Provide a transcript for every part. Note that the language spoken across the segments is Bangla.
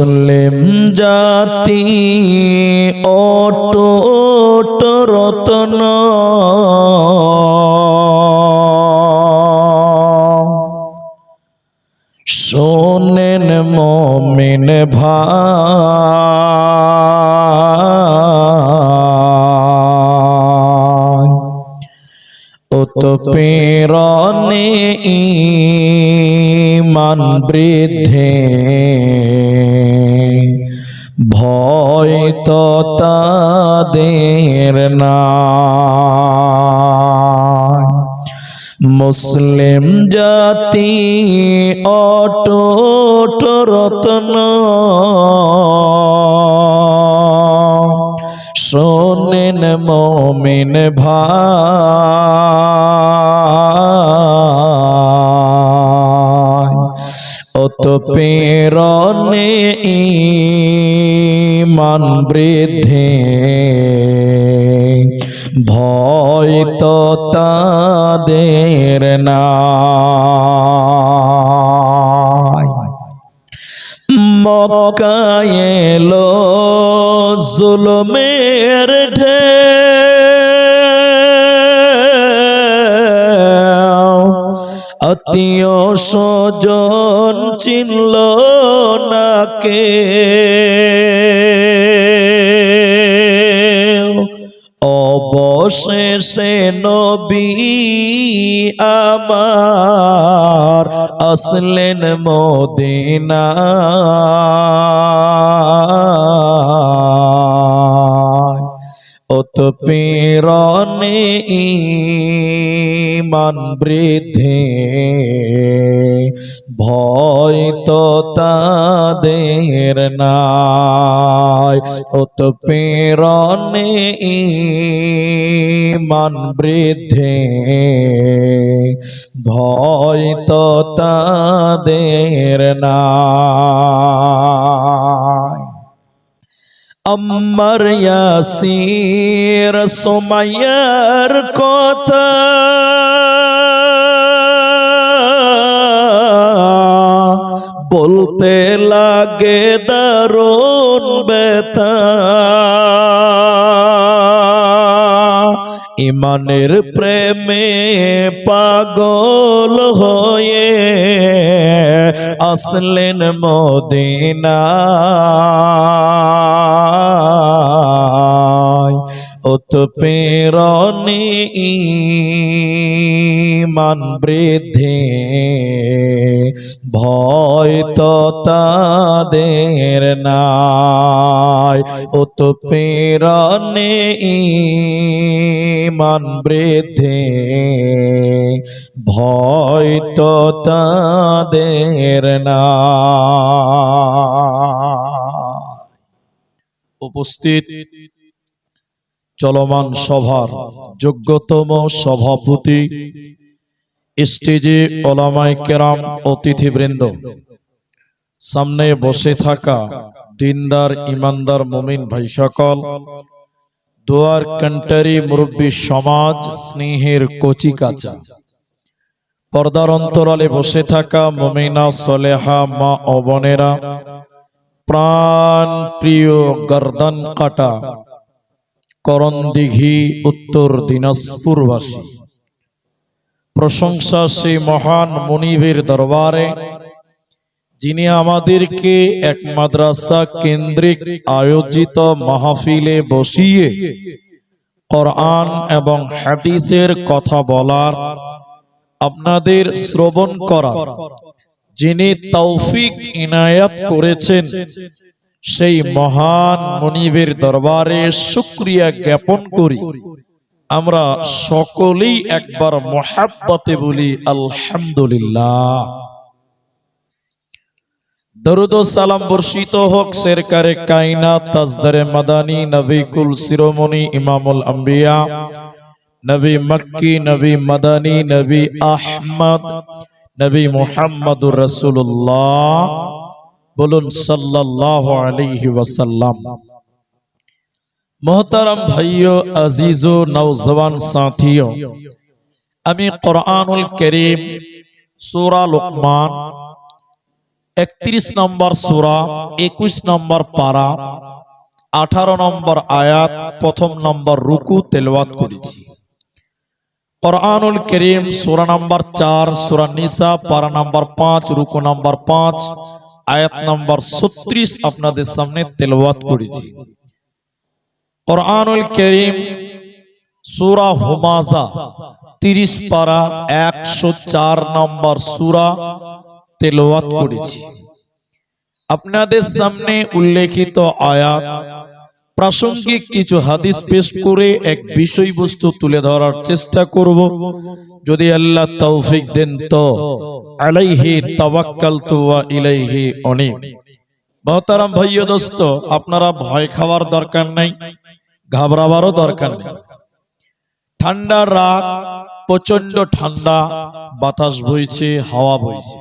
মুসলিম জাতি অটুট রতন, শোনেন মুমিন ভাই, উৎপীড়নে ঈমান বৃদ্ধি, ভয় তো তাদের নাই। মুসলিম জাতি অটুট রতন, শোনেন মুমিন ভাই, উৎপীড়নে ঈমান বৃদ্ধি, ভয় তো তাদের নাই। মক্কায় এলো জুলুমের ঢেউ, আত্মীয় স্বজন চিনল না কেউ, অবশেষে নবী আমার আসলেন মদিনায়। উৎপীড়নে ঈমান বৃদ্ধি, ভয় তো তাদের নাই। উৎপীড়নে ঈমান বৃদ্ধি, ভয় তো তাদের নাই। আম্মার ইয়াসির সুমাইয়ার কথা বলতে লাগে দারুণ ব্যথা, ইমানের প্রেমে পাগল হয়ে আসলেন মদিনায়। উৎপীড়নে ঈমান বৃদ্ধি, ভয় তো তাদের নাই। উৎপীড়নে ঈমান বৃদ্ধি, ভয় তো তাদের নাই। উপস্থিত চলমান সভার যোগ্যতম সভাপতি, স্টেজে ওলামায়ে কেরাম, অতিথিবৃন্দ, সামনে বসে থাকা দিনদার ইমানদার মুমিন ভাই সকল, দোয়ার কান্টারি মুরব্বী সমাজ, স্নেহের কচি কাঁচা, পর্দার অন্তরালে বসে থাকা মুমিনা সলেহা মা ও বোনেরা, প্রাণ প্রিয় গর্দন কাটা করণদিঘি উত্তর দিনাজপুরবাসী, প্রশংসা সেই মহান মুনিবের দরবারে যিনি আমাদেরকে এক মাদ্রাসা কেন্দ্রিক আয়োজিত মাহফিলে বসিয়ে কোরআন এবং হাদিসের কথা বলার, আপনাদের শ্রবণ করার যিনি তৌফিক ইনায়াত করেছেন, সেই মহান মুনিবের দরবারে শুকরিয়া জ্ঞাপন করি। আমরা সকলেই একবার মুহাব্বতে বলি আলহামদুলিল্লাহ। দরুদ ও সালাম বর্ষিত হোক সরকারে কায়নাত, তাজদারে মাদানী, নবী কুল শিরোমণি ইমামুল আম্বিয়া, নবী মক্কি, নবী মাদানী, নবী আহমদ, নবী মুহাম্মদুর রাসূলুল্লাহ, বলুন সাল্লাল্লাহু আলাইহি ওয়াসাল্লাম। मोहतरम भाइयों, अजीजों, नौजवान साथियों, আমি কোরআনুল কারীম সূরা লুকমান 31 নম্বর সূরা, 21 নম্বর পারা, 18 নম্বর আয়াত, প্রথম নম্বর রুকু তেলাওয়াত করেছি। কুরআনুল কারীম সূরা নম্বর 4, সূরা নিসা, পারা নম্বর 5, রুকু নম্বর 5, আয়াত নম্বর 36 আপনাদের সামনে তেলাওয়াত করেছি। কুরআনুল কারীম সূরা হুমাযা 30 পারা 104 নম্বর সূরা তেলাওয়াত করেছি। আপনাদের সামনে উল্লেখিত আয়াত, প্রাসঙ্গিক কিছু হাদিস পেশ করে এক বিষয়বস্তু তুলে ধরার চেষ্টা করব। যদি আল্লাহ তৌফিক দেন তো আলাইহি তাওয়াক্কালতু ওয়া ইলাইহি উনীব। মুহতারাম ভাই ও দোস্ত, আপনারা ভয় খাওয়ার দরকার নাই, ঘাবড়াবারও দরকার নেই। ঠান্ডা রাত, প্রচন্ড ঠান্ডা, বাতাস বইছে, হাওয়া বইছে।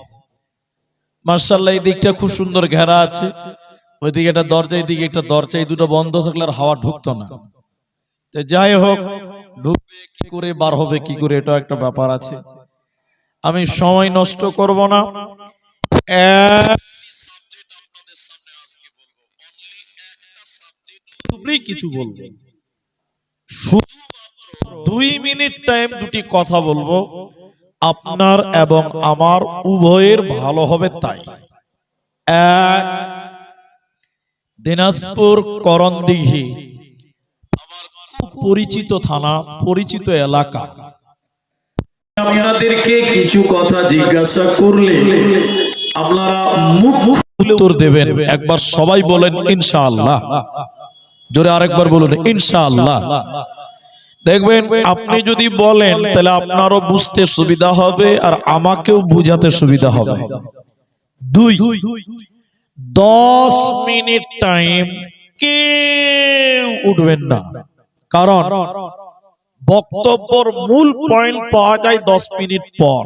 মাশাআল্লাহ, এই দিকটা খুব সুন্দর ঘেরা আছে, ওইদিকে একটা দরজা, এইদিকে একটা দরজা, এই দুটো বন্ধ থাকলে আর হাওয়া ঢুকতো না। তো যাই হোক, ঢুকবে কি করে, বার হবে কি করে, এটা একটা ব্যাপার আছে। আমি সময় নষ্ট করব না, কিছু বলবো, 2 মিনিট টাইম, দুটি কথা বলবো, আপনার এবং আমার উভয়ের ভালো হবে। তাই এক, দিনাজপুর করণদিঘি আমার খুব পরিচিত থানা, পরিচিত এলাকা। আপনাদেরকে কিছু কথা জিজ্ঞাসা করলে আপনারা মুখ উত্তর দেবেন। একবার সবাই বলেন ইনশাআল্লাহ, জোরে আরেকবার বলুন ইনশাআল্লাহ। দেখবেন আপনি যদি বলেন তাহলে আপনারও বুঝতে সুবিধা হবে আর আমাকেও বুঝাতে সুবিধা হবে। 2, 10 মিনিট টাইম কেউ উঠবেন না, কারণ বক্তব্যের মূল পয়েন্ট পাওয়া যায় 10 মিনিট পর।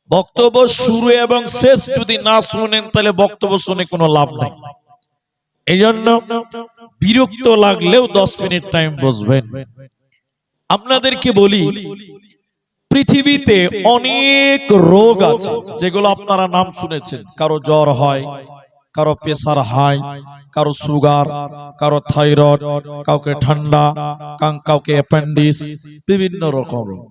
বক্তব্য শুরু এবং শেষ যদি না শুনেন তাহলে বক্তব্য শুনে কোনো লাভ নাই। এই জন্য বিরক্ত লাগলেও 10 মিনিট টাইম বসবেন। আপনাদেরকে বলি, পৃথিবীতে অনেক রোগ আছে যেগুলো আপনারা নাম শুনেছেন। কারো জ্বর হয়, কারো প্রেসার হাই, কারো সুগার, কারো থাইরয়েড, কাউকে ঠান্ডা, কাউকে অ্যাপেন্ডিক্স, বিভিন্ন রকম রোগ।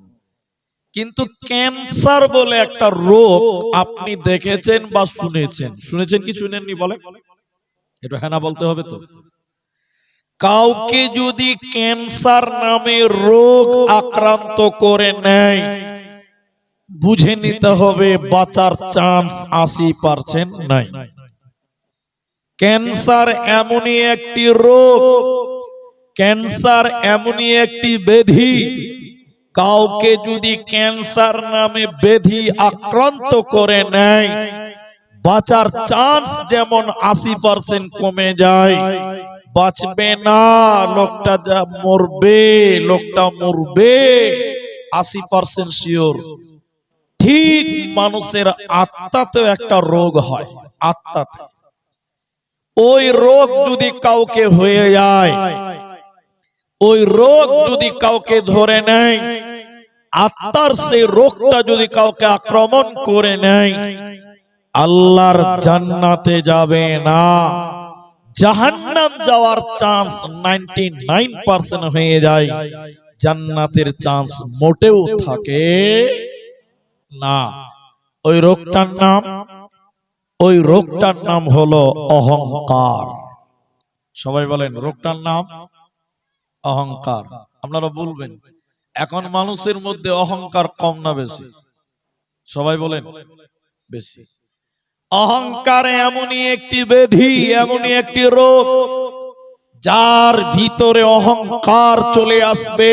কিন্তু ক্যান্সার বলে একটা রোগ আপনি দেখেছেন বা শুনেছেন? শুনেছেন কি শুনেননি বলেন? এটা হ্যাঁ না বলতে হবে তো। কাউকে যদি ক্যান্সার নামে রোগ আক্রান্ত করে নেয়, বুঝে নিতে হবে বাঁচার চান্স 80% নাই। ক্যান্সার এমনই একটি রোগ, ক্যান্সার এমনই একটি ব্যাধি, কাউকে যদি ক্যান্সার নামে ব্যাধি আক্রান্ত করে নেয়, বাঁচার চান্স যেমন 80% কমে যায়, বাঁচবে না, লোকটা যা মরবে, লোকটা মরবে 80% শিওর। ঠিক মানুষের আত্মাতেও একটা রোগ হয়, আত্মাতে। ওই রোগ যদি কাউকে হয়ে যায়, ওই রোগ যদি কাউকে ধরে নেয়, আত্মার সেই রোগটা যদি কাউকে আক্রমণ করে নেয়, আল্লাহর জান্নাতে যাবে না, জাহান্নাম যাওয়ার চান্স 99% হয়ে যায়, জান্নাতের চান্স মোটেও থাকে না। ওই রোগটার নাম হলো অহংকার। সবাই বলেন রোগটার নাম অহংকার। আপনারা বলবেন এখন মানুষের মধ্যে অহংকার কম না বেশি? সবাই বলেন বেশি। অহংকার এমনই একটি ব্যাধি, এমনই একটি রোগ, যার ভিতরে অহংকার চলে আসবে,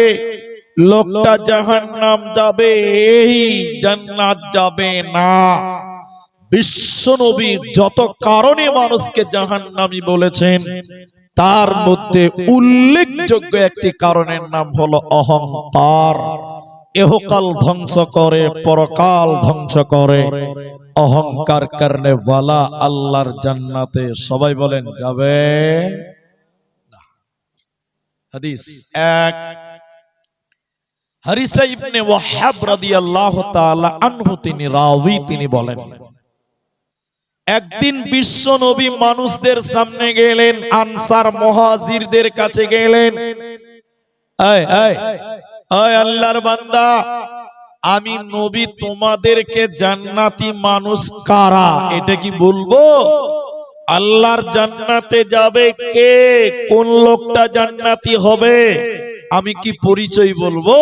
লোকটা জাহান্নাম যাবে, এই জান্নাত যাবে না। বিশ্বনবী যত কারণে মানুষকে জাহান্নামী বলেছেন, তার মধ্যে উল্লেখযোগ্য একটি কারণের নাম হলো অহংকার। এহকাল ধ্বংস করে, পরকাল ধ্বংস করে। অহংকার করনে ওয়ালা আল্লাহর জান্নাতে সবাই বলেন যাবে না। হাদিস 1, হারিসা ইবনে ওয়াহাব রাদিয়াল্লাহু তাআলা আনহু তিনি রাওয়ী, তিনি বলেন, একদিন বিশ্ব নবী মানুষদের সামনে গেলেন, আনসার মুহাজিরদের কাছে গেলেন, এই এই এই আল্লাহর বান্দা, আমি নবী তোমাদেরকে জান্নাতি মানুষ কারা এটা কি বলবো? আল্লাহর জান্নাতে যাবে কে? কোন লোকটা জান্নাতি হবে? আমি কি পরিচয় বলবো?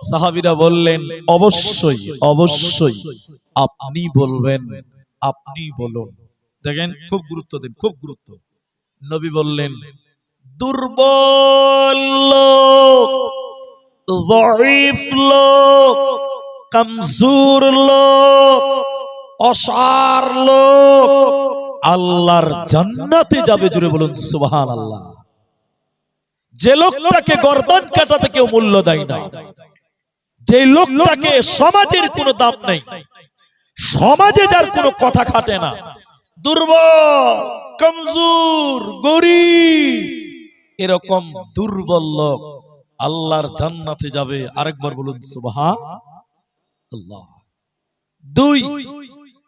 সাহাবীরা বললেন, অবশ্যই অবশ্যই আপনি বলবেন, আপনি বলুন। দেখেন, খুব গুরুত্ব দেন, খুব গুরুত্ব। নবী বললেন, দুর্বল লোক, যঈফ লোক, কমজোর লোক, অসার লোক আল্লাহর জান্নাতে যাবে। জুড়ে বলুন সুবহানাল্লাহ। যে লোকটাকে গর্দন কাটাতে কেউ মূল্য দেয় না, যে লোকটাকে সমাজের কোনো দাম নেই, সমাজে যার কোনো কথা খাটে না, দুর্বল, কমজোর, গরীব, এরকম দুর্বল লোক আল্লাহর জান্নাতে যাবে। আরেকবার বলুন সুবহানাল্লাহ। দুই,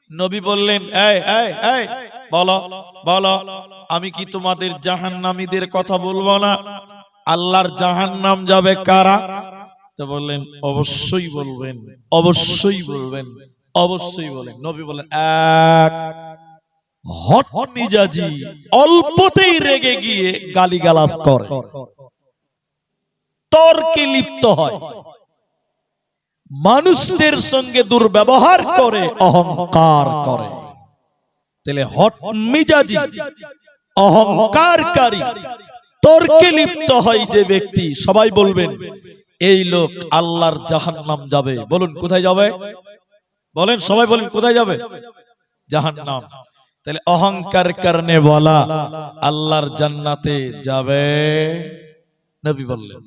নবী বললেন, এই এই এই বলো বলো, আমি কি তোমাদের জাহান্নামীদের কথা বলবো না? আল্লাহর জাহান্নাম যাবে কারা? তো বললেন, অবশ্যই বলবেন, অবশ্যই বলবেন, অবশ্যই বলেন। নবী বলেন, এক, হট মিজাজি, অল্পতেই রেগে গিয়ে গালিগালাজ করে, তর্কে লিপ্ত হয়, মানুষদের সঙ্গে দুর্ব্যবহার করে, অহংকার করে। তাহলে হট মিজাজি, অহংকারকারী, তর্কে লিপ্ত হয় যে ব্যক্তি, সবাই বলবেন এই লোক আল্লাহর জাহান্নাম যাবে। বলুন কোথায় যাবে? বলেন, সবাই বলেন কোথায় যাবে? জাহান্নাম। তাহলে অহংকার কারণে বলা আল্লাহর জান্নাতে যাবে, নবী বললেন।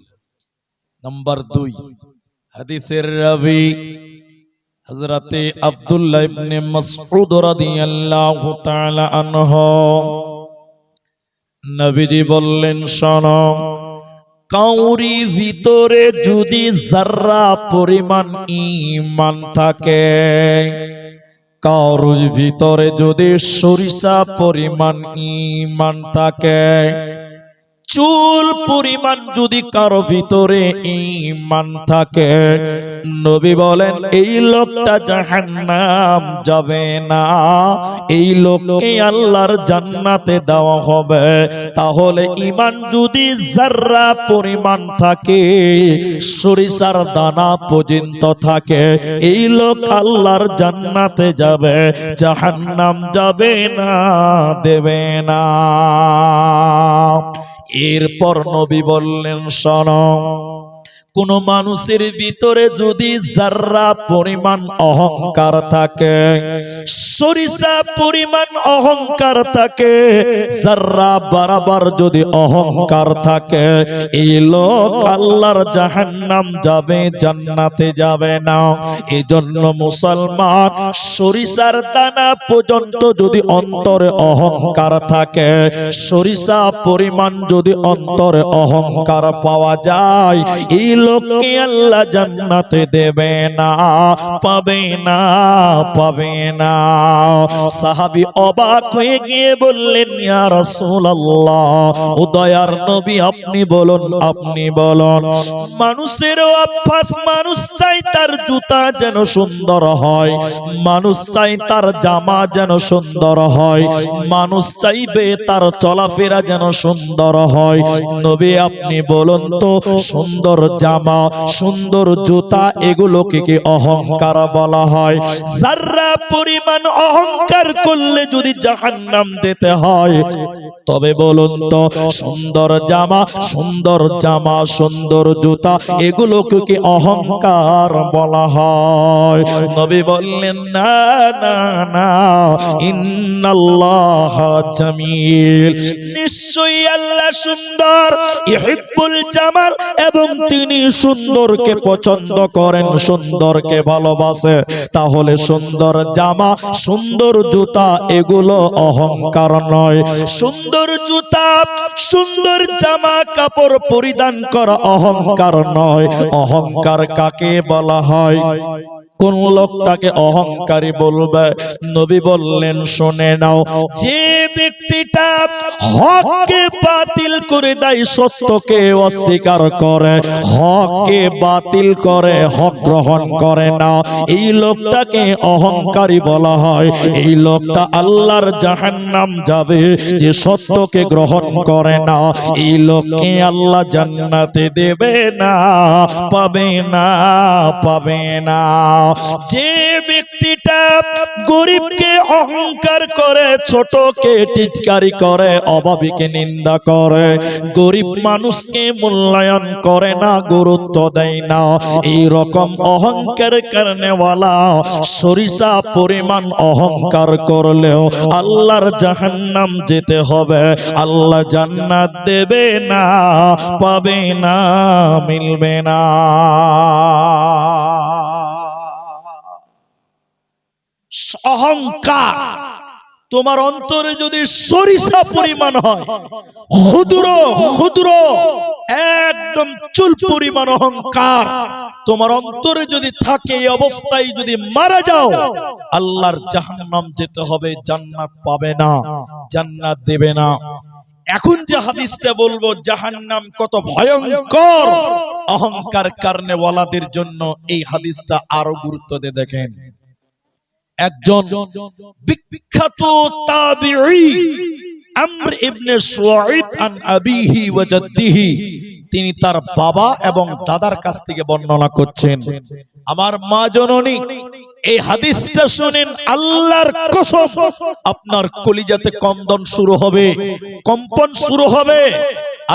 নাম্বার দুই, হাদিসের রাবি হযরতে আব্দুল্লাহ ইবনে মাসউদ রাদিয়াল্লাহু তাআলা আনহু, নবীজি বললেন, শোনো, কাউরি ভিতরে যদি যারা পরিমাণ ঈমান থাকে, কারোর ভিতরে যদি সরিষা পরিমাণ ঈমান থাকে, চুল পরিমাণ যদি কারো ভিতরে ঈমান থাকে, নবী বলেন এই লোকটা জাহান্নাম যাবে না, এই লোককে আল্লাহর জান্নাতে দেওয়া হবে। তাহলে ঈমান যদি যারা পরিমাণ থাকে, সরিষার দানা পর্যন্ত থাকে, এই লোক আল্লাহর জান্নাতে যাবে, জাহান্নাম যাবে না, দেবে না। এরপর নবী বললেন, শোনো, কোন মানুষের ভিতরে যদি যারা পরিমাণ অহংকার থাকে, সরিষা পরিমাণ অহংকার থাকে, যারা বরাবর যদি অহংকার থাকে, এই লোক আল্লাহর জাহান্নাম যাবে, জান্নাতে যাবে না। এজন্য মুসলমান, সরিষার দানা পর্যন্ত যদি অন্তরে অহংকার থাকে, সরিষা পরিমাণ যদি অন্তরে অহংকার পাওয়া যায়, এই লোককে আল্লাহ জান্নাতে দেবে না, পাবে না, পাবে না। সাহাবী অবাক হয়ে গিয়ে বললেন, ইয়া রাসূলুল্লাহ, ও দয়ার নবী, আপনি বলুন, আপনি বলুন। মানুষের অভ্যাস, মানুষ চাই তার জুতা যেন সুন্দর হয়, মানুষ চাই তার জামা যেন সুন্দর হয়, মানুষ চাইবে তার চলাফেরা যেন সুন্দর হয়। নবী আপনি বলুন তো, সুন্দর জামা, সুন্দর জুতা, এগুলোকে কি অহংকার বলা হয়? যারা পরিমাণ অহংকার করলে যদি জাহান্নাম দিতে হয়, তবে বলুন তো, সুন্দর জামা, সুন্দর জামা, সুন্দর জুতা, এগুলোকে কি অহংকার বলা হয়? নবী বললেন, না না না, ইন্নাল্লাহ জামিল, নিশ্চয়ই আল্লাহ সুন্দর, ইহিব্বুল জামাল, এবং তিনি সুন্দরকে পছন্দ করেন, সুন্দরকে ভালোবাসে, তাহলে সুন্দর জামা, সুন্দর জুতা এগুলো অহংকার নয়। সুন্দর জুতা, সুন্দর জামা কাপড় পরিধান করা অহংকার নয়। অহংকার কাকে বলা হয়? কোন লোকটাকে অহংকারী বলবে? নবী বললেন, শুনে নাও, যে ব্যক্তিটা হককে বাতিল করে দেয়, সত্যকে অস্বীকার করে, হককে বাতিল করে, হক গ্রহণ করে না, এই লোকটাকে অহংকারী বলা হয়। এই লোকটা আল্লাহর জাহান্নাম যাবে। যে সত্যকে গ্রহণ করে না, এই লোককে আল্লাহ জান্নাতে দেবে না, পাবে না, পাবে না। যে ব্যক্তিটা গরিবকে অহংকার করে, ছোটকে টিটকারি করে, অভাবীকে নিন্দা করে, গরিব মানুষকে মূল্যায়ন করে না, গুরুত্ব দেয় না, এই রকম অহংকার কারণেওয়ালা সরিষা পরিমাণ অহংকার করলেও আল্লাহর জাহান্নাম যেতে হবে। আল্লাহ জান্নাত দেবে না, পাবে না, মিলবে না। অহংকার তোমার অন্তরে যদি সরিষা পরিমাণ হয়, ক্ষুদ্র ক্ষুদ্র একদম চুল পরিমাণ অহংকার তোমার অন্তরে যদি থাকে, এই অবস্থায় যদি মারা যাও, আল্লাহর জাহান্নাম যেতে হবে, জান্নাত পাবে না, জান্নাত দেবে না। এখন যে হাদিসটা বলবো, জাহান্নাম কত ভয়ঙ্কর অহংকার কারণে ওয়ালাদের জন্য, এই হাদিসটা আরো গুরুত্ব দিয়ে দেখেন। একজন বিখ্যাত তাবিঈ আমর ইবনে শুআইব আন আবিহি ওয়া জাদ্দিহি, তিনি তার বাবা এবং দাদার কাছ থেকে বর্ণনা করছেন। আমার মা জননী, এই হাদিসটা শুনেন, আল্লাহর কসম, আপনার কলিজাতে কম্পন শুরু হবে, কম্পন শুরু হবে।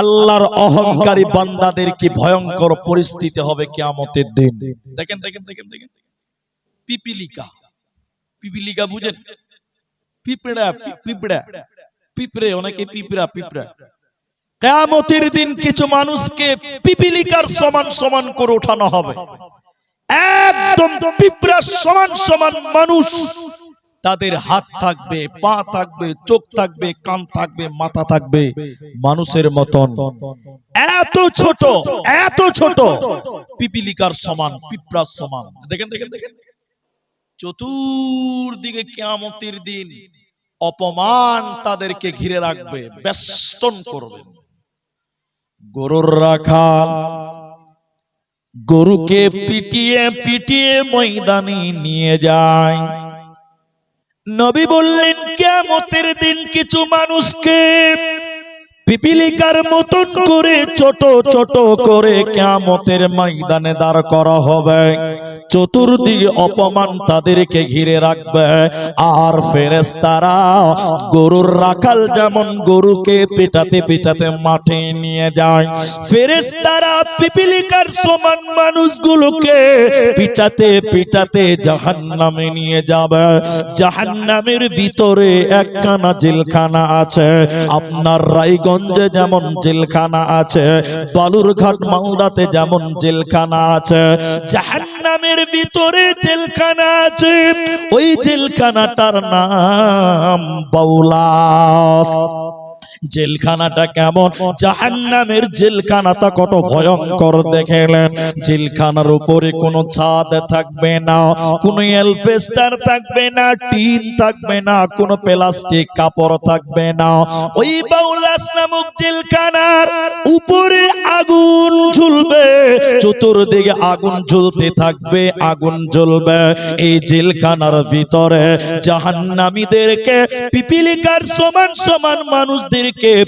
আল্লাহর অহংকারী বান্দাদের কি ভয়ঙ্কর পরিস্থিতি হবে কিয়ামতের দিন। দেখেন দেখেন দেখেন দেখেন, পিপিলিকা, পিপিলিকা বুঝেন? পিঁপড়া, পিঁপড়া, পিঁপড়ে, অনেকে পিঁপড়া, পিঁপড়া। কিয়ামতের দিন কিছু মানুষকে পিপিলিকার সমান সমান করে ওঠানো হবে। একদম পিঁপড়ার সমান সমান মানুষ। তাদের হাত থাকবে, পা থাকবে, চোখ থাকবে, কান থাকবে, মাথা থাকবে মানুষের মতন। এত ছোট, এত ছোট, পিপিলিকার সমান, পিঁপড়ার সমান। দেখেন দেখেন দেখেন, চতুর্দিকে কিয়ামতের দিন অপমান তাদেরকে ঘিরে রাখবে, বেষ্টন করবে। গরুর রাখাল গরুকে পিটিয়ে পিটিয়ে ময়দানে নিয়ে যায়। নবী বললেন, কিয়ামতের দিন কিছু মানুষকে পিপিলিকার মতন করে ছোট ছোট করে কিয়ামতের ময়দানে দাঁড় করা হবে। চতুর্দিকে অপমান তাদেরকে ঘিরে রাখবে। আর ফেরেশতারা গরুর রাখাল যেমন গরুকে পেটাতে পেটাতে মাঠে নিয়ে যায়, ফেরেশতারা পিপিলিকার সমান মানুষগুলোকে পিটাতে পিটাতে জাহান্নামে নিয়ে যাবে। জাহান্নামের ভিতরে একখানা জেলখানা আছে। আপনার রায়গঞ্জে যেমন জেলখানা আছে, বালুরঘাট মালদাতে যেমন জেলখানা আছে, জাহান্নামের ভিতরে জেলখানা আছে। ওই জেলখানাটার নাম বাউলাস। জেলখানাটা কেমন? জাহান্নামের জেলখানাটা কত ভয়ঙ্কর দেখলেন। জেলখানার উপরে কোনো ছাদ থাকবে না, কোনো এলফেস্টার থাকবে না, টিন থাকবে না, কোনো প্লাস্টিক কাপড় থাকবে না। ওই বাউলাস নামক জেলখানার উপরে আগুন ঝুলবে, চতুর্দিকে আগুন জ্বলতে থাকবে, আগুন জ্বলবে। এই জেলখানার ভিতরে জাহান্নামীদেরকে পিপিলিকার সমান সমান মানুষদের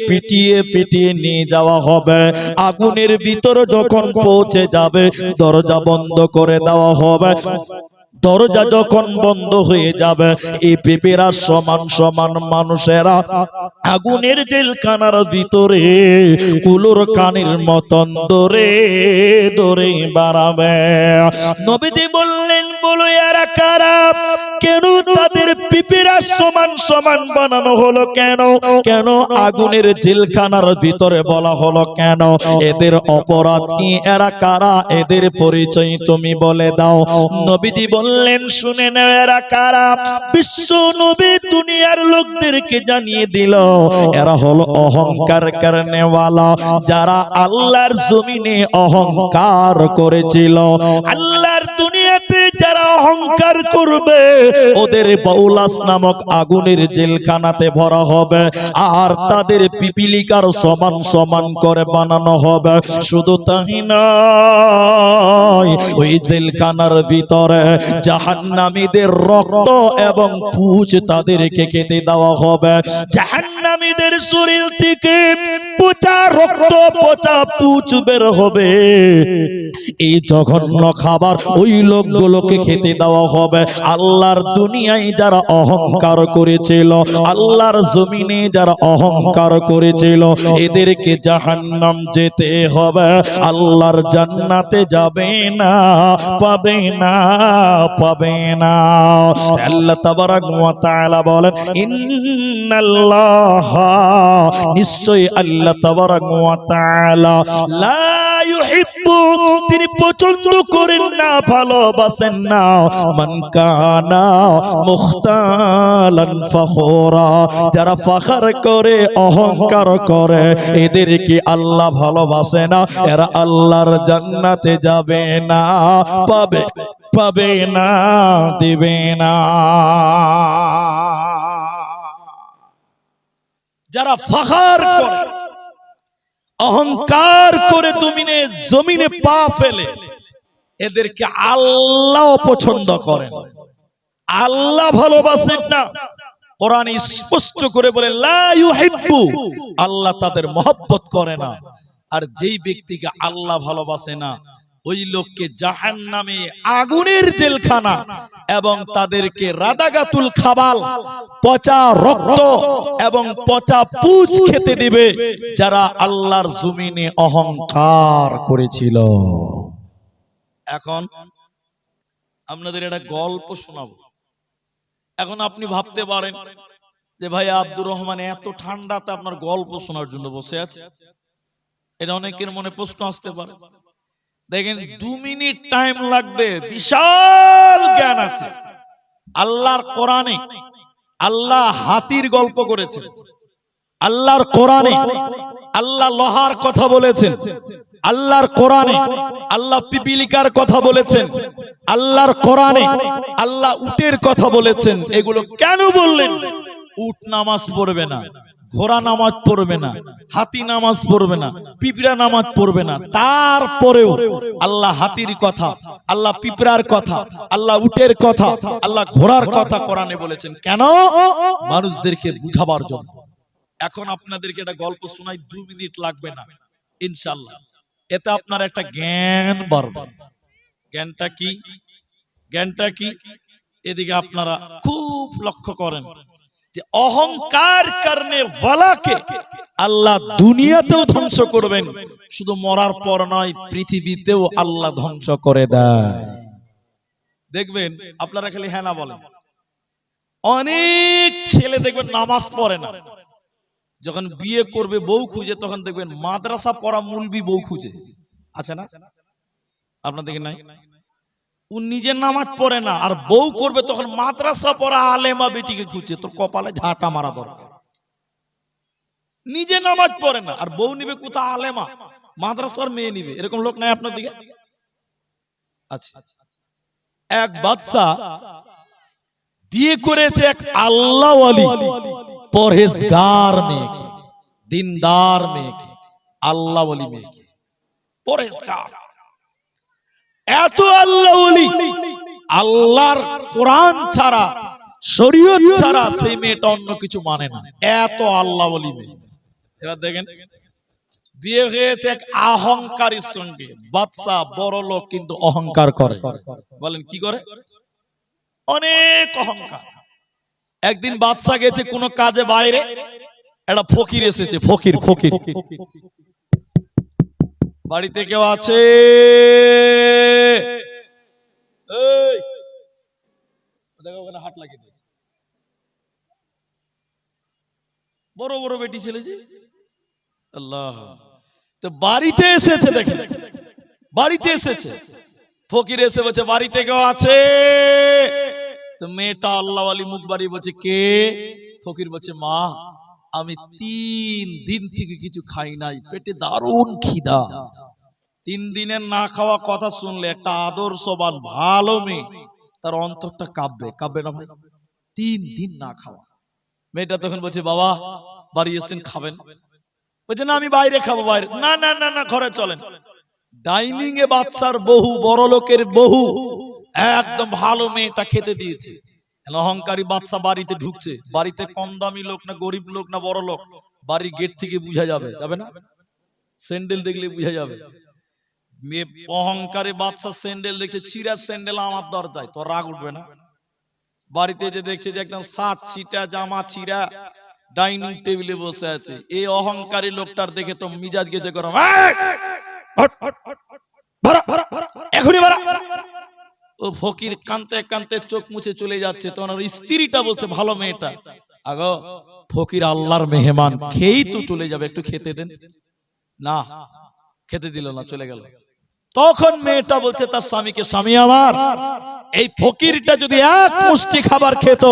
পিটিয়ে পিটিয়ে নিয়ে যাওয়া হবে। আগুনের ভিতর যখন পৌঁছে যাবে, দরজা বন্ধ করে দেওয়া হবে। দরজা যখন বন্ধ হয়ে যাবে, এই পেঁপেরা সমান সমান মানুষেরা আগুনের জেলখানার ভিতরে কুলোর কানের মতন দরে দরে বাড়াবে। নবীজি বললেন, বলো এরা কারা? কেন তাদের পিপিরা সমান সমান বানানো হলো? কেন কেন আগুনের জেলখানার ভিতরে বলা হলো কেন? এদের অপরাধ কি? এরা কারা? এদের পরিচয় তুমি বলে দাও। নবীজি বললেন, শুনে নাও এরা কারা। বিশ্ব নবী দুনিয়ার লোকদেরকে জানিয়ে দিল, এরা হলো অহংকার করনেওয়ালা, যারা আল্লাহর জমিনে অহংকার করেছিল। আল্লাহর দুনিয়াতে যারা অহংকার করবে, ওদের বাউলাস নামক আগুনের জেলখানাতে ভরা হবে, আর তাদের পিপিলিকার সমান সমান করে বানানো হবে। শুধু তাই নয়, ওই জেলখানার ভিতরে জাহান্নামীদের রক্ত এবং পুঁজ তাদেরকে খেতে দেওয়া হবে। জাহান্নামীদের শরীর থেকে পচা রক্ত পচা পুঁজ বের হবে। এই জঘন্য খাবার ওই লোকগুলোকে খেতে দেওয়া হবে। আল্লাহর দুনিয়ায় যারা অহংকার করেছিল, আল্লাহর জমিনে যারা অহংকার করেছিল, এদেরকে জাহান্নাম যেতে হবে, আল্লাহর জান্নাতে যাবে না, পাবে না, পাবে না। আল্লাহ তাবারাক ওয়া তাআলা বলেন, ইন্নাল্লাহা, নিশ্চয়ই আল্লাহ তাবারাক ওয়া তাআলা লা ইউহিব্বু, তিনি পছন্দ করেন না, ভালোবাসেন না, মান কানা মুখতালান ফখুরা, যারা ফখর করে অহংকার করে, এদেরকে আল্লাহ ভালোবাসে না। এরা আল্লাহর জান্নাতে যাবে না, পাবে পাবে না, দিবে না। যারা ফখর করে অহংকার করে জমিনে পা ফেলে, এদেরকে আল্লাহ পছন্দ করেন, আল্লাহ ভালোবাসেন না। কোরআন স্পষ্ট করে বলে, লা ইউহিব্বু, আল্লাহ তাদের মহব্বত করে না। আর যেই ব্যক্তিকে আল্লাহ ভালোবাসে না, ওই লোককে জাহান্নামে আগুনের জেলখানা এবং তাদেরকে রাদাগাতুল খাবাল, পচা রক্ত এবং পচা পুঁজ খেতে দিবে, যারা আল্লাহর জমিনে অহংকার করেছিল। এখন আপনাদের একটা গল্প শোনাবো। এখন আপনি ভাবতে পারেন যে ভাই আব্দুর রহমান এত ঠান্ডাতে আপনার গল্প শোনার জন্য বসে আছে। এটা অনেকের মনে প্রশ্ন আসতে পারে। দেখেন 2 মিনিট টাইম লাগবে, বিশাল জ্ঞান আছে। আল্লাহর কোরআনে আল্লাহ হাতির গল্প করেছেন, আল্লাহর কোরআনে আল্লাহ লোহার কথা বলেছেন, আল্লাহর কোরআনে আল্লাহ পিপিলিকার কথা বলেছেন, আল্লাহর কোরআনে আল্লাহ উটের কথা বলেছেন। এগুলো কেন বললেন? উট নামাজ পড়বে না, ঘোড়া নামাজ পড়বে না, হাতি নামাজ পড়বে না, পিঁপড়া নামাজ পড়বে না, তারপরেও আল্লাহ হাতির কথা, আল্লাহ পিঁপড়ার কথা, আল্লাহ উটের কথা, আল্লাহ ঘোড়ার কথা কোরআনে বলেছেন। কেন? মানুষদেরকে বুঝাবার জন্য। এখন আপনাদেরকে একটা গল্প শোনাই, 2 মিনিট লাগবে না ইনশাআল্লাহ। এতে আপনার একটা জ্ঞান বাড়বে। জ্ঞানটা কি? জ্ঞানটা কি? এদিকে আপনারা খুব লক্ষ্য করেন যে অহংকার করনে ওয়ালাকে আল্লাহ দুনিয়াতেও ধ্বংস করবেন, শুধু মরার পর নয়, পৃথিবীতেও আল্লাহ ধ্বংস করে দেয়। দেখবেন আপনারা খালি হ্যাঁ না বলেন। অনেক ছেলে দেখবেন নামাজ পড়ে না, যখন বিয়ে করবে বউ খুঁজে, তখন দেখবেন মাদ্রাসা পড়া মুলবি বউ খুঁজে। আছে না আপনাদের? নাই। ও নিজে নামাজ পড়ে না, আর বউ করবে তখন মাদ্রাসা পড়া আলেমা বেটিকে খুঁজছে। তোর কপালে ঝাঁটা মারা দরকার। নিজে নামাজ পড়ে না, আর বউ নিবে কোথা? আলেমা, মাদ্রাসার মেয়ে নিবে। এরকম লোক নাই আপনার দিকে? আচ্ছা, এক বাদশা বিয়ে করেছে এক আল্লাহওয়ালি পরহেজগার মেয়েকে, দিনদার মেয়েকে, আল্লাহওয়ালি মেয়েকে, পরহেজগার। এত আল্লাহওয়ালি, আল্লাহর কোরআন ছাড়া, শরীয়ত ছাড়া সেই মেয়েটা অন্য কিছু মানে না। এত আল্লাহওয়ালি মেয়ে। এবার দেখেন বিয়ে হয়েছে এক অহংকারীর সঙ্গে। বাদশা বড় লোক, কিন্তু অহংকার করে। বলেন কি করে? অনেক অহংকার। একদিন বাদশা গেছে কোনো কাজে বাইরে, একটা ফকির এসেছে, ফকির ফকির। বাড়িতে কেউ আছে? এই, দেখো ওখানে হাত লাগিয়ে দিয়েছে। বড় বড় বেটি ছেলে যে, আল্লাহ। তো বাড়িতে এসেছে, দেখেন বাড়িতে এসেছে, ফকির এসে বলছে বাড়িতে কেউ আছে? তো মেয়েটা আল্লাহ আলী মুখ বাড়িয়ে বলছে কে? ফকির বলছে মা, আমি 3 দিন থেকে কিছু খাই নাই, পেটে দারুণ খিদা। 3 দিনের না খাওয়া কথা শুনলে একটা আদর্শবান ভালো মেয়ে তার অন্তরটা কাঁপবে, কাঁপবে না ভাই? 3 দিন না খাওয়া। মেয়েটা তখন বলছে বাবা বাড়ি এসেছেন, খাবেন? বলছে না আমি বাইরে খাবো। বাইরে? না না না না, ঘরে চলেন। ডাইনিং এ বাদশার বহু, বড় লোকের বহু, একদম ভালো মেয়েটা খেতে দিয়েছে। অহংকারী বাদশা বাড়িতে ঢুকছে। বাড়িতে কম দামি লোক না গরিব লোক না বড় লোক, বাড়ির গেট থেকে বোঝা যাবে, যাবে না? স্যান্ডেল দেখলে বোঝা যাবে। অহংকারী বাদশা স্যান্ডেল দেখছে, ছিঁড়া স্যান্ডেল আমার দরজায়, তো রাগ উঠবে না? বাড়িতে যে দেখছে যে একদম শার্ট ছিটা, জামা ছিঁড়া, ডাইনিং টেবিলে বসে আছে, এই অহংকারী লোকটার দেখে তো মিজাজ গেছে গরম। এখনই বাড়া। ও ফকির কানতে কানতে চোখ মুছে চলে যাচ্ছে। তখন ওর স্ত্রীটা বলছে, ভালো মেয়েটা, আগো ফকির আল্লাহর মেহমান, খেয়েই তো চলে যাবে, একটু খেতে দেন না। খেতে দিল না, চলে গেল। তখন মেয়েটা বলছে তার স্বামীকে, স্বামী আমার, এই ফকিরটা যদি এক মুষ্টি খাবার খেত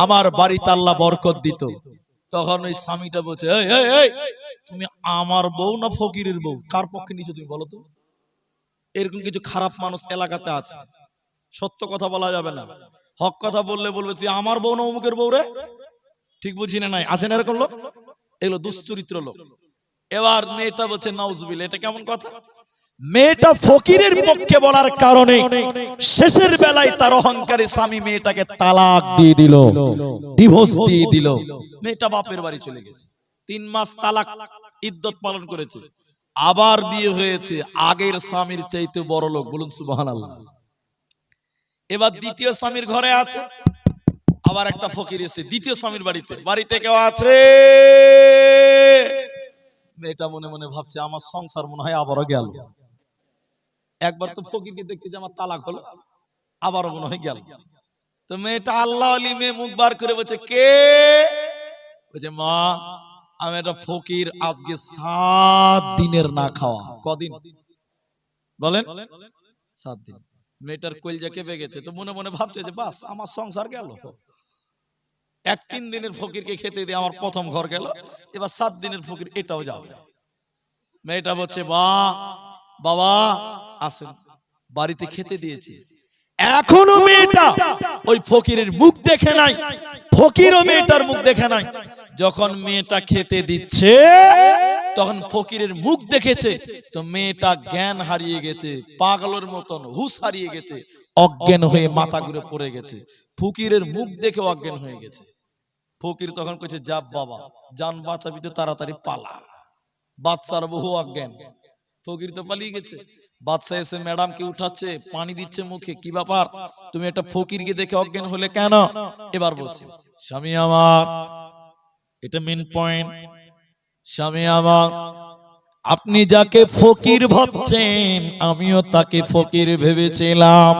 আমার বাড়িতে আল্লাহ বরকত দিত। তখন ওই স্বামীটা বলছে, এই এই এই, তুমি আমার বউ না ফকিরের বউ, কার পক্ষে নিছো তুমি বলো তো? এরকম কিছু খারাপ মানুষ এলাকাতে আছে, সত্য কথা বলা যাবে না, হক কথা বললে বলবে তুই আমার বউ না অমুকের বউ রে। ঠিক বুঝি না? নাই, আছেন এরকম লোক, এগুলো দুশ্চরিত্র লোক। এবার মেয়েটা বলছে নাউজুবিল্লাহ, এটা কেমন কথা? মেয়েটা ফকিরের পক্ষে বলার কারণে শেষের বেলায় তার অহংকারী স্বামী মেয়েটাকে তালাক দিয়ে দিল, ডিভোর্স দিয়ে দিল। মেয়েটা বাপের বাড়ি চলে গেছে। 3 মাস তালাক ইদ্যত পালন করেছে, আবার বিয়ে হয়েছে আগের স্বামীর চাইতে বড় লোক, বলুন সুবহানাল্লাহ। এবার দ্বিতীয় স্বামীর ঘরে আছে, আবার একটা ফকির এসে দ্বিতীয় স্বামীর বাড়িতে, বাড়িতে কেউ আছে? মেয়েটা মনে মনে ভাবছে আমার সংসার মনে হয় আবারও গেল। একবার তো ফকিরকে দেখতে যে আমার তালাক হলো, আবারও মনে হয় গেল। তো মেয়েটা আল্লাহ আলী মেয়ে মুখ বার করে বলছে কে? বলছে মা, আমি একটা ফকির, আজকে 7 দিনের না খাওয়া। কদিন বলেন? 7 দিন। মেয়েটার কলজা কেঁপে গেছে, তো মনে মনে ভাবছে যে বাস আমার সংসার গেল। 1-3 দিনের ফকিরকে খেতে দিয়ে আমার প্রথম ঘর গেল, এবার 7 দিনের ফকির এটাও যাবে। মেয়েটা বলছে বাবা আসেন, বাড়িতে খেতে দিয়েছি। এখনো মেয়েটা ওই ফকিরের মুখ দেখে নাই, ফকিরও মেয়েটার মুখ দেখে নাই। যখন মেয়েটা খেতে দিচ্ছে তখন ফকিরের মুখ দেখেছে, তো মেয়েটা জ্ঞান হারিয়ে গেছে, পাগলের মতন হুঁশ হারিয়ে গেছে, অজ্ঞান হয়ে মাথা ঘুরে পড়ে গেছে। ফকিরের মুখ দেখে অজ্ঞান হয়ে গেছে। ফকির তখন কইছে যা বাবা, জান বাঁচাবি তো তাড়াতাড়ি পালা। বাদশার বহু অজ্ঞান, ফকির তো পালিয়ে গেছে। বাদশা এসে ম্যাডামকে উঠাচ্ছে, পানি দিচ্ছে মুখে, কি ব্যাপার তুমি একটা ফকিরকে দেখে অজ্ঞান হলে কেন? এবার বলছে স্বামী আমার, এটা মেন পয়েন্ট, স্বামী আমার, আপনি যাকে ফকির ভাবছেন আমিও তাকে ফকির ভেবেছিলাম,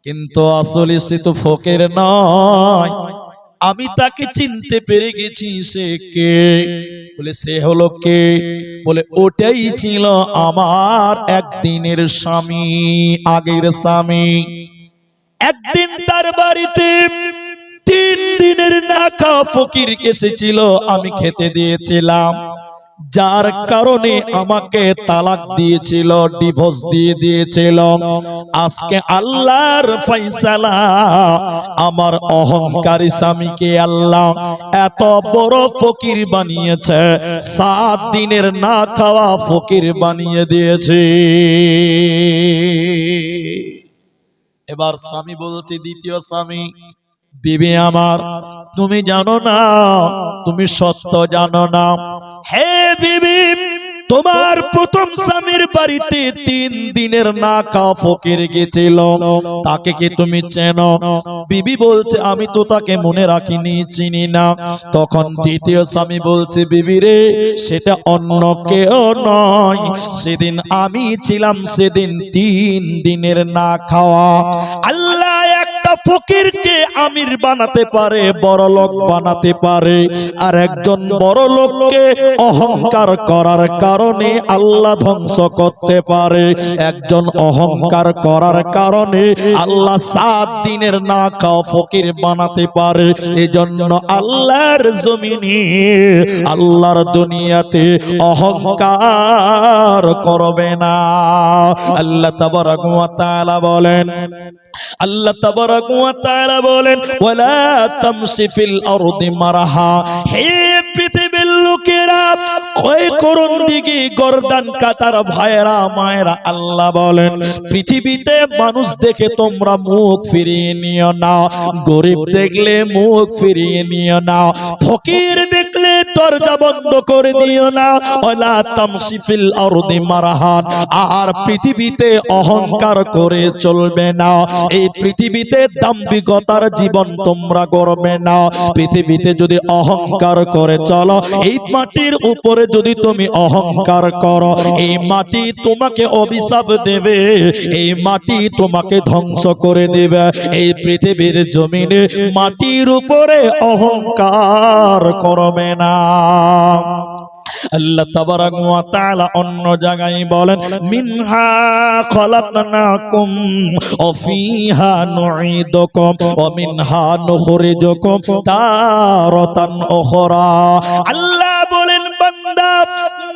কিন্তু আসলে সে তো ফকির নয়। আমি তাকে চিনতে পেরে গেছি, সে কে? বলে সে হলো কে? বলে ওটাই ছিল আমার একদিনের স্বামী, আগের স্বামী। একদিন তার বাড়িতে 3 দিনের না খাওয়া ফকির এসেছিল, আমি খেতে দিয়েছিলাম, যার কারণে আমাকে তালাক দিয়েছিল, ডিভোর্স দিয়ে দিয়েছিল। আজকে আল্লাহর ফয়সালা, আমার অহংকারী স্বামীকে আল্লাহ এত বড় ফকির বানিয়েছে, 7 দিনের না খাওয়া ফকির বানিয়ে দিয়েছে। এবার স্বামী বলছে, দ্বিতীয় স্বামী, বিবি আমার, তুমি জানো না, তুমি সত্য জানো না। হে বিবি, তোমার প্রথম স্বামীর বাড়িতে 3 দিনের না খাওয়া ফকির গেছিল, তাকে কি তুমি চেনো? বিবি বলছে আমি তো তাকে মনে রাখিনি, চিনি না। তখন দ্বিতীয় স্বামী বলছে বিবি রে, সেটা অন্য কেউ নয়, সেদিন আমি ছিলাম, সেদিন 3 দিনের না খাওয়া। আল্লাহ একটা ফকিরকে আমির বানাতে পারে, বড় লোক বানাতে পারে, আর একজন বড় লোককে অহংকার করার কারণে আল্লাহ ধ্বংস করতে পারে। একজন অহংকার করার কারণে আল্লাহ 7 দিনের না খাওয়া ফকির বানাতে পারে। এজন্য আল্লাহর জমিনে, আল্লাহর দুনিয়াতে অহংকার করবে না। আল্লাহ তাবারাক ওয়া তাআলা বলেন, আল্লাহ তাবারাক ওয়া তাআলা বলেন ওয়ালা তামশি ফিল আরদি মারহা। হে পৃথিবীর লোকেরা, কয় করুন দিকে গর্দান কাটার ভাইরা মায়েরা, আল্লাহ বলেন পৃথিবীতে মানুষ দেখে তোমরা মুখ ফিরিয়ে নিও না, গরিব দেখলে মুখ ফিরিয়ে নিও না, ফকির দেখলে দরজা বন্ধ করে দিও না। ওয়ালা তামশি ফিল আরদি মারহা, আর পৃথিবীতে অহংকার করে চলবে না। এই পৃথিবীতে দাম্ভিকতার জীবন তোমরা গড়বে না। পৃথিবীতে যদি অহংকার করে চলো, এই মাটির উপরে যদি তুমি অহংকার করো, এই মাটি তোমাকে অভিশাপ দেবে, এই মাটি তোমাকে ধ্বংস করে দেবে। এই পৃথিবীর জমিনে মাটির উপরে অহংকার করবে না। আল্লাহ তাবারাক ওয়া তাআলা অন্য জায়গায় বলেন মিনহা খলাকনাকুম ওয়া ফিহা নুঈদুকুম ওয়া মিনহা নুখরিজুকুম তারাতান উখরা। আল্লাহ বলেন বান্দা,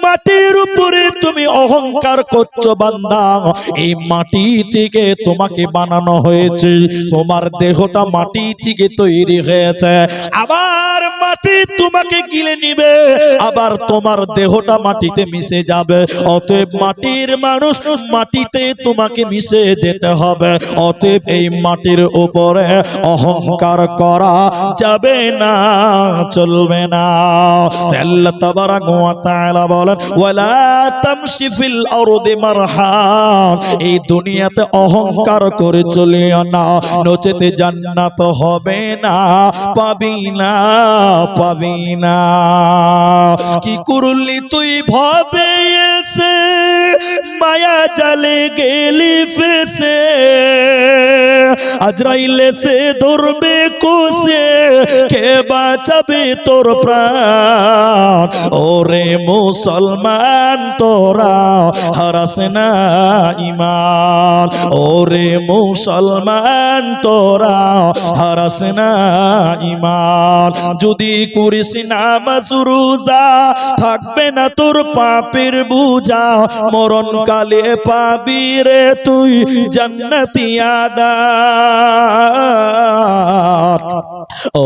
মাটির উপরে তুমি অহংকার করছো বান্দা, এই মাটি থেকে তোমাকে বানানো হয়েছে, তোমার দেহটা মাটি থেকে তৈরি হয়েছে, আবার মাটি তোমাকে গিলে নিবে, আবার তোমার দেহটা মাটিতে মিশে যাবে। অতএব মাটির মানুষ, মাটিতে তোমাকে মিশে যেতে হবে। অতএব এই মাটির উপরে অহংকার করা যাবে না, চলবে না। আল্লাহ তাবারাক ওয়া তাআলা বলেন ওয়ালা তামশি ফিল আরদি মারহা, এই দুনিয়াতে অহংকার করে চলিও না, নচেতে জান্নাত হবে না, পাবি না, পাবি না। কি করলি তুই ভাবে এসে, মায়া জালে গেলি ফেসে, আজরাইল এসে ধরবে কোসে, কে বাঁচাবে তোর প্রাণ? ওরে মুসলমান তোরা হারাস না ঈমান, ওরে মুসলমান তোরা হারাস না ঈমান। যদি করিস নামাজ রোজা, থাকবে না তোর পাপের বোঝা, মরণ কালে পাবি রে তুই জান্নাতি আদাত।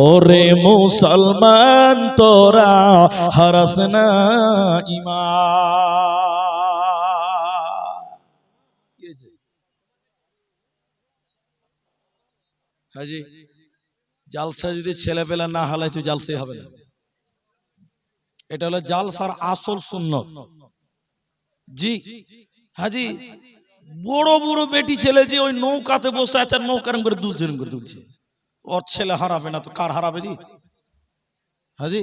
ওরে মুসলমান তোরা হারাস না ঈমান। হাজি জালসা যদি ছেলে পেলে না হালাই তো জালসাই হবে না। এটা হলো জালসার আসল সুন্নত। জি হাজি, বড় বড় বেটি ছেলে যে ওই নৌকাতে বসে আছে, নৌকার করে দুলছে, ওর ছেলে হারাবে না তো কার হারাবে? জি হাজি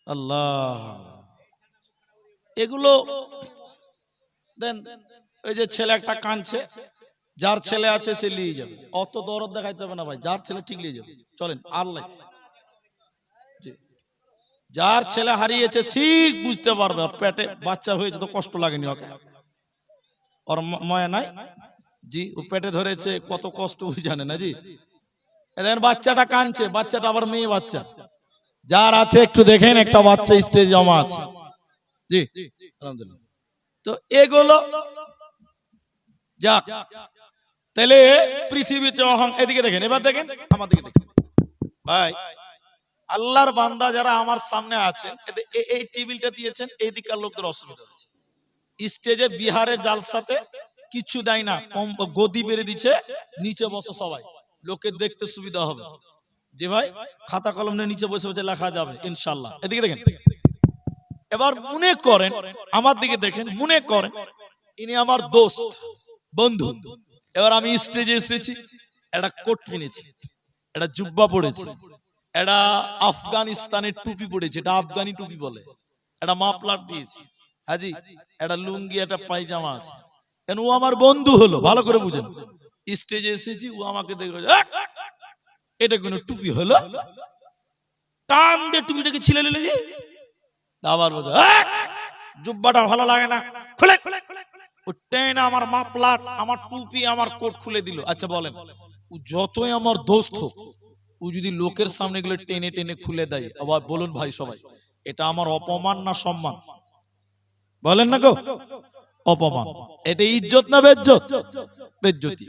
আল্লাহ, এগুলো দেন। ওই যে ছেলে একটা কাঁদছে, যার ছেলে আছে সে নিয়ে যাবে, অত দরদ দেখাইতে হবে না ভাই, যার ছেলে ঠিক নিয়ে যাবে। চলেন আল্লাহ, যার ছেলে হারিয়েছে ঠিক বুঝতে পারবে, পেটে বাচ্চা হয়েছে তো কষ্ট লাগেনি ওকে, ওর ময়া নাই জি, ও পেটে ধরেছে কত কষ্ট জানে না জি। এদের বাচ্চাটা কাঁদছে, বাচ্চাটা আবার মেয়ে বাচ্চা, যার আছে একটু দেখেন, একটা বাচ্চা স্টেজ জমা আছে জি আলহামদুলিল্লাহ। তো এগুলো যাক, তাহলে পৃথিবীতে এদিকে দেখেন, এবার দেখেন আমার দিকে দেখেন ভাই, আল্লাহর বান্দা যারা আমার সামনে আছেন, এই টেবিলটা দিয়েছেন, এই দিককার লোকদের অসুবিধা হচ্ছে। স্টেজে বিহারের জালসাতে কিছু দেয় না, কম গদি বেড়ে দিচ্ছে, নিচে বসো সবাই, লোকের দেখতে সুবিধা হবে। যে ভাই খাতা কলম নিয়ে নিচে বসে বসে লেখা যাবে ইনশাআল্লাহ। এদিকে দেখেন, এবার মনে করেন, আমার দিকে দেখেন, মনে করেন ইনি আমার দোস্ত, বন্ধু। এবার আমি স্টেজে এসেছি, একটা কোট কিনেছি, একটা জুব্বা পড়েছি, একটা আফগানিস্তানের টুপি পড়েছে, এটা আফগানি টুপি বলে, একটা মাফলার দিয়েছি, হাজি একটা লুঙ্গি, একটা পায়জামা আছে। কেন? ও আমার বন্ধু হলো, ভালো করে বুঝেন। স্টেজে এসেছি, ও আমাকে দেখে এটা কোনো টুপি হলো? টান দিয়ে টুপিটাকে ছিলে নিলে, আবার বোঝা জুব্বাটা ভালো লাগে না, খুলে ও টেনে আমার মাফলার, আমার টুপি, আমার কোট খুলে দিল। আচ্ছা বলেন, ও যতই আমার দোস্ত হোক, ও যদি লোকের সামনে গুলো টেনে টেনে খুলে দেয়, আবার বলুন ভাই সবাই, এটা আমার অপমান না সম্মান? বলেন না গো, অপমান। এটা ইজ্জত না বেজ্জত? বেজ্জতি।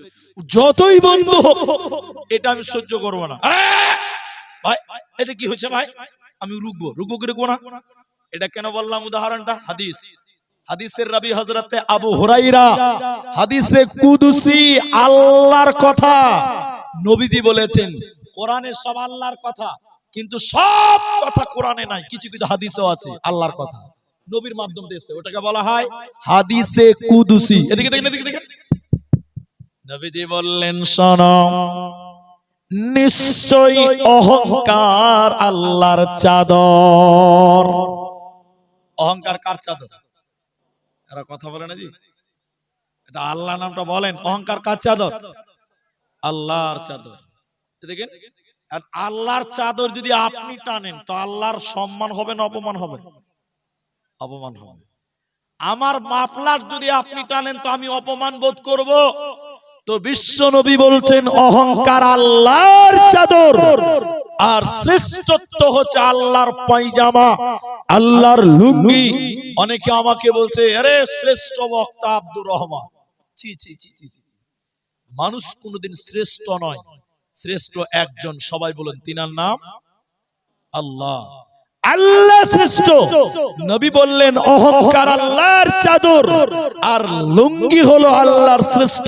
যতই বন্ধু হোক, এটা আমি সহ্য করবো না। ভাই এটা কি হচ্ছে ভাই? আমি রুকবো কি রুকবো না? এটা কেন বললাম উদাহরণটা? হাদিসের রাবী হযরতে আবু হুরায়রা, হাদিসে কুদসি, আল্লাহর কথা নবীজি বলেছেন। কোরআনে সব আল্লাহর কথা, কিন্তু সব কথা কোরআনে নাই, কিছু কিছু হাদিসেও আছে আল্লাহর কথা, নবীর মাধ্যম দিয়ে এসেছে। ওটাকে বলা হয় হাদিসে কুদসি। এদিকে দেখেন, এদিকে দেখেন। নবীজি বললেন, শোনো, নিশ্চয়ই অহংকার আল্লাহর চাদর। অহংকার কার চাদর? এরা কথা বলে না জি, এটা আল্লাহ নামটা বলেন। অহংকার কার চাদর? আল্লাহর চাদর। দেখেন, আর আল্লাহর চাদর যদি আপনি টানেন, তো আল্লাহর সম্মান হবে না অপমান হবে? অপমান হবে। আমার মাফলার যদি আপনি টানেন, তো আমি অপমান বোধ করব। তো বিশ্ব নবী বলছেন, অহংকার আল্লাহর চাদর, আর শ্রেষ্ঠত্ব হচ্ছে আল্লাহর পায়জামা, আল্লাহর লুঙ্গি। অনেকে আমাকে বলছে, আরে শ্রেষ্ঠ বক্তা আব্দুর রহমান। ছি ছি ছি ছি ছি। মানুষ কোনোদিন শ্রেষ্ঠ নয়, শ্রেষ্ঠ একজন। সবাই বলেন, তিনার নাম আল্লাহ। আল্লাহ শ্রেষ্ঠ। নবী বললেন, অহংকার আল্লাহর চাদর, আর লুঙ্গি হলো আল্লাহর শ্রেষ্ঠ,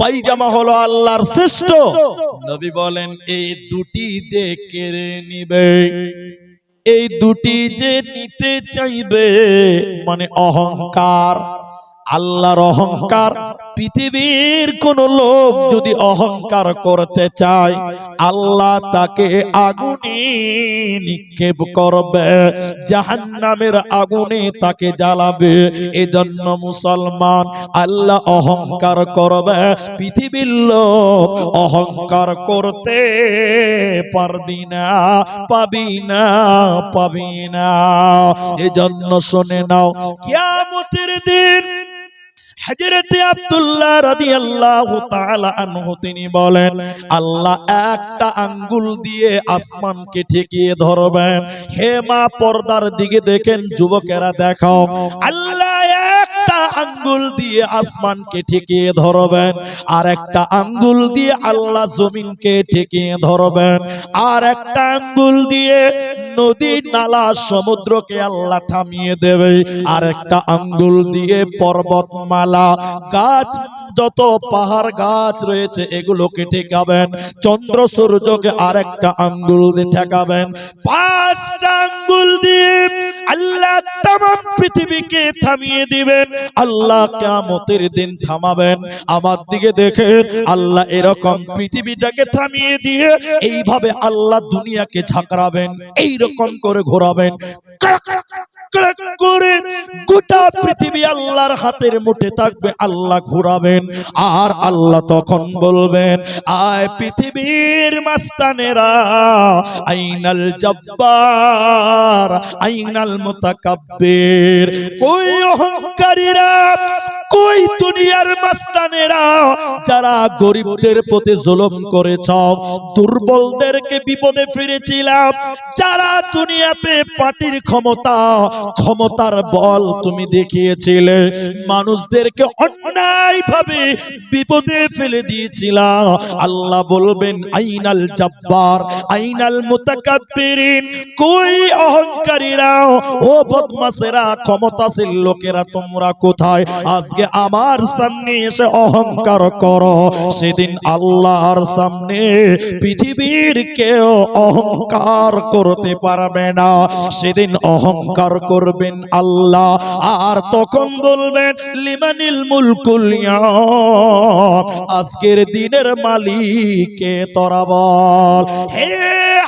পায়জামা হলো আল্লাহর শ্রেষ্ঠ। নবী বলেন, এই দুটি যে কেড়ে নিবে, এই দুটি যে নিতে চাইবে, মানে অহংকার, আল্লাহর অহংকার। পৃথিবীর কোন লোক যদি অহংকার করতে চায়, আল্লাহ তাকে আগুনে নিক্ষেপ করবে, জাহান্নামের আগুনে তাকে জ্বালাবে। এজন্য মুসলমান, আল্লাহ অহংকার করবে, পৃথিবীর লোক অহংকার করতে পারবি না, পাবি না, পাবি না। এজন্য শুনে নাও, কিয়ামতের দিন হযরতে আব্দুল্লাহ রাদিয়াল্লাহু তাআলা আনহু তিনি বলেন, আল্লাহ একটা আঙ্গুল দিয়ে আসমানকে ঠেকিয়ে ধরবেন। হে মা, পর্দার দিকে দেখেন, যুবকেরা দেখো, আল্লাহ একটা আঙ্গুল দিয়ে আসমানকে ঠেকিয়ে ধরবেন, আর একটা আঙ্গুল দিয়ে আল্লাহ জমিনকে ঠেকিয়ে ধরবেন, আর একটা আঙ্গুল দিয়ে নদী নালা সমুদ্রকে আল্লাহ থামিয়ে দেবে, আর একটা আঙ্গুল দিয়ে পর্বতমালা, গাছ, যত পাহাড় গাছ রয়েছে এগুলোকে ঠেকাবেন, চন্দ্র সূর্যকে আরেকটা আঙ্গুল দিয়ে ঠেকাবেন। পাঁচটা আঙ্গুল দিয়ে আল্লাহ তামাম পৃথিবীকে থামিয়ে দিবেন। আল্লাহ কিয়ামতের দিন থামাবেন। আমার দিকে দেখেন, আল্লাহ এরকম পৃথিবীটাকে থামিয়ে দিয়ে এইভাবে আল্লাহ দুনিয়াকে ঝাঁকড়াবেন, এইরকম করে ঘোরাবেন, করে গোটা পৃথিবী আল্লাহর হাতের মুঠে থাকবে, আল্লাহ ঘোরাবেন। আর আল্লাহ তখন বলবেন, আয় পৃথিবীর মাস্তানেরা, আইনাল জব্বার, আইনাল মুতাকাব্বির, কই অহংকারীরা, কই দুনিয়ার মাস্তানেরা, যারা গরিবদের প্রতি জুলুম করেছ, দুর্বলদেরকে বিপদে ফিরেছিলাম, যারা দুনিয়াতে পার্টির ক্ষমতার বল তুমি দেখিয়েছিলে, মানুষদেরকে অন্যায়ভাবে বিপদে ফেলে দিয়েছিলা, আল্লাহ বলবেন, আইনাল জব্বার, আইনাল মুতাকাব্বিরিন, কই অহংকারীরা, ও বদমাশেরা, ক্ষমতাশীল লোকেরা তোমরা কোথায়? আজ আজকে আমার সামনে এসে অহংকার করো, সেদিন আল্লাহর সামনে পৃথিবীর কেউ অহংকার করতে পারবে না। সেদিন অহংকার করবেন আল্লাহ, আর তখন বলবেন লিমানিল মুলকুল ইয়াউম, আজকের দিনের মালিক কে তোরা বল। হে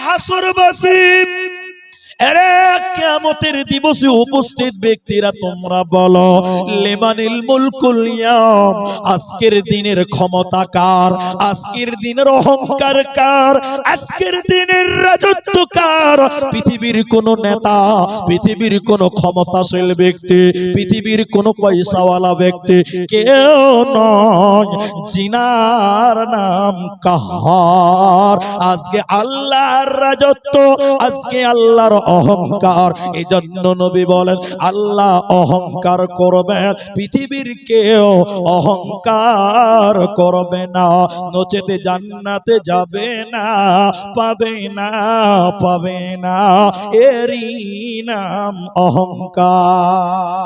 হাসরবাসী, এরে কিয়ামতের দিবসে উপস্থিত ব্যক্তিরা তোমরা বলো লিমানিল মুলকুল ইয়াউম, আজকের দিনের ক্ষমতা কার, আজকের দিনের অহংকার কার, আজকের দিনের রাজত্ব কার? পৃথিবীর কোন নেতা, পৃথিবীর কোন ক্ষমতাশীল ব্যক্তি, পৃথিবীর কোন পয়সাওয়ালা ব্যক্তি কেউ নয়, জিনার নাম কাহার। আজকে আল্লাহর রাজত্ব, আজকে আল্লাহর অহংকার। এই জন্য নবী বলেন আল্লাহ অহংকার করবে, পৃথিবীর কেউ অহংকার করবে না, নচেতে জান্নাতে যাবে না, পাবে না, পাবে না। এরই নাম অহংকার।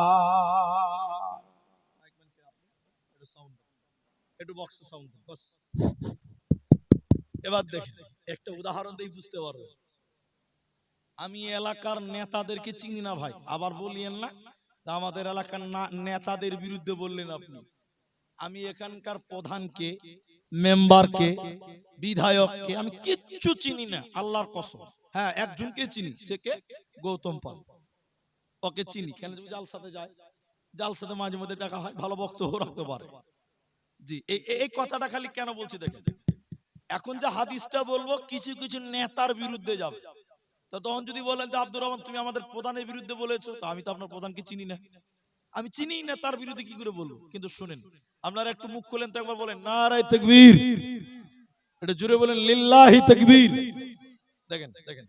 একটু বক্স সাউন্ড বাস। এবার দেখেন একটা উদাহরণ দিয়ে বুঝতে পারবে। আমি এলাকার নেতাদেরকে চিনি না ভাই, আবার বলিয়েন না আমাদের এলাকার নেতাদের বিরুদ্ধে বললেন আপনি। আমি এখানকার প্রধানকে, মেম্বারকে, বিধায়ককে আমি কিচ্ছু চিনি না, আল্লাহর কসম। হ্যাঁ, একজনকে চিনি, সে কে? গৌতম পাল। ওকে চিনি, কেন জালসাতে যায়, জালসাতে মাঝে মধ্যে দেখা হয়, ভালো বক্তব্য রাখতে পারে। জি, এই কথাটা খালি কেন বলছি দেখেন, এখন যে হাদিসটা বলবো কিছু কিছু নেতার বিরুদ্ধে যাবে। তো তখন যদি বলেন যে আব্দুর রহমান তুমি আমাদের প্রধানের বিরুদ্ধে বলেছো, তো আমি তো আপনার প্রধানকে চিনি না, আমি চিনি না, তার বিরুদ্ধে কি করে বলবো? কিন্তু শুনেন, আপনারা একটু মুখ খোলেন তো একবার বলেন নারায়ে তাকবীর, এটা জোরে বলেন লিল্লাহি তাকবীর। দেখেন দেখেন,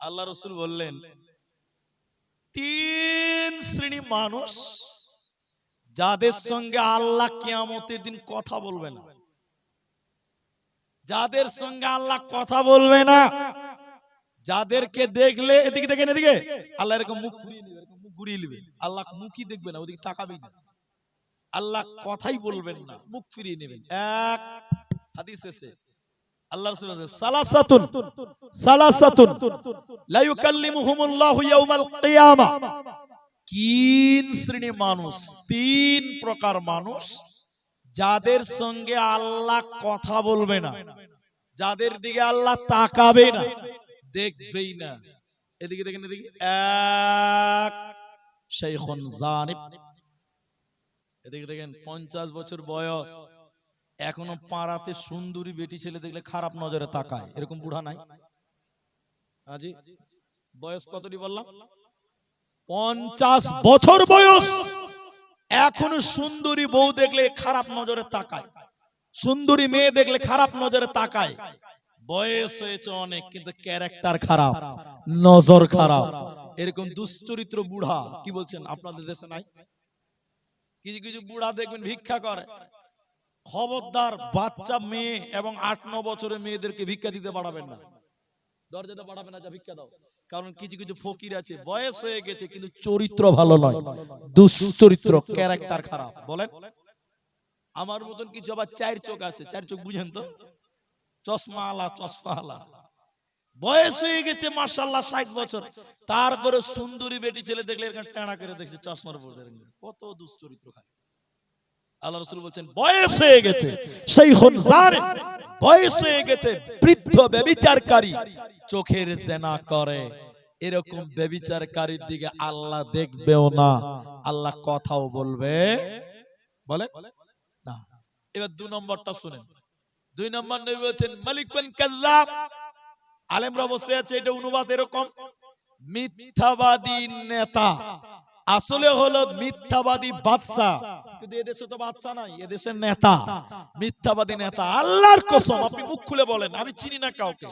আল্লাহ রাসূল বললেন তিন শ্রেণী মানুষ যাদের সঙ্গে আল্লাহ কিয়ামতের দিন কথা বলবে না, যাদের সঙ্গে আল্লাহ কথা বলবে না, যাদেরকে দেখলে, এদিকে দেখেন এদিকে, আল্লাহ এরকম মুখ ঘুরিয়ে নেবে, এরকম মুখ ঘুরিয়ে নেবে, আল্লাহ মুখই দেখবে না, ওদিকে তাকাবেই না, আল্লাহ কথাই বলবেন না, মুখ ফিরিয়ে নেবেন। এক হাদিস এসে আল্লাহ রাসূল বলেন সালাসাতুন, সালাসাতুন লা ইউকাল্লিমুহুমুল্লাহু ইয়াউমাল কিয়ামা, তিন শ্রেণী মানুষ, তিন প্রকার মানুষ যাদের সঙ্গে আল্লাহ কথা বলবে না, যাদের দিকে আল্লাহ তাকাবে না, দেখবেই না। এদিকে দেখেন এদিকে, এক শাইখুন জানিব, এদিকে দেখেন 50 বছর বয়স, এখনো পাড়াতে সুন্দরী বেটি ছেলে দেখলে খারাপ নজরে তাকায়, এরকম বুড়া নাই? আজি বয়স কতটি বললাম? 50 বছর বয়স, এখনো সুন্দরী বউ দেখলে খারাপ নজরে তাকায়, সুন্দরী মেয়ে দেখলে খারাপ নজরে তাকায়। বয়স হয়েছে অনেক, কিন্তু ক্যারেক্টার খারাপ, নজর খারাপ, এরকম দুশ্চরিত্র বুড়া। কি বলছেন, আপনাদের দেশে নাই? কিছু কিছু বুড়া দেখবেন ভিক্ষা করে। খবরদার, বাচ্চা মেয়ে এবং 8-9 বছরের মেয়েদেরকে ভিক্ষা দিতে পারবেন না, দরজাতে পাঠাবে না, যা ভিক্ষা দাও। কারণ কিছু কিছু ফকির আছে, বয়স হয়ে গেছে কিন্তু চরিত্র ভালো নয়, দুশ্চরিত্র, ক্যারেক্টার খারাপ। বলেন, আমার মতন কিছু আবার 4 চোখ আছে, 4 চোখ বুঝেন তো, চশমা আলা, চশমা আলা, বয়স হয়ে গেছে মাশাআল্লাহ 60 বছর, তারপরে সুন্দরী বেটি ছেলে দেখলে এরকম টানা করে দেখছে চশমার উপর, কত দুশ্চরিত্র খালি। আল্লাহ রাসূল বলেন বয়স হয়ে গেছে শাইখুন জানিব, বয়স হয়ে গেছে বৃদ্ধ ব্যভিচারকারী, চোখের জেনা করে, এরকম ব্যভিচারকারীর দিকে আল্লাহ দেখবেও না, আল্লাহ কথাও বলবে বলে না। এবার 2 নম্বরটা শুনেন। 2 নম্বর নবী বলেছেন মালিকুন কাযযাব, আলেমরা বসে আছে, এটা অনুবাদ এরকম, মিথ্যাবাদী নেতা, আসলে হলো মিথ্যাবাদী বাদশা, কিন্তু এদেশে তো বাদশা নাই, এদেশের নেতা, মিথ্যাবাদী নেতা। আল্লাহর কসম, আপনি মুখ খুলে বলেন আমি চিনি না কাউকে।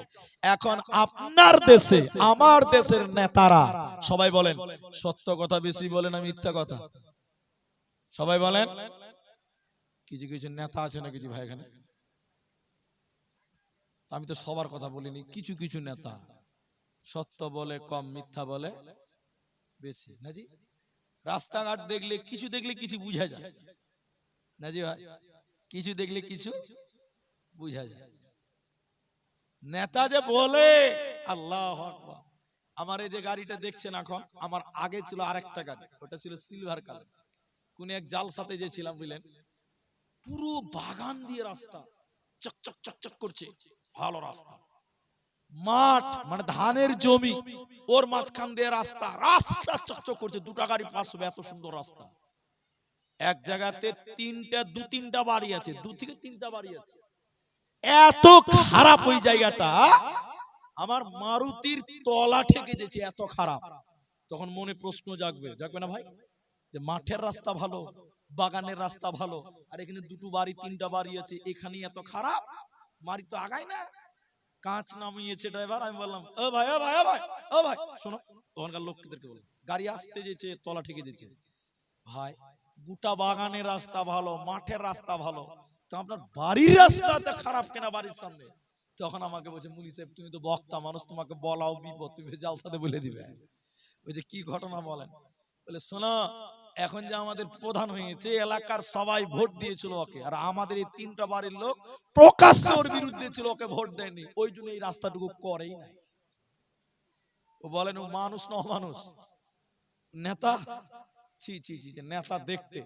এখন আপনার দেশে, আমার দেশের নেতারা সবাই বলেন সত্য কথা বেশি বলেন না মিথ্যা কথা? সবাই বলেন। কিছু কিছু নেতা আছে না কিছু ভাই এখানে, আমি তো সবার কথা বলিনি, কিছু কিছু নেতা সত্য বলে কম, মিথ্যা বলে বেশি, না জি? রাস্তাঘাট দেখলে কিছু বুঝা যায় না জি ভাই, কিছু দেখলে কিছু বুঝা যায়। নেতা যে বলে আল্লাহু আকবার। আমার এই যে গাড়িটা দেখছেন এখন, আমার আগে ছিল আরেকটা গাড়ি, ওটা ছিল সিলভার কালার। কোন এক জালসাতে যে ছিলাম বুঝলেন, পুরো বাগান দিয়ে রাস্তা চকচক চকচক করছে, ভালো রাস্তা, মাঠ মানে ধানের জমি, ওর মাঝখান দিয়ে রাস্তা, রাস্তা চকচক করছে, দুটা গাড়ি পাস হবে, এত সুন্দর রাস্তা। এক জায়গাতে দু তিনটা বাড়ি আছে, দু থেকে তিনটা বাড়ি আছে, এত খারাপ ওই জায়গাটা, আমার মারুতির তলা ঠেকে যেছে, এত খারাপ। তখন মনে প্রশ্ন জাগবে না ভাই, যে মাঠের রাস্তা ভালো, বাগানের রাস্তা ভালো, আর এখানে দুটো বাড়ি তিনটা বাড়ি আছে, এখানে এত খারাপ, মারি তো আগায় না। কাঁচ নামিয়েছে ড্রাইভার, আমি বললাম ও ভাই ও ভাই ও ভাই ও ভাই শোনো, তখনকার লোকদেরকে বললাম গাড়ি আসতে যেছে, তলা ঠেকে যেছে। ভাই গোটা বাগানের রাস্তা ভালো, মাঠের রাস্তা ভালো, তো আপনার বাড়ির রাস্তাটা খারাপ কেনা বাড়ির সামনে? তখন আমাকে বলছে মুলি সাহেব তুমি তো বক্তা মানুষ, তোমাকে বলাও বিপদ, তুমি জালসাতে বলে দিবে। ওই যে কি ঘটনা বলেন, বলে শোনো, এখন যে আমাদের প্রধান হয়েছে, এলাকার সবাই ভোট দিয়েছিল ওকে, আর আমাদের এই তিনটা বাড়ির লোক প্রকাশ্যে ওর বিরুদ্ধে ছিল, ওকে ভোট দেয়নি, ওই জন্য এই রাস্তাটুকু করেই নাই। ও বলেন ও মানুষ না অমানুষ? নেতা? ছি ছি ছি, নেতা দেখতে,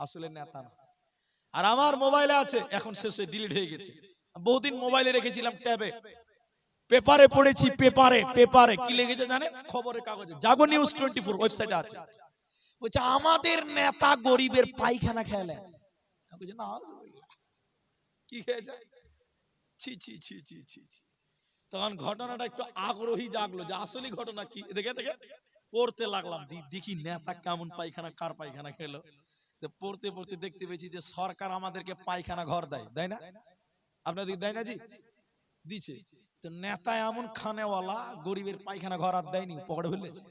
আসলে নেতা না। আর আমার মোবাইলে আছে, এখন শেষ হয়ে ডিলিট হয়ে গেছে, বহুদিন মোবাইলে রেখেছিলাম ট্যাবে, পেপারে পড়েছি, পেপারে কি লিখেছে জানেন? খবরের কাগজে, জাগো নিউজ 24 ওয়েবসাইটে আছে, বলছে আমাদের নেতা গরিবের পায়খানা খেয়ালে আছে। না, কি খেয়েছে? ছি ছি ছি ছি ছি ছি। তখন ঘটনাটা একটু আগ্রহী জাগলো, যে আসলে ঘটনা কি, দেখে দেখে পড়তে লাগলাম, দেখি নেতা কেমন পায়খানা, কার পায়খানা খেলো। পড়তে পড়তে দেখতে পেয়েছি যে সরকার আমাদেরকে পায়খানা ঘর দেয় না? আপনাদের দেয় না জি? দিছে। তো নেতা এমন খানেওয়ালা, গরিবের পায়খানা ঘর আর দেয়নি, পকেটে ফেলেছে।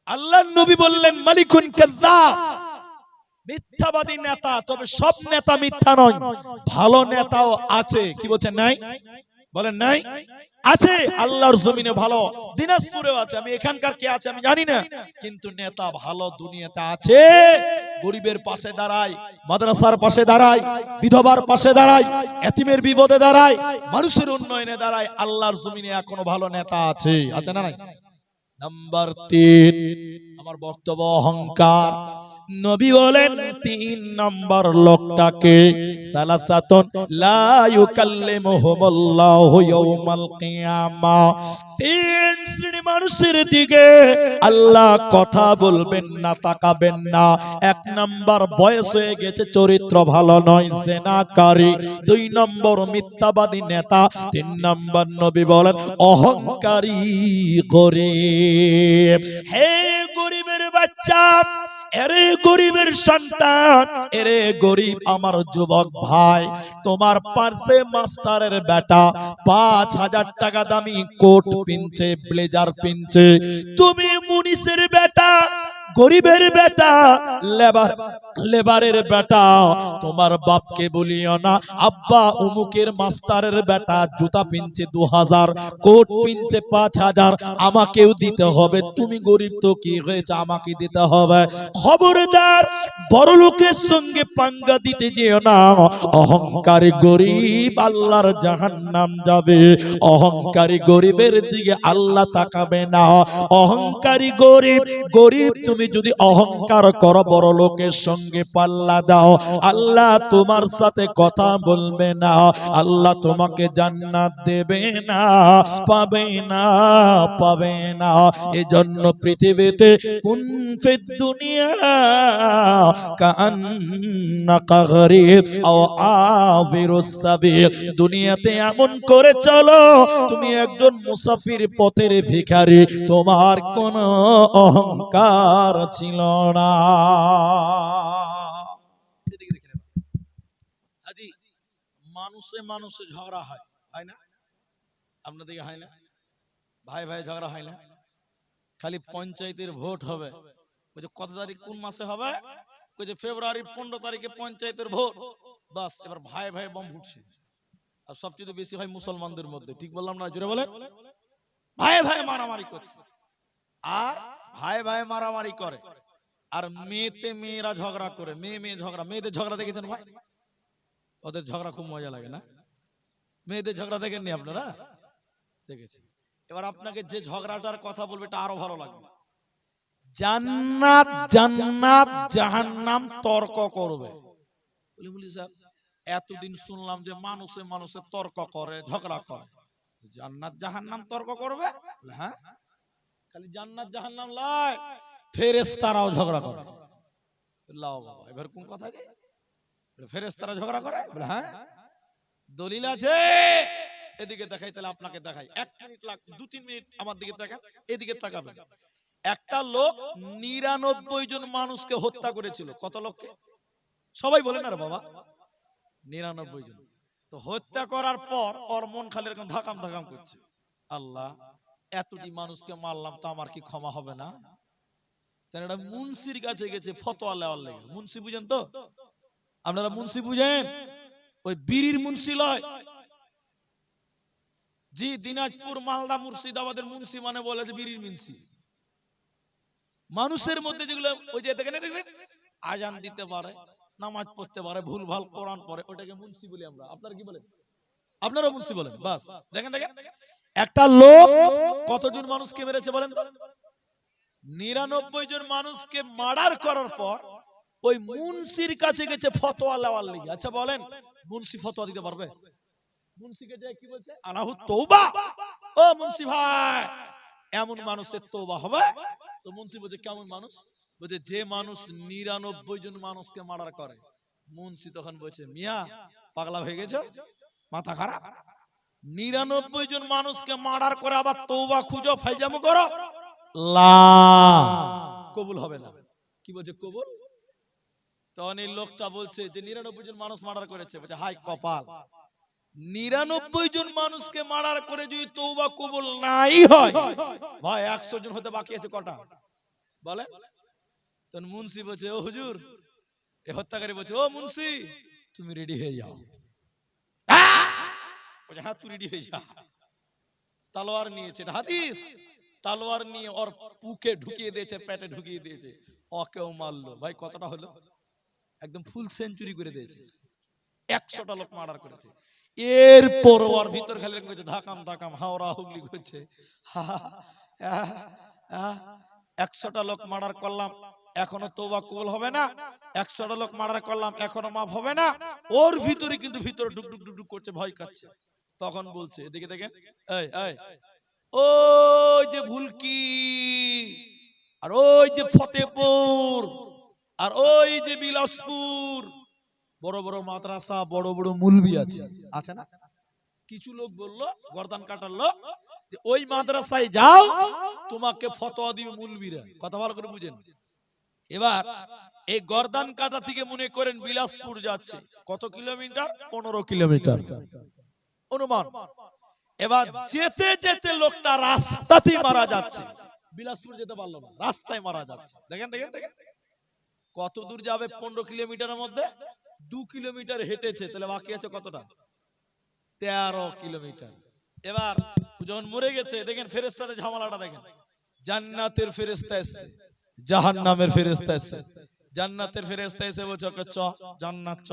আল্লাহর নবী বললেন মালিকুন কাযযাব, মিথ্যাবাদী নেতা, তবে সব নেতা মিথ্যা নয়, ভালো নেতাও আছে। কি বলছেন নাই? বলেন নাই? আছে, আল্লাহর জমিনে ভালো, দিনাজপুরেও আছে, আমি এখানকার কে আছে আমি জানি না, কিন্তু নেতা ভালো দুনিয়াতে আছে। গরিবের পাশে দাঁড়ায়, মাদ্রাসার পাশে দাঁড়ায়, বিধবার পাশে দাঁড়ায়, এতিমের বিপদে দাঁড়ায়, মানুষের উন্নয়নে দাঁড়ায়, আল্লাহর জমিনে এখনো ভালো নেতা আছে, আছে না নাই? নাম্বার 3, আমার বক্তব্য অহংকার। নবী বলেন 3 নাম্বার লোকটাকে, সালাসাতুন লা ইউকাল্লিমুহুমুল্লাহু ইয়াউমাল কিয়ামাহ, 3 শ্রেণী মানুষের দিকে আল্লাহ কথা বলবেন না, তাকাবেন না। 1 নাম্বার বয়স হয়ে গেছে, চরিত্র ভালো নয়, জিনাকারী। 2 নম্বর মিথ্যাবাদী নেতা। 3 নাম্বার নবী বলেন অহংকারী গরিব। হে গরিবের বাচ্চা, এরে গরিবের সন্তান, এরে গরিব আমার যুবক ভাই, তোমার পাশে মাস্টারের বেটা 5,000 টাকা দামি কোট পিনছে, ব্লেজার পিনছে, তুমি মুনিসের বেটা, গরিবের বেটা, লেবারের বেটা, তোমার বাপকে বলিও না আব্বা অমুকের মাস্টারের বেটা জুতা পিনছে 2000, কোট পিনছে 5000, আমাকেও দিতে হবে, তুমি গরিব তো কি হয়েছে, আমাকে দিতে হবে। খবরদার বড় লোকের সঙ্গে পাঙ্গা দিতে যেও না, অহংকারী গরিব আল্লাহর জাহান্নাম যাবে। অহংকারী গরিবের দিকে আল্লাহ তাকাবে না। অহংকারী গরিব তুমি যদি অহংকার করো, বড় লোকের সঙ্গে পাল্লা দাও, আল্লাহ তোমার সাথে কথা বলবে না, আল্লাহ তোমাকে জান্নাত দেবে না, পাবে না, পাবে না। এজন্য পৃথিবীতে কুন ফিদ দুনিয়া কাআন্নাকা গরীব আও আবিরুস সাবিল, দুনিয়াতে এমন করে চলো তুমি একজন মুসাফির, পথের ভিখারি, তোমার কোনো অহংকার ছিল না। আজি মানুষে ঝগড়া হয়, হয় না? আপনাদের হয় না? ভাই ভাই ঝগড়া হয় না? খালি পঞ্চায়েতের ভোট হবে, কত তারিখ কোন মাসে হবে, ফেব্রুয়ারির 15 তারিখে পঞ্চায়েতের ভোট, বাস এবার ভাই ভাই বম ফুটছে। আর সবচেয়ে বেশি হয় মুসলমানদের মধ্যে, ঠিক বললাম না? জোরে বলেন। ভাই ভাই মারামারি করছে। আর ভাই ভাই মারামারি করে, আর মেয়েতে মেয়েরা ঝগড়া করে, মেয়ে মেয়ে ঝগড়া। মেয়েদের ঝগড়া দেখেছেন ভাই? ওদের ঝগড়া খুব মজা লাগে না? মেয়েদের ঝগড়া দেখেননি আপনারা? দেখেছেন। এবার আপনাকে যে ঝগড়াটার কথা বলবে এটা আরো ভালো লাগবে। জান্নাত জান্নাত জাহান্নাম তর্ক করবে। বলি স্যার, এতদিন শুনলাম যে মানুষে মানুষে তর্ক করে, ঝগড়া করে, জান্নাত জাহান্নাম তর্ক করবে? হ্যাঁ, খালি জান্নাত জাহান্নাম লয়, ফেরেশতারাও ঝগড়া করে। লাও বাবা, এবার কোন কথা কি? ফেরেশতারা ঝগড়া করে? হ্যাঁ, দলিল আছে। এদিকে দেখাই, তাহলে আপনাকে দেখাই। 1 মিনিট লাগ, 2-3 মিনিট আমার দিকে তাকান, এদিকে তাকাবেন। একটা লোক 99 জন মানুষকে হত্যা করেছিল। কত লোককে? সবাই বলেন না রে বাবা, 99 জন। তো হত্যা করার পর ওর মন খালি এরকম ধাকাম ধাকাম করছে, আল্লাহ এতটি মানুষকে মারলাম, তো আমার কি ক্ষমা হবে না? তাই এটা মুন্সির কাছে গেছে ফতোয়া নেওয়ার লেগে। মুন্সি বুঝেন তো আপনারা? মুন্সি বুঝেন? ওই বিড়ির মুন্সি লয় জি, দিনাজপুর, মালদা, মুর্শিদাবাদের মুন্সি মানে বলে যে বিড়ির মুন্সি। মানুষের মধ্যে যেগুলো ওই যে দেখেন আজান দিতে পারে, নামাজ পড়তে পারে, ভুল ভাল কোরআন পড়ে, ওটাকে মুন্সি বলি আমরা। আপনারা কি বলেন? আপনারা মুন্সি বলেন। বাস দেখেন দেখেন, একটা লোক কতজন মানুষকে মেরেছে বলেন তো? 99 জন মানুষকে মার্ডার করার পর ওই মুন্সির কাছে গেছে ফতোয়া নেওয়ার লেগে। আচ্ছা বলেন, মুন্সি ফতোয়া দিতে পারবে? মুন্সিকে যে কি বলছে, আলাহু তওবা। ও মুন্সি ভাই, এমন মানুষের তওবা হবে? তো মুন্সি বলছে কেমন মানুষ? বলছে যে মানুষ 99 জন মানুষকে মার্ডার করে। মুন্সি তখন বলছে, মিয়া পাগলা হয়ে গেছো, মাথা খারাপ? 99 জন মানুষকে মার্ডার করে আবার তওবা খুঁজো, ফাইজামো করো, লা কবুল হবে না। কি বলছে কবুল? তখন এই লোকটা বলছে যে 99 জন মানুষ মার্ডার করেছে। বলছে হাই কপাল, 99 জন মানুষকে মার্ডার করে যদি তওবা কবুল নাই হয়, ভাই 100 জন হতে বাকি আছে কটা বলেন? তখন মুন্সি বলছে, ও হুজুর, এই হত্যাকারী বলছে, ও মুন্সি তুমি রেডি হয়ে যাও। বলছে হ্যাঁ তুই রেডি হয়ে যা। তলোয়ার নিয়েছে, এটা হাদিস। তলোয়ার নিয়ে ওর বুকে ঢুকিয়ে দিয়েছে, পেটে ঢুকিয়ে দিয়েছে, ওকেও মারলো। ভাই কতটা হলো? একদম ফুল সেঞ্চুরি করে দিয়েছে। 100টা লোক মার্ডার করেছে। এরপর ওর ভিতর খালি করছে ধাকাম ধাকাম, হাওড়া হুগলি করছে। 100টা লোক মার্ডার করলাম, এখনো তওবা কবুল হবে না। 100টা লোক মার্ডার করলাম, এখনো মাফ হবে না। ওর ভিতরে কিন্তু ভিতরে ডুক ডুক ডুক করছে, ভয় কাচ্ছে। তখন বলছে, এদিকে দেখেন, এই এই ওই যে ভুলকি, আর ওই যে ফতেপুর, আর ওই যে বিলাসপুর, বড় বড় মাদ্রাসা, বড় বড় মুলবি আছে, আছে না? কিছু লোক বললো, গর্দান কাটার লোক, যে ওই মাদ্রাসায় যাও, তোমাকে ফতোয়া দিবে মুলবিরা। কথা ভালো করে বুঝেন। এবার এই গর্দান কাটা থেকে মনে করেন বিলাসপুর যাচ্ছে কত কিলোমিটার? 15 কিলোমিটার অনুমান। এবার যেতে যেতে লোকটা রাস্তাতেই মারা যাচ্ছে, বিলাসপুর যেতে পারলো না, রাস্তায় মারা যাচ্ছে। দেখেন দেখেন দেখেন, কত দূর যাবে? 15 কিলোমিটারের মধ্যে 2 কিলোমিটার হেঁটেছে, তাহলে বাকি আছে কতটা? 13 কিলোমিটার। এবার যখন মরে গেছে, দেখেন ফেরেশতাদের ঝামেলাটা দেখেন। জান্নাতের ফেরেশতা এসেছে, জাহান্নামের ফেরেশতা এসেছে। জান্নাতের ফেরেশতা এসে বলছে ওকে চ জান্নাত চ।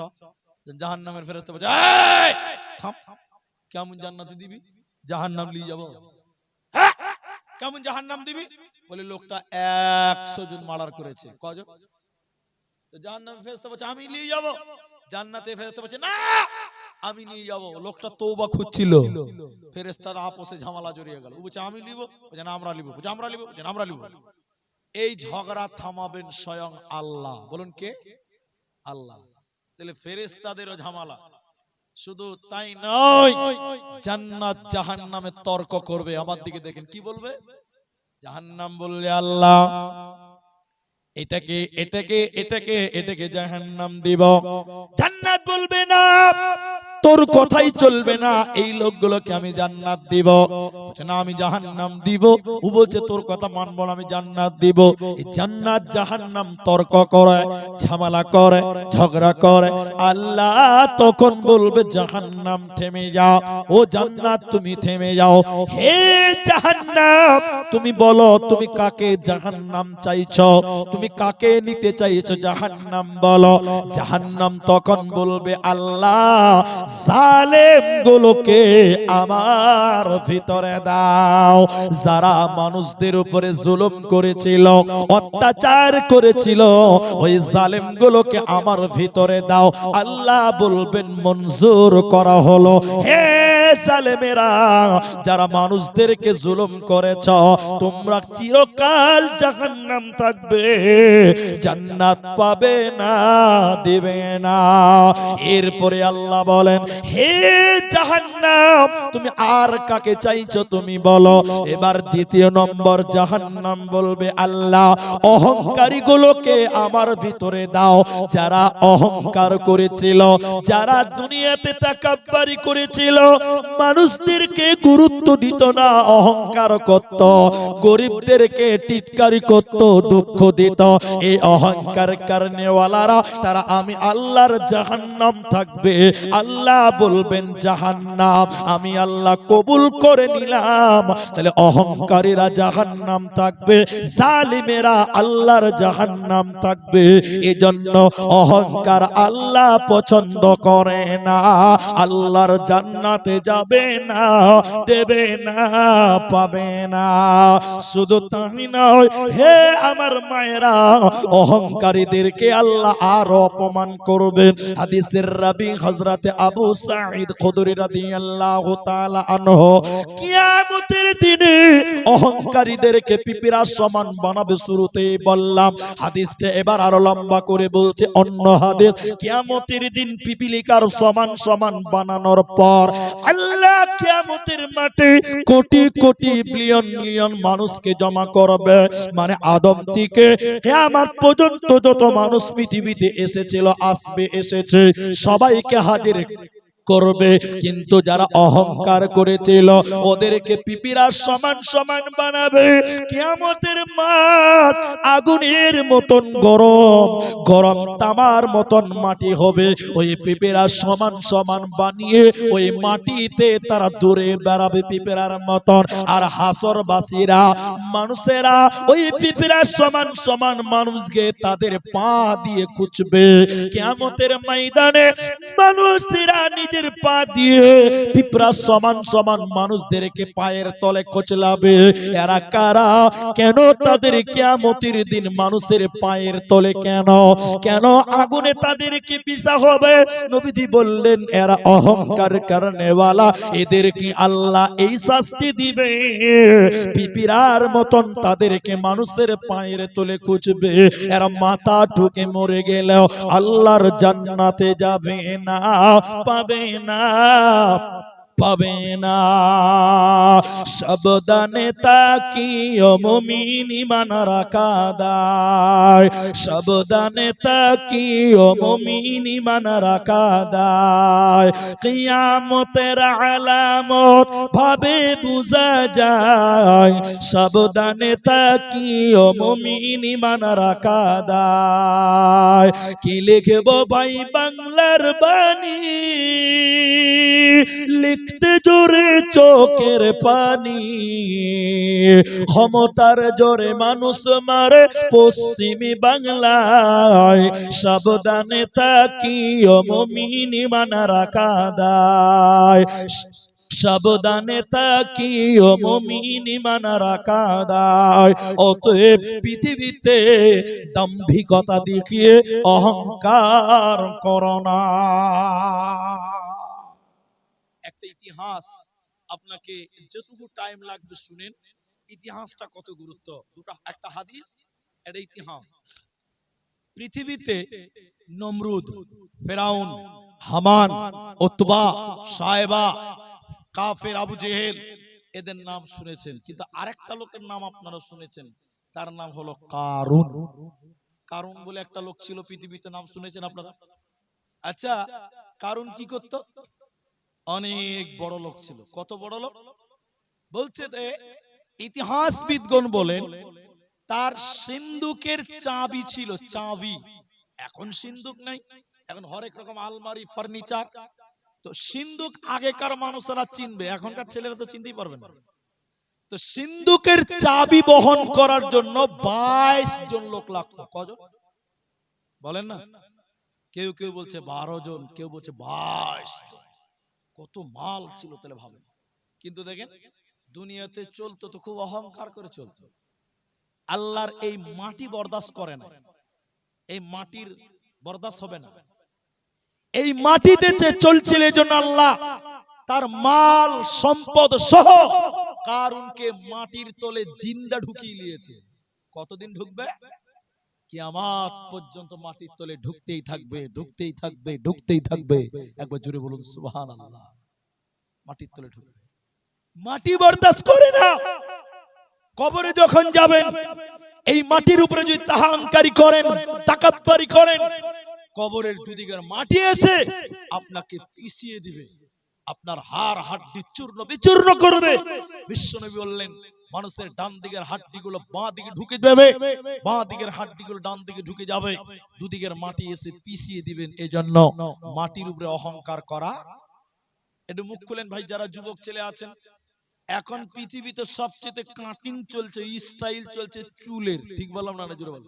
জাহান্নামের ফেরেশতা বলছে এই থাম, কেমন জান্নাতে দিবি? জাহান্নাম নিয়ে যাব। কেমন জাহান্নাম দিবি? বলে লোকটা 100 জন মার্ডার করেছে। কজন? তো জাহান্নামের ফেরেশতা বলছে আমি নিয়ে যাব। জান্নাতের ফেরেশতা বলছে না আমি নিয়ে যাব। লোকটা তওবা খুঁজছিল, ফেরেশতারা আপসে ঝামেলা জড়িয়ে গেল। ও বলছে আমি নিব, বলছে না আমরা নিব, বলছে আমরা নিব, বলছে না আমরা নিব। এই ঝগড়া থামাবেন স্বয়ং আল্লাহ। বলুন কে? আল্লাহ। তাহলে ফেরেশতাদেরও ঝামেলা। শুধু তাই নয়, জান্নাত জাহান্নামে তর্ক করবে। আমার দিকে দেখেন কি বলবে? জাহান্নাম বললে আল্লাহ এটাকে এটাকে এটাকে এটাকে জাহান্নাম দিব। জান্নাত বলবে না তোর কথাই চলবে না, এই লোকগুলোকে আমি জান্নাত দিব। বলছে না আমি জাহান্নাম দিব। ও বলছে তোর কথা মানব না, আমি জান্নাত দিব। এই জান্নাত জাহান্নাম তর্ক করে, ঝামেলা করে, ঝগড়া করে, আল্লাহ তখন বলবে জাহান্নাম থেমে যাও, ও জান্নাত তুমি থেমে যাও। হে জাহান্নাম, তুমি বলো তুমি কাকে জাহান্নাম চাইছো, তুমি কাকে নিতে চাইছো জাহান্নাম বলো। জাহান্নাম তখন বলবে আল্লাহ জালেম গুলোকে আমার ভিতরে দাও, যারা মানুষদের উপরে জুলুম করেছিল, অত্যাচার করেছিল, ওই জালেম গুলোকে আমার ভিতরে দাও। আল্লাহ বলবেন মঞ্জুর করা হলো। হে জালেমেরা, যারা মানুষদেরকে জুলুম করেছ, তোমরা চিরকাল জাহান্নাম থাকবে, জান্নাত পাবে না, দিবে না। এরপরে আল্লাহ বলেন হে জাহান্নাম, তুমি আর কাকে চাইছো তুমি বলো। এবার দ্বিতীয় নম্বর জাহান্নাম বলবে আল্লাহ অহংকারী গুলোকে আমার ভিতরে দাও, যারা অহংকার করেছিল, যারা দুনিয়াতে তাকাব্বুরি করেছিল, মানুষদেরকে গুরুত্ব দিত না, অহংকার করত, গরিবদেরকে টিটকারি করত, দুঃখ দিত, এই অহংকার কারণেওয়ালারা তারা আমি আল্লাহর জাহান্নাম থাকবে। আল্লাহ বলবেন জাহান্নাম আমি আল্লাহ কবুল করে নিলাম। তাহলে অহংকারীরা জাহান্নাম থাকবে, জালিমেরা আল্লাহর জাহান্নাম থাকবে। এজন্য অহংকার আল্লাহ পছন্দ করে না, আল্লাহর জান্নাতে যাবে না, দেবে না, পাবে না। শুধু তাই নয়, হে আমার মায়েরা, অহংকারীদেরকে আল্লাহ আর অপমান করবেন। হাদিসের রাবী হযরতে আবু সাঈদ খুদরী রাদিয়াল্লাহু তাআলা আনহু কিয়ামতের দিনে অহংকারীদেরকে পিপিরার সমান বানাবে। শুরুতেই বললাম হাদিসটা, এবার আরো লম্বা করে বলছে অন্য হাদিস, কিয়ামতের দিন পিপিলিকার সমান সমান বানানোর পর আল্লাহ কিয়ামতের মাঠে কোটি কোটি বিলিয়ন মিলিয়ন মানুষকে জমা করবে। মানে আদম থেকে কিয়ামত পর্যন্ত যত মানুষ পৃথিবীতে এসেছিল, আসবে, এসেছে, সবাইকে হাজির করবে। কিন্তু যারা অহংকার করেছিল ওদেরকে পিপিরার সমান সমান বানাবে। কিয়ামতের মাঠ আগুনের মতন গরম, গরম তামার মতন মাটি হবে, ওই পিপিরার সমান সমান বানিয়ে ওই মাটিতে তারা দৌড়ে বেড়াবে পিপিরার মতন। আর হাসরবাসীরা মানুষেরা ওই পিপিরার সমান সমান মানুষকে তাদের পা দিয়ে কুচবে। কিয়ামতের ময়দানে মানুষেরা নিজের পা দিয়ে পিঁপড়ার সমান সমান মানুষদেরকে পায়ের তলে কোচলাবে। এরা কারা? কেন তাদের কিয়ামতের দিন মানুষের পায়ের তলে কেন কেন আগুনে তাদেরকে পিষা হবে? নবীজি বললেন এরা অহংকার কারণেওয়ালা, এদেরকে আল্লাহ এই শাস্তি দিবে, পিঁপড়ার মতন তাদেরকে মানুষের পায়ের তলে কুচবে। এরা মাথা ঠুকে মরে গেলেও আল্লাহর জান্নাতে যাবে না, পাবে না, পাবে না। সাবধানে তাকিও মুমিন ঈমান রাখা দায়, সাবধানে তাকিও মুমিন ঈমান রাখা দায়। কিয়ামতের আলামত ভাবে বুঝা যায়, সাবধানে তাকিও মুমিন ঈমান রাখা দায়। কি লিখবো ভাই বাংলার বাণী, লিখতে জোরে চোখের পানি, ক্ষমতার জোরে মানুষ মারে পশ্চিমী বাংলায়। সাবধানে তাকিও মুমিন ঈমান রাখা দায়, সাবধানে তাকিও মুমিন ঈমান রাখা দায়। অতএব পৃথিবীতে দাম্ভিকতা দেখিয়ে অহংকার করো না। একটা ইতিহাস আপনাকে যতটুকু টাইম লাগবে শুনেন, ইতিহাসটা কত গুরুত্ব। একটা হাদিস, একটা ইতিহাস। পৃথিবীতে নমরুদ, ফেরাউন, হামান, উতবা, সায়বা, কাফের আবু জেহেল, এদের নাম শুনেছেন। কিন্তু আরেকটা লোকের নাম আপনারা শুনেছেন, তার নাম হলো কারুন। কারুন বলে একটা লোক ছিল পৃথিবীতে, নাম শুনেছেন আপনারা? আচ্ছা, কারুন কি করত? অনেক বড় লোক ছিল। কত বড় লোক বলছে? ইতিহাসবিদগণ বলেন তার সিন্ধুকের চাবি ছিল, চাবি। এখন সিন্ধুক নাই, এখন হরেক রকম আলমারি, ফার্নিচার। তো সিন্ধুক আগেকার মানুষেরা চিনবে, এখনকার ছেলেরা তো চিনতেই পারবে না। তো সিন্ধুকের চাবি বহন করার জন্য 22 জন লোক লাগতো। কজন বলেন না? কেউ কেউ বলছে 12 জন, কেউ বলছে 22 জন। কত মাল ছিল তাহলে ভাবেন। কিন্তু দেখেন দুনিয়াতে চলতো তো খুব অহংকার করে চলতো। আল্লাহর এই মাটি বরদাস্ত করে না, এই মাটির বরদাস্ত হবে না। এই মাটিতে যে চলছিল এই জন্য আল্লাহ তার মাল সম্পদ সহ কারুনকে মাটির তলে জিন্দা ঢুকিয়ে নিয়েছে। কতদিন ঢুকবে? কিয়ামত পর্যন্ত মাটির তলে ঢুকতেই থাকবে, ঢুকতেই থাকবে, ঢুকতেই থাকবে। একবার জোরে বলুন সুবহানাল্লাহ। মাটির তলে ঢুকবে, মাটি বরদাস্ত করে না। কবরে যখন যাবেন এই মাটির উপরে যদি তাহাঙ্কারি করেন, তাকাব্বুরি করেন, কবরের দুদিকের মাটি এসে আপনাকে পিষিয়ে দিবে, আপনার হাড় হাড্ডি চূর্ণ বিচূর্ণ করবে। বিশ্বনবী বললেন মানুষের ডান দিকের হাড্ডিগুলো বাঁ দিকে ঢুকে যাবে, বাঁ দিকের হাড্ডিগুলো ডান দিকে ঢুকে যাবে, দুদিকের মাটি এসে পিষিয়ে দিবেন। এজন্য মাটির উপরে অহংকার করা। একটু মুখ খুলেন ভাই যারা যুবক ছেলে আছেন। এখন পৃথিবীতে সবচেয়ে কাটিং চলছে, স্টাইল চলছে চুলের। ঠিক বললাম না? জোরে বল,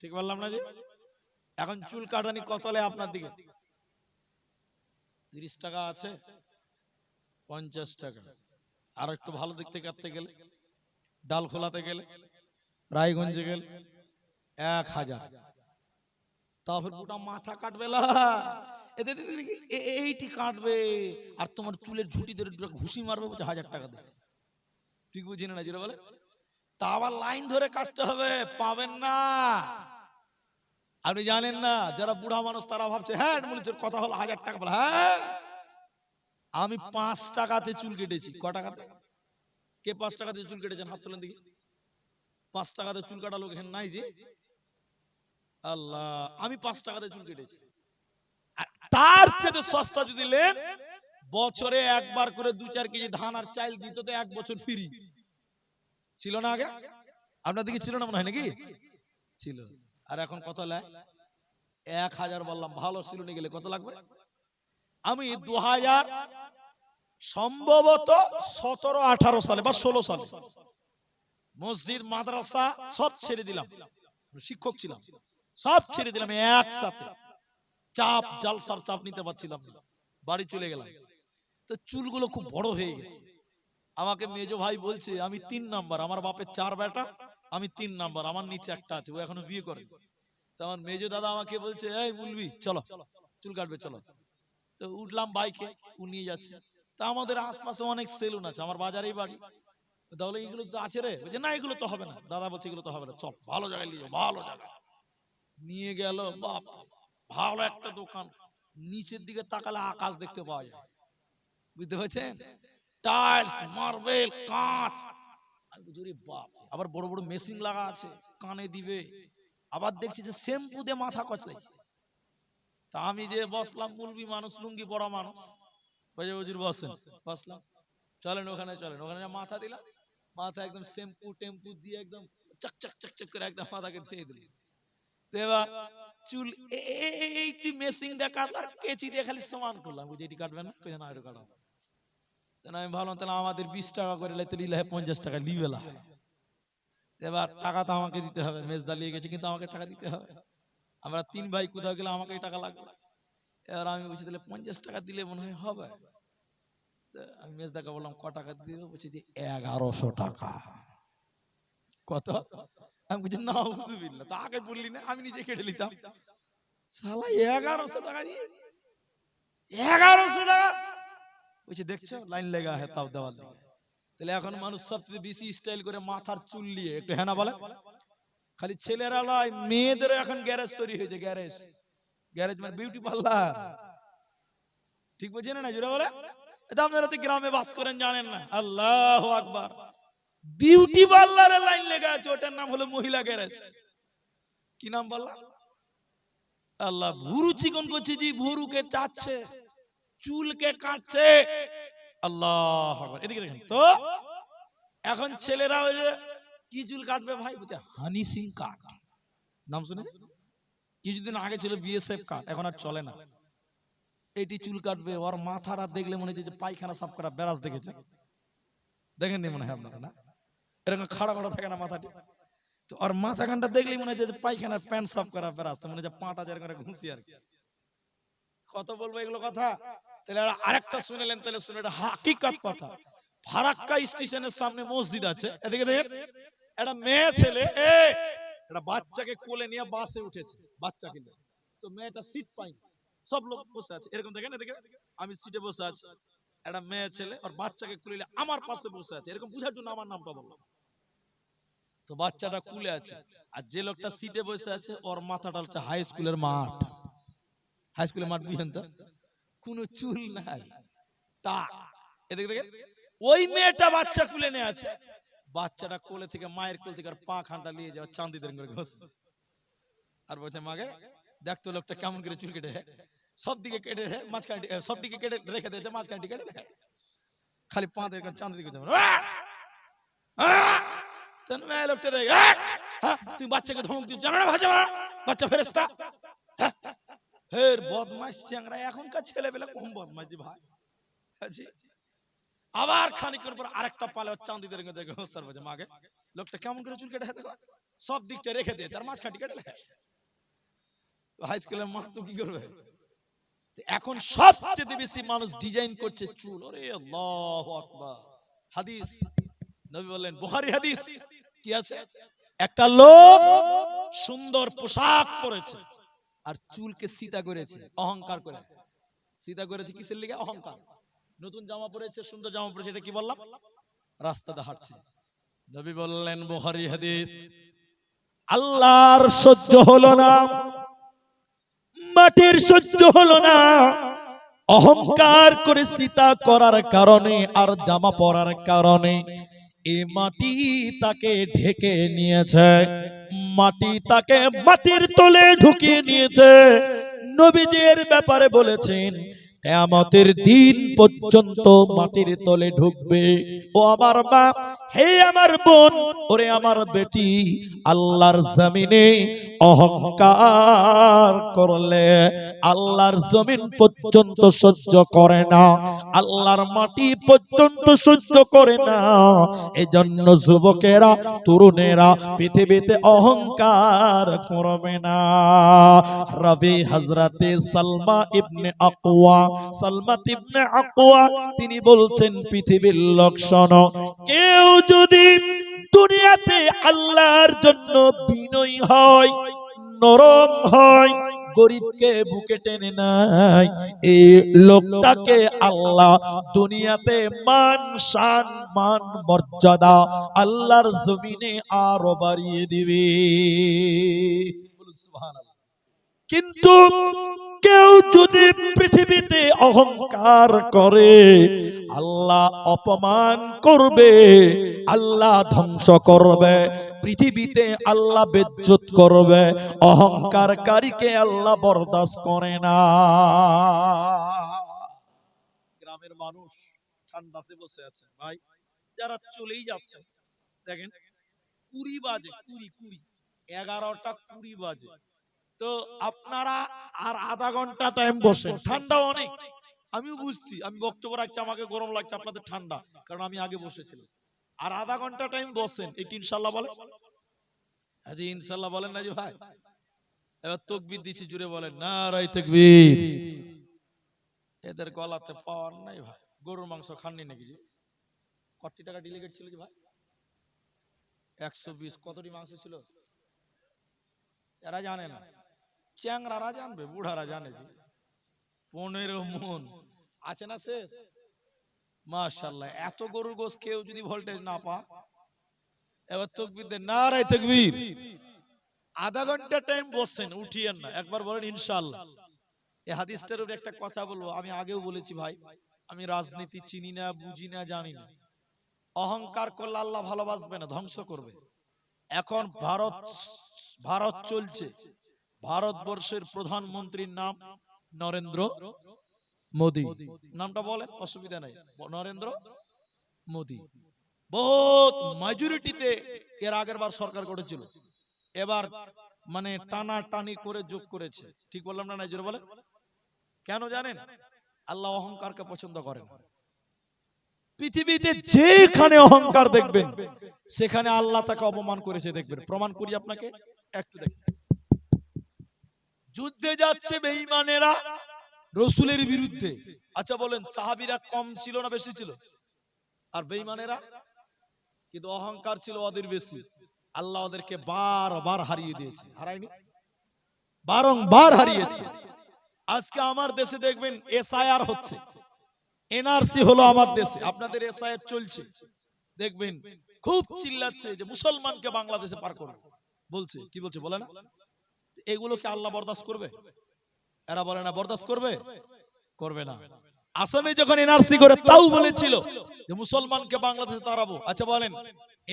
ঠিক বললাম না? যে এখন চুল কাটানি কত লে আপনার দিকে? 30 টাকা আছে, 50 টাকা। আর একটু ভালো দেখতে কাটতে গেলে, ডাল খোলাতে গেলে, রায়গঞ্জে গেলে 1000। তারপর গোটা মাথা কাটবে না, এইটি কাটবে। আর তোমার চুলের ঝুটি ধরে ঘুষি মারবে, বলছে 1000 টাকা দেবে। ঠিক বুঝি না? যেটা বলে তা আবার লাইন ধরে কাটতে হবে, পাবেন না। আপনি জানেন না যারা বুড়া মানুষ তারা ভাবছে হ্যাঁ কথা হলো 1000 টাকা। বলে হ্যাঁ, আমি 5 টাকাতে চুল কেটেছি। ক টাকাতে? কে 5 টাকাতে চুল কেটেছেন? হাত তোলেন দেখি। 5 টাকাতে চুল কাটা লোক এখানে নাই যে? আল্লাহ, আমি 5 টাকাতে চুল কেটেছি। তার চেয়ে সস্তা যদি নেন, বছরে একবার করে 2-4 কেজি ধান আর চাল দিত, তো 1 বছর ফ্রি। ছিল না আগে? আপনার দিকে ছিল না মনে হয় নাকি? ছিল। আর এখন কত লাই? 1000 বললাম। ভালো সিলুনি গেলে কত লাগবে? আমি 2000 সম্ভবত 17-18 সালে বা 16 সালে মসজিদ মাদ্রাসা সব ছেড়ে দিলাম, শিক্ষক ছিলাম, সব ছেড়ে দিলাম একসাথে। চাপ জালসার চাপ নিতে পারছিলাম না, বাড়ি চলে গেলাম। তো চুলগুলো খুব বড় হয়ে গেছে। আমাকে মেজো ভাই বলছে আমি 3 নাম্বার, আমার বাপের 4 বেটা, আমি 3 নাম্বার, আমার নিচে একটা আছে, ও এখনো বিয়ে করে। তো আমার মেজো দাদা আমাকে বলছে এই মুলবি চলো চুল কাটবে চলো। তো উঠলাম বাইকে, ও নিয়ে যাচ্ছে। তা আমাদের আশপাশে অনেক সেলুন আছে, আমার বাজারেই বাড়ি। তাহলে এগুলো তো আছে রে, বলছে না এগুলো তো হবে না। দাদা বলছে এগুলো তো হবে না, চল ভালো জায়গায় নিয়ে যাও, ভালো জায়গায় নিয়ে গেল। বাপ, ভালো একটা দোকান, নিচের দিকে তাকালে আকাশ দেখতে পাওয়া যায়, বুঝতে পারছেন? টাইলস, মার্বেল, কাঁচ। বাপ, আবার বড় বড় মেশিন লাগা আছে, কানে দিবে। আবার দেখছি যে শ্যাম্পু দিয়ে মাথা কচলাইছে। তা আমি যে বসলাম, মুলবি মানুষ, লুঙ্গি পরা মানুষ, হুজুর বসেন, বসলাম। চলেন ওখানে, চলেন ওখানে। মাথা দিলাম, মাথা একদম শ্যাম্পু টেম্পু দিয়ে একদম চকচক চকচক করে একদম মাথাকে ধুয়ে দিল। এবার চুল এইটি মেশিন দিয়ে কাটলাম, কেচি দিয়ে খালি সমান করলাম। বুঝি এটি কাটবেন না? কই না, এটা কাটাবো। আমি ভাবলাম তাহলে আমাদের 20 টাকা করে লাইতে নিলে 50 টাকা লিবেলা। এবার টাকা তো আমাকে দিতে হবে, মেজ দাঁড়িয়ে গেছে কিন্তু আমাকে টাকা দিতে হবে। আমরা 3 ভাই কোথাও গেলে আমাকে টাকা লাগবে। এবার আমি বলছি তাহলে 50 টাকা দিলে মনে হয় হবে। আমি মেজদাকে বললাম ক টাকা দিবে? বলছি যে 1100 টাকা। কত? আমি বলছি না হুজুবিল্লাহ, তো আগে বললি না, আমি নিজে কেটে নিতাম। শালা 1100 টাকা দিয়ে, 1100 টাকা। বলছি দেখছো লাইন লেগা है তাও দেওয়ার দিকে। তাহলে এখন মানুষ সবচেয়ে বেশি স্টাইল করে মাথার চুল নিয়ে, একটু হ্যাঁ না বলে। খালি ছেলেরা নয়, মেয়েদেরও এখন গ্যারেজ তৈরি হয়েছে। গ্যারেজ, গ্যারেজ মানে বিউটি পার্লার। ঠিক বলছেন না? জোরে বলে। এটা আপনারা তো গ্রামে বাস করেন, জানেন না। আল্লাহু আকবার। বিউটি পার্লারের লাইন লেগে আছে, ওটার নাম হলো মহিলা গ্যারেজ। কি নাম বললাম? আল্লাহ। ভুরু চিকন করছে, জি ভুরুকে চাচ্ছে, চুলকে কাটছে। আল্লাহু আকবার। এদিকে দেখেন তো, এখন ছেলেরা ওই যে কি চুল কাটবে ভাই, বলছে হানি সিং কাট। নাম শুনেছে? কি কিছুদিন আগে ছিল বিএসএফ কাট, এখন আর চলে না। এটি চুল কাটবে, ওর মাথাটা দেখলে মনে হচ্ছে যে পায়খানা সাফ করা ব্যারাজ দেখেছে, দেখেননি মনে হয় আপনারা না? এরকম খাড়া খাড়া থাকে না মাথাটি, তো আর মাথা খানটা দেখলেই মনে হচ্ছে যে পায়খানার প্যান্ট সাফ করা ব্যারাজ, তো মনে হচ্ছে পাটা যেরকম করে ঘুষি আর কি। কত বলবো এগুলো কথা? তাহলে আরেকটা শুনেলেন, তাহলে শুনে এটা হাকিকত কথা। ফারাক্কা স্টেশনের সামনে মসজিদ আছে, এদিকে দেখেন একটা মেয়ে ছেলে একটা বাচ্চাকে কোলে নিয়ে বাসে উঠেছে, বাচ্চাকে নিয়ে। তো মেয়েটা সিট পায়নি, সব লোক বসে আছে এরকম, দেখেন এদিকে আমি সিটে বসে আছি, একটা মেয়ে ছেলে আর বাচ্চাকে কুলে নিয়ে আমার পাশে বসে আছে, এরকম বুঝার জন্য আমার নামটা বললাম। তো বাচ্চাটা কুলে আছে, আর যে লোকটা সিটে বসে আছে ওর মাথাটা হচ্ছে হাই স্কুলের মাঠ। হাই স্কুলের মাঠ বুঝেন তো, কোনো চুল নাই, টাক। এদিকে দেখেন ওই মেয়েটা বাচ্চা কুলে নিয়ে আছে, বাচ্চাটা কোলে থেকে, মায়ের কোল থেকে আর পা খানটা নিয়ে যাওয়া চান্দিদের করে ঘষ, আর বলছে মাকে দেখতো লোকটা কেমন করে চুল কেটে, সব দিকে কেটে মাঝখানটি, সব দিকে কেটে রেখে দিয়েছে, মাঝখানটি কেটে রেখে খালি পা দিয়ে চান্দি দিকে যাবে। লোকটা রেগে, তুই বাচ্চাকে ধমক দিচ্ছ, জানো না ভাজা বাচ্চা ফেরেশতা, ফের বদমাইশ চ্যাংরা, এখনকার ছেলেবেলা কম বদমাইশ ভাই। আবার খানিকক্ষণ পর আরেকটা পালে চান্দিদের দেখে হোসার বলছে মাকে লোকটা কেমন করে চুল কেটে দেখো, সব দিকটা রেখে দিয়েছে আর মাঝখানটি কেটে রেখে। হাই স্কুলের মা তো কি করবে? এখন সবচেয়ে বেশি মানুষ ডিজাইন করছে চুল। ওরে আল্লাহু আকবার। হাদিস নবী বললেন, বুখারী হাদিস, কি আছে? একটা লোক সুন্দর পোশাক পরেছে আর চুলকে সিধা করেছে, অহংকার করে সিধা করেছে। কিসের লিগে? অহংকার। নতুন জামা পরেছে, সুন্দর জামা পরেছে, এটা কি বললাম? রাস্তাতে হাঁটছে। নবী বললেন, বুখারী হাদিস, আল্লাহর সহ্য হলো না, মাটির সহ্য হলো না, অহংকার করে সীতা করার কারণে আর জামা পরার কারণে এই মাটি তাকে ঢেকে নিয়েছে, মাটি তাকে মাটির তলে ঢুকিয়ে নিয়েছে। নবীজির ব্যাপারে বলেছেন কিয়ামতের দিন পর্যন্ত মাটির তলে ঢুকবে। ও আমার মা, হে আমার বোন, ওরে আমার বেটি, আল্লাহর জমিনে অহংকার করলে আল্লাহর জমিন পর্যন্ত সহ্য করে না, আল্লাহর মাটি পর্যন্ত সহ্য করে না। এজন্য যুবকেরা, তরুণেরা পৃথিবীতে অহংকার করবে না। রবি হযরতে সালমা ইবনে আকওয়া, সালমা ইবনে আকওয়া তিনি বলছেন, পৃথিবীর লোক শোনো, কেউ যদি দুনিয়াতে আল্লাহর জন্য বিনয়ী হয়, নরম হয়, গরিবকে বুকে টেনে নাই, এই লোকটাকে আল্লাহ দুনিয়াতে মান সম্মান মর্যাদা আল্লাহর জমিনে আরো বাড়িয়ে দিবে। বলুন সুবহানাল্লাহ। কিন্তু কেউ যদি পৃথিবীতে অহংকার করে, আল্লাহ অপমান করবে, আল্লাহ ধ্বংস করবে, পৃথিবীতে আল্লাহ বেজ্জত করবে। অহংকারকারীকে আল্লাহ বরদাস্ত করে না। গ্রামের মানুষ ঠান্ডাতে বসে আছে ভাই, যারা চলেই যাচ্ছে, দেখেন 20 বাজে, 20 11টা 20 বাজে, তো আপনারা আর আধা ঘন্টা টাইম বসেন, ঠান্ডা অনেক, আমিও বুঝছি, আমি বক্তব্য রাখছি, আমাকে গরম লাগছে, আপনাদের ঠান্ডা, কারণ আমি আগে বসেছিলাম। আর আধা ঘন্টা টাইম বসেন, একটু ইনশাআল্লাহ বলেন। জি ইনশাআল্লাহ বলেন না জি ভাই? এবার তাকবীর দিছি, জুড়ে বলেন নারায়ে তাকবীর। এদের গলাতে পাওয়ার নাই ভাই। গরুর মাংস খাননি নাকি জি? কত টাকা ডেলিগেট ছিল জি ভাই? 120। কতটি মাংস ছিল? এরা জানে না, চ্যাংরারা জানবে, বুড়ারা জানে জি। 15 মন আছে না শেষ? মাশাআল্লাহ। এত গরুর গোশত কেউ যদি ভোল্টেজ না পা, এবার তাকবীর দেন নারায়ে তাকবীর। আধা ঘন্টা টাইম বসছেন, উঠিয়েন না, একবার বলেন ইনশাআল্লাহ। এই হাদিসটার উপর একটা কথা বলবো, আমি আগেও বলেছি ভাই, আমি রাজনীতি চিনি না, বুঝি না, জানি না। অহংকার করলে আল্লাহ ভালোবাসবে না, ধ্বংস করবে। এখন ভারত চলছে, ভারতবর্ষের প্রধানমন্ত্রীর নাম নরেন্দ্র মোদি। নামটা বলেন, অসুবিধা নাই, নরেন্দ্র মোদি। বহুত মেজরিটিতে এর আগের বার সরকার করেছিল, এবার মানে টানা টানি করে যোগ করেছে। ঠিক বললাম না? নাই জোরে বলেন। কেন জানেন? আল্লাহ অহংকারকে পছন্দ করেন। পৃথিবীতে যেখানে অহংকার দেখবেন সেখানে আল্লাহ তাকে অপমান করেছে। দেখবেন, প্রমাণ করি আপনাকে, একটু দেখেন। যুদ্ধে যাচ্ছে বেঈমানেরা রসুলের বিরুদ্ধে। আচ্ছা বলেন, সাহাবীরা কম ছিল না বেশি ছিল? আর বেঈমানেরা? কিন্তু অহংকার ছিল ওদের বেশি। আল্লাহ ওদেরকে বারবার হারিয়ে দিয়েছে। হারায়নি? বারংবার হারিয়েছে। আজকে আমার দেশে দেখবেন এসআইআর হচ্ছে, এনআরসি হলো আমার দেশে, আপনাদের এসআইআর চলছে। দেখবেন খুব চিল্লাচ্ছে যে মুসলমানকে বাংলাদেশে পার করবে। বলছে কি বলছে বলে না? এগুলোকে আল্লাহ বরদাস্ত করবে? এরা বলে না বরদাস্ত করবে? করবে না। আসামে যখন এনআরসি করে তাও বলেছিল যে মুসলমানকে বাংলাদেশে তাড়াবো। আচ্ছা বলেন,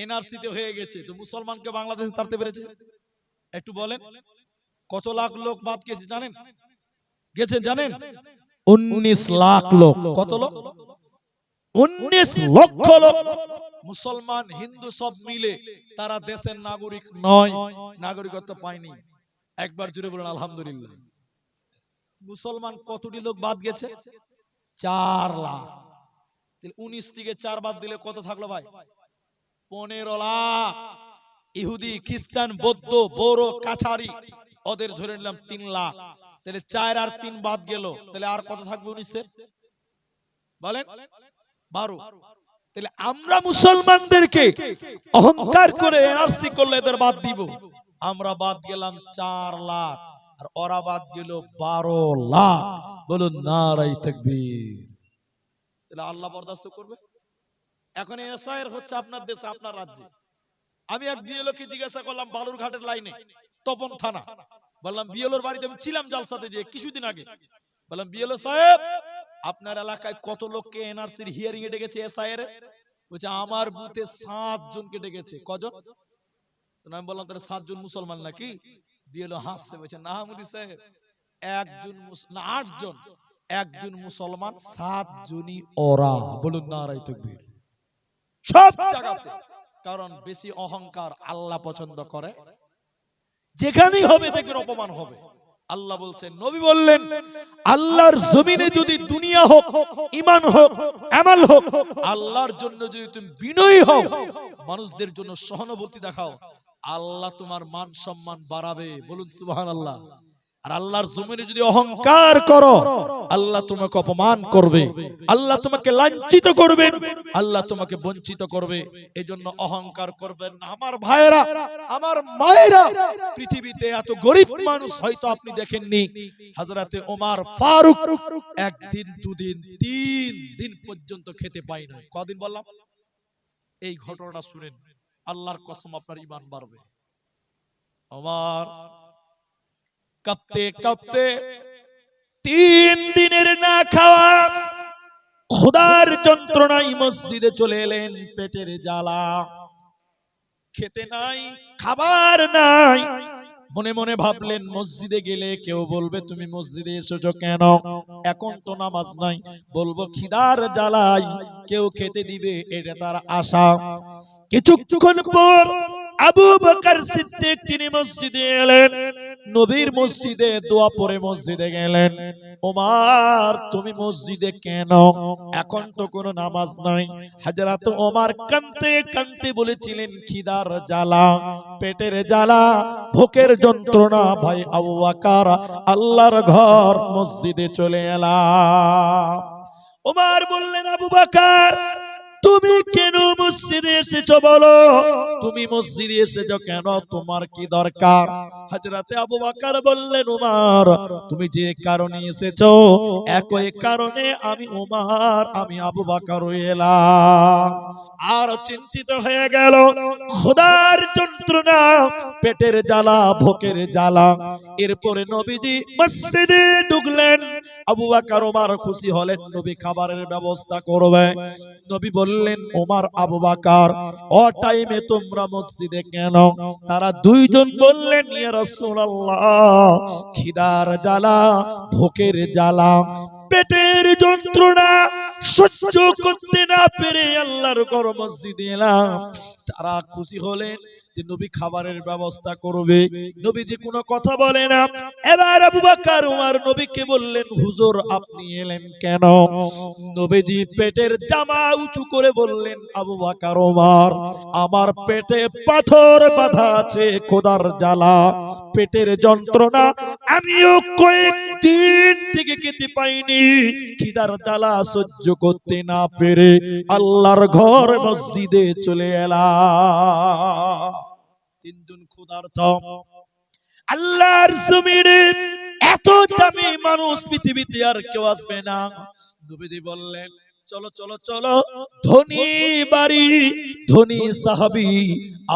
এনআরসি তে হয়ে গেছে তো মুসলমানকে বাংলাদেশে তাড়তে পেরেছে? একটু বলেন, কত লাখ লোক বাদ গেছে জানেন? গেছে জানেন? 19 লাখ লোক। কত লোক? 19 লক্ষ লোক। মুসলমান হিন্দু সব মিলে তারা দেশের নাগরিক নয়, নাগরিকত্ব পায়নি। একবার জুড়ে বলেন আলহামদুলিল্লাহ। মুসলমান কতটি লোক বাদ গেছে? 4 লাখ। 19 থেকে 4 বাদ দিলে কত থাকলো ভাই? 15 লাখ। ইহুদি, খ্রিস্টান, বৌদ্ধ, বড়ো, কাছারি ওদের ধরে নিলাম 3 লাখ। তাহলে 4 আর 3 বাদ গেল, তাহলে আর কত থাকবে 19 এর? বলেন 12। তাহলে আমরা মুসলমানদেরকে অহংকার করে এনআরসি করলে এদের বাদ দিব। আমরা বাদ গেলাম 4 লাখ আর ওরা বাদ গেল 12 লাখ। বলুন নারাই তাকবীর। তাহলে আল্লাহ বরদাস্ত করবে? এখন এসআইআর হচ্ছে আপনার দেশে, আপনার রাজ্যে। আমি এক বিএলওকে জিজ্ঞাসা করলাম বালুরঘাটের লাইনে তপন থানা। বললাম বিএলওর বাড়িতে আমি ছিলাম জালসাতে যে কিছুদিন আগে। বললাম বিএলও সাহেব, আপনার এলাকায় কত লোককে এনআরসির হিয়ারিং এ ডেকেছে এসআইআর এর? বলছে আমার বুথে 7 জনকে ডেকেছে। কজন? তো আমি বললাম তাহলে 7 জন মুসলমান নাকি? বিএলও হাসছে, বলছে না মুদি সাহেব, একজন না 8 জন, একজন মুসলমান, 7 জনই ওরা। বলুন নারাই তাকবীর। সব জায়গাতে, কারণ বেশি অহংকার আল্লাহ পছন্দ করে। যেখানেই হবে দেখবেন অপমান হবে। আল্লাহ বলছেন, নবী বললেন, আল্লাহর জমিনে যদি দুনিয়া হোক, ঈমান হোক, আমল হোক, আল্লাহর জন্য যদি তুমি বিনয়ী হও, মানুষদের জন্য সহানুভূতি দেখাও, আল্লাহ তোমার মান সম্মান বাড়াবে। বলুন সুবহানাল্লাহ। আর আল্লাহর জমিনে যদি অহংকার করো, আল্লাহ তোমাকে অপমান করবে, আল্লাহ তোমাকে লাঞ্ছিত করবেন, আল্লাহ তোমাকে বঞ্চিত করবে। এজন্য অহংকার করবেন না আমার ভাইয়েরা, আমার মায়েরা। পৃথিবীতে এত গরিব মানুষ হয়তো আপনি দেখেননি। হযরতে ওমর ফারুক একদিন, দুদিন, 3 দিন পর্যন্ত খেতে পায় না। কদিন বললাম? এই ঘটনাটা শুনেন, আল্লাহর কসম আপনার ঈমান বাড়বে। ওমর কাঁপতে কাঁপতে 3 দিনের না খাওয়া, ক্ষুধার যন্ত্রণায় মসজিদে চলে এলেন। পেটের জ্বালা, খেতে নাই, খাবার নাই। মনে মনে ভাবলেন মসজিদে গেলে কেউ বলবে তুমি মসজিদে এসেছো কেন? এখন তো নামাজ নাই, বলবো খিদার জ্বালায় কেউ খেতে দিবে, এটা তার আশা। কিছুক্ষণ পর আবু বকর সিদ্দিক তিনি মসজিদে এলেন। নবীর মসজিদে দোয়া পড়ে মসজিদে গেলেন। ওমর তুমি মসজিদে কেন? এখন তো কোনো নামাজ নাই। হযরত ওমর কাঁদতে কাঁদতে বলেছিলেন খিদার জ্বালা, পেটের জ্বালা, ভোকের যন্ত্রণা। ভাই আবু বকর, আল্লাহর ঘর মসজিদে চলে এলাম। ওমর বললেন আবু বকর তুমি কেন মসজিদে এসেছো বলো? তুমি মসজিদে এসেছো কেন? তোমার কি দরকার? হযরতে আবু বকর বললেন ওমর তুমি যে কারণে এসেছো একই কারণে আমি ওমর, আমি আবু বকর এলাম। আর চিন্তিত হয়ে গেল। খোদার যন্ত্রণা, পেটের জ্বালা, ভোকের জ্বালা। এরপরে নবীজি মসজিদে ঢুকলেন। আবু বকর ওমর খুশি হলেন, নবী খাবারের ব্যবস্থা করবে। নবী বললেন ওমর আবু বকর ও টাইমে তোমরা মসজিদে কেন? তারা 2 জন বললেন ইয়া রাসূলুল্লাহ খিদার জ্বালা, ভোকের জ্বালা, পেটের যন্ত্রণা, সহ্য করতে না পেরে আল্লাহর ঘর মসজিদে এলাম। তারা খুশি হলেন যে নবী খাবারের ব্যবস্থা করবে, নবীজি কোনো কথা বলে না। এবার আবু বকর ওমর নবীকে বললেন, হুজুর আপনি এলেন কেন? নবীজি পেটের জামা উঁচু করে বললেন, আবু বকর ওমর, আমার পেটে পাথর বাঁধা আছে, খোদার জ্বালা, পেটের যন্ত্রণা, আমিও কয়েকদিন থেকে খেতে পাইনি, খিদার জ্বালা সহ্য করতে না পেরে আল্লাহর ঘর মসজিদে চলে এলাম। তিনজন ক্ষুধার্ত, আল্লাহর জমিনে এত দামি মানুষ পৃথিবীতে আর কেউ আসবে না। নবীজি বললেন, চলো চলো চলো, ধনী বাড়ি, ধনী সাহাবী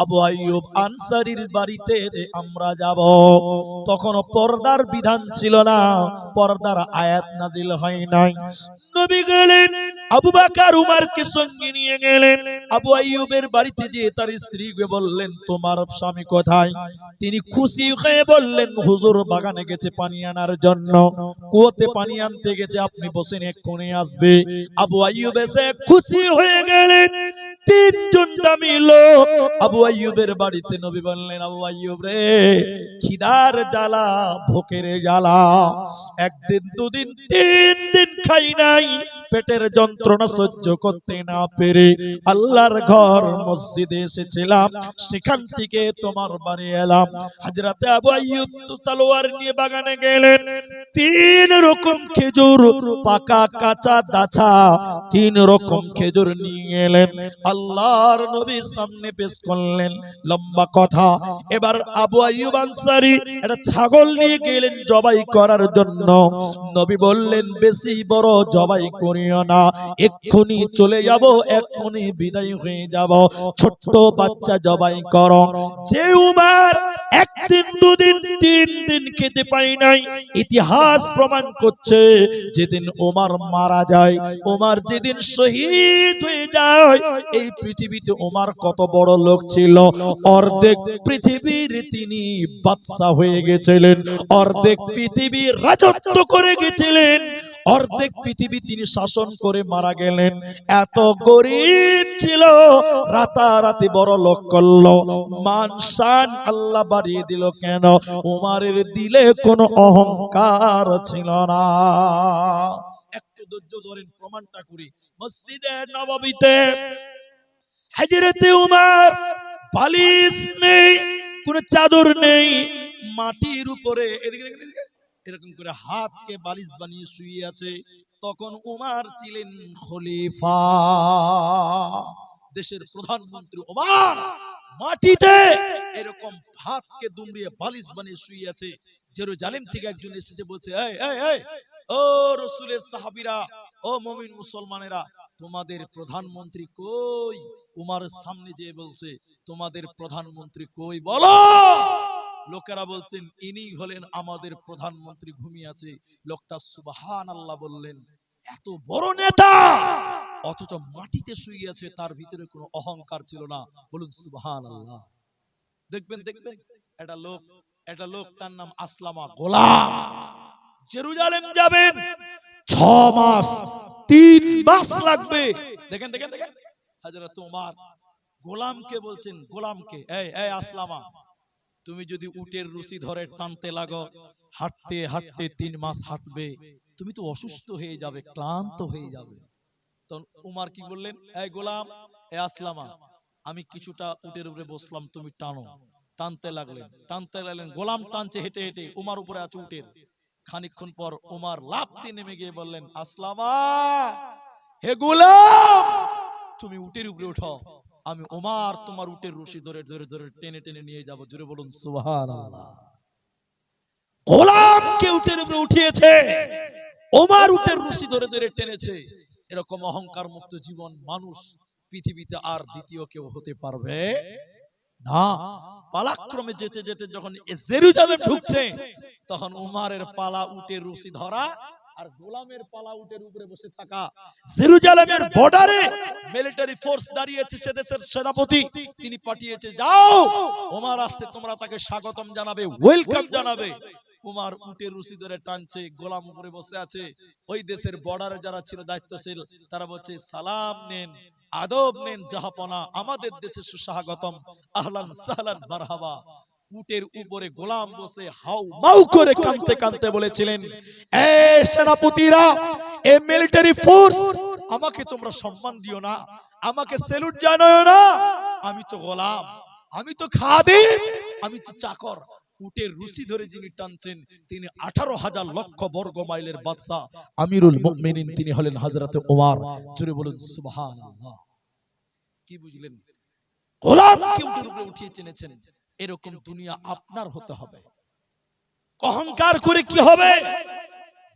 আবু আইয়ুব আনসারীর বাড়িতে আমরা যাব। তখন পর্দার বিধান ছিল না, পর্দার আয়াত নাজিল হয় নাই। নবী গেলেন, আবু বকর উমরকে সঙ্গে নিয়ে গেলেন। আবু আইয়ুবের বাড়িতে গিয়ে তার স্ত্রীকে বললেন, তোমার স্বামী কোথায়? তিনি খুশি হয়ে বললেন, হুজুর বাগানে গেছে পানি আনার জন্য, কুয়োতে পানি আনতে গেছে, আপনি বসেন এক্ষুনি আসবে। আবু আইয়ুব এসে খুশি হয়ে গেলেন। তিনজন দামি লোক আবু আইয়ুবের বাড়িতে। নবী বললেন, আবু আইয়ুব রে, খিদার জ্বালা, ভোকের জ্বালা, একদিন দুদিন তিন দিন খাই নাই, পেটের যন্ত্রণা সহ্য করতে না পেরে আল্লাহর ঘর মসজিদে এসেছিলাম, সেখান থেকে তোমার বাড়ি এলাম। হযরতে আবু আইয়ুব তলোয়ার নিয়ে বাগানে গেলেন। তিন রকম খেজুর, পাকা কাঁচা দাছা, তিন রকম খেজুর নিয়ে এলেন, আল্লাহর নবীর সামনে পেশ করলেন। লম্বা কথা। এবার আবু আইয়ুব আনসারী একটা ছাগল নিয়ে গেলেন জবাই করার জন্য। নবী বললেন, বেশি বড় জবাই করিও না, এক্ষুনি চলে যাব, এক্ষুনি বিদায় হয়ে যাব, ছোট্ট বাচ্চা জবাই করো। যে উমর একদিন দুদিন তিন দিন খেতে পাই নাই, ইতিহাস প্রমাণ করছে যেদিন ওমর মারা যায়, ওমর যেদিন শহীদ হয়ে যায়, এই পৃথিবীতে ওমর কত বড় লোক ছিল, অর্ধেক পৃথিবীর তিনি বাদশা হয়ে গেছিলেন, অর্ধেক পৃথিবীর রাজত্ব করে গেছিলেন, অর্ধেক পৃথিবী তিনি শাসন করে মারা গেলেন। এত গরিব ছিল, রাতারাতি বড় লোক করলো। মান শান আল্লাহ বাড়িয়ে দিল কেন? ওমরের দিলে কোনো অহংকার ছিল না। একটু ধৈর্য ধরেন, প্রমাণটা করি। মসজিদে নববীতে হযরতে ওমর, বালিশ নেই, কোন চাদর নেই, মাটির উপরে এদিকে এদিকে এরকম করে হাতকে বালিশ বানিয়ে শুয়ে আছে। তখন ওমর ছিলেন খলিফা, দেশের প্রধানমন্ত্রী। ওমর মাটিতে এরকম হাতকে দুমড়িয়ে বালিশ বানিয়ে শুয়ে আছে। জেরুজালেম থেকে একজন এসেছে, বলছে, এই এই এই ও রাসূলের সাহাবীরা, ও মুমিন মুসলমানেরা, তোমাদের প্রধানমন্ত্রী কই? উমরের সামনে যেয়ে বলছে, তোমাদের প্রধানমন্ত্রী কই বলো? লোকেরা বলছেন, ইনি হলেন আমাদের প্রধানমন্ত্রী, ঘুমিয়ে আছে। লোকটা সুবহানাল্লাহ বললেন, এত বড় নেতা অথচ মাটিতে শুয়ে আছে, তার ভিতরে কোনো অহংকার ছিল না। বলুন সুবহানাল্লাহ। দেখবেন দেখবেন একটা লোক তার নাম আসলামা, গোলাম। জেরুজালেম যাবেন 6 মাস 3 মাস লাগবে। দেখেন দেখেন দেখেন, হযরত ওমর গোলামকে বলছেন, গোলামকে, এই এই আসলামা, তুমি যদি উটের রশি ধরে টানতে লাগো, হাঁটতে হাঁটতে 3 মাস হাঁটবে, তুমি তো অসুস্থ হয়ে যাবে, ক্লান্ত হয়ে যাবে। তখন উমর কি বললেন, এই গোলাম, এই আসলামা, আমি কিছুটা উটের উপরে বসলাম, তুমি টানো। টানতে লাগলেন, গোলাম টানছে হেঁটে হেঁটে, উমর উপরে আছে উটের। খানিকক্ষণ পর উমর লাফ দিয়ে নেমে গিয়ে বললেন, আসলামা, হে গোলাম, তুমি উটের উপরে ওঠো, আমি ওমর তোমার উটের রশি ধরে ধরে ধরে টেনে টেনে নিয়ে যাব। জোরে বলুন সুবহানাল্লাহ। গোলামকে উটের উপরে উঠিয়েছে, ওমর উটের রশি ধরে ধরে টেনেছে। এরকম অহংকার মুক্ত জীবন মানুষ পৃথিবীতে আর দ্বিতীয় কেউ হতে পারবে না। পালাক্রমে যেতে যেতে যখন জেরুজালেম ঢুকছে, তখন উমরের পালা উটের রশি ধরা, আর গোলামের পালা উটের উপরে বসে থাকা। জেরুজালেমের বর্ডারে মিলিটারি ফোর্স দাঁড়িয়েছে, সে দেশের সেনাপতি তিনি পাঠিয়েছে, যাও ওমর আসছে, তোমরা তাকে স্বাগতম জানাবে, ওয়েলকাম জানাবে। উমার উটের রশি ধরে টানছে, গোলাম উপরে বসে আছে। ওই দেশের বর্ডারে যারা ছিল দায়িত্বশীল, তারা বলছে সালাম নেন, আদব নেন জাহাপনা, আমাদের দেশে সুস্বাগতম, আহলান সাহলান মারহাবা। উটের উপরে গোলাম বসে হাউ মাউ করে কাঁদতে কাঁদতে বলেছিলেন, এ সেনাপতিরা, এ মিলিটারি ফোর্স, আমাকে তোমরা সম্মান দিও না, আমাকে স্যালুট জানাও না, আমি তো গোলাম, আমি তো খাদিম, আমি তো চাকর। উটের রশি ধরে যিনি টানছেন তিনি 18,000 লক্ষ বর্গ মাইলের বাদশা, আমিরুল মুমিনিন, তিনি হলেন হযরত ওমর। জোরে বলুন সুবহানাল্লাহ। কি বুঝলেন? গোলামকে উটের উপরে উঠিয়ে চেনেছেন। এরকম দুনিয়া আপনার হতে হবে। অহংকার করে কি হবে?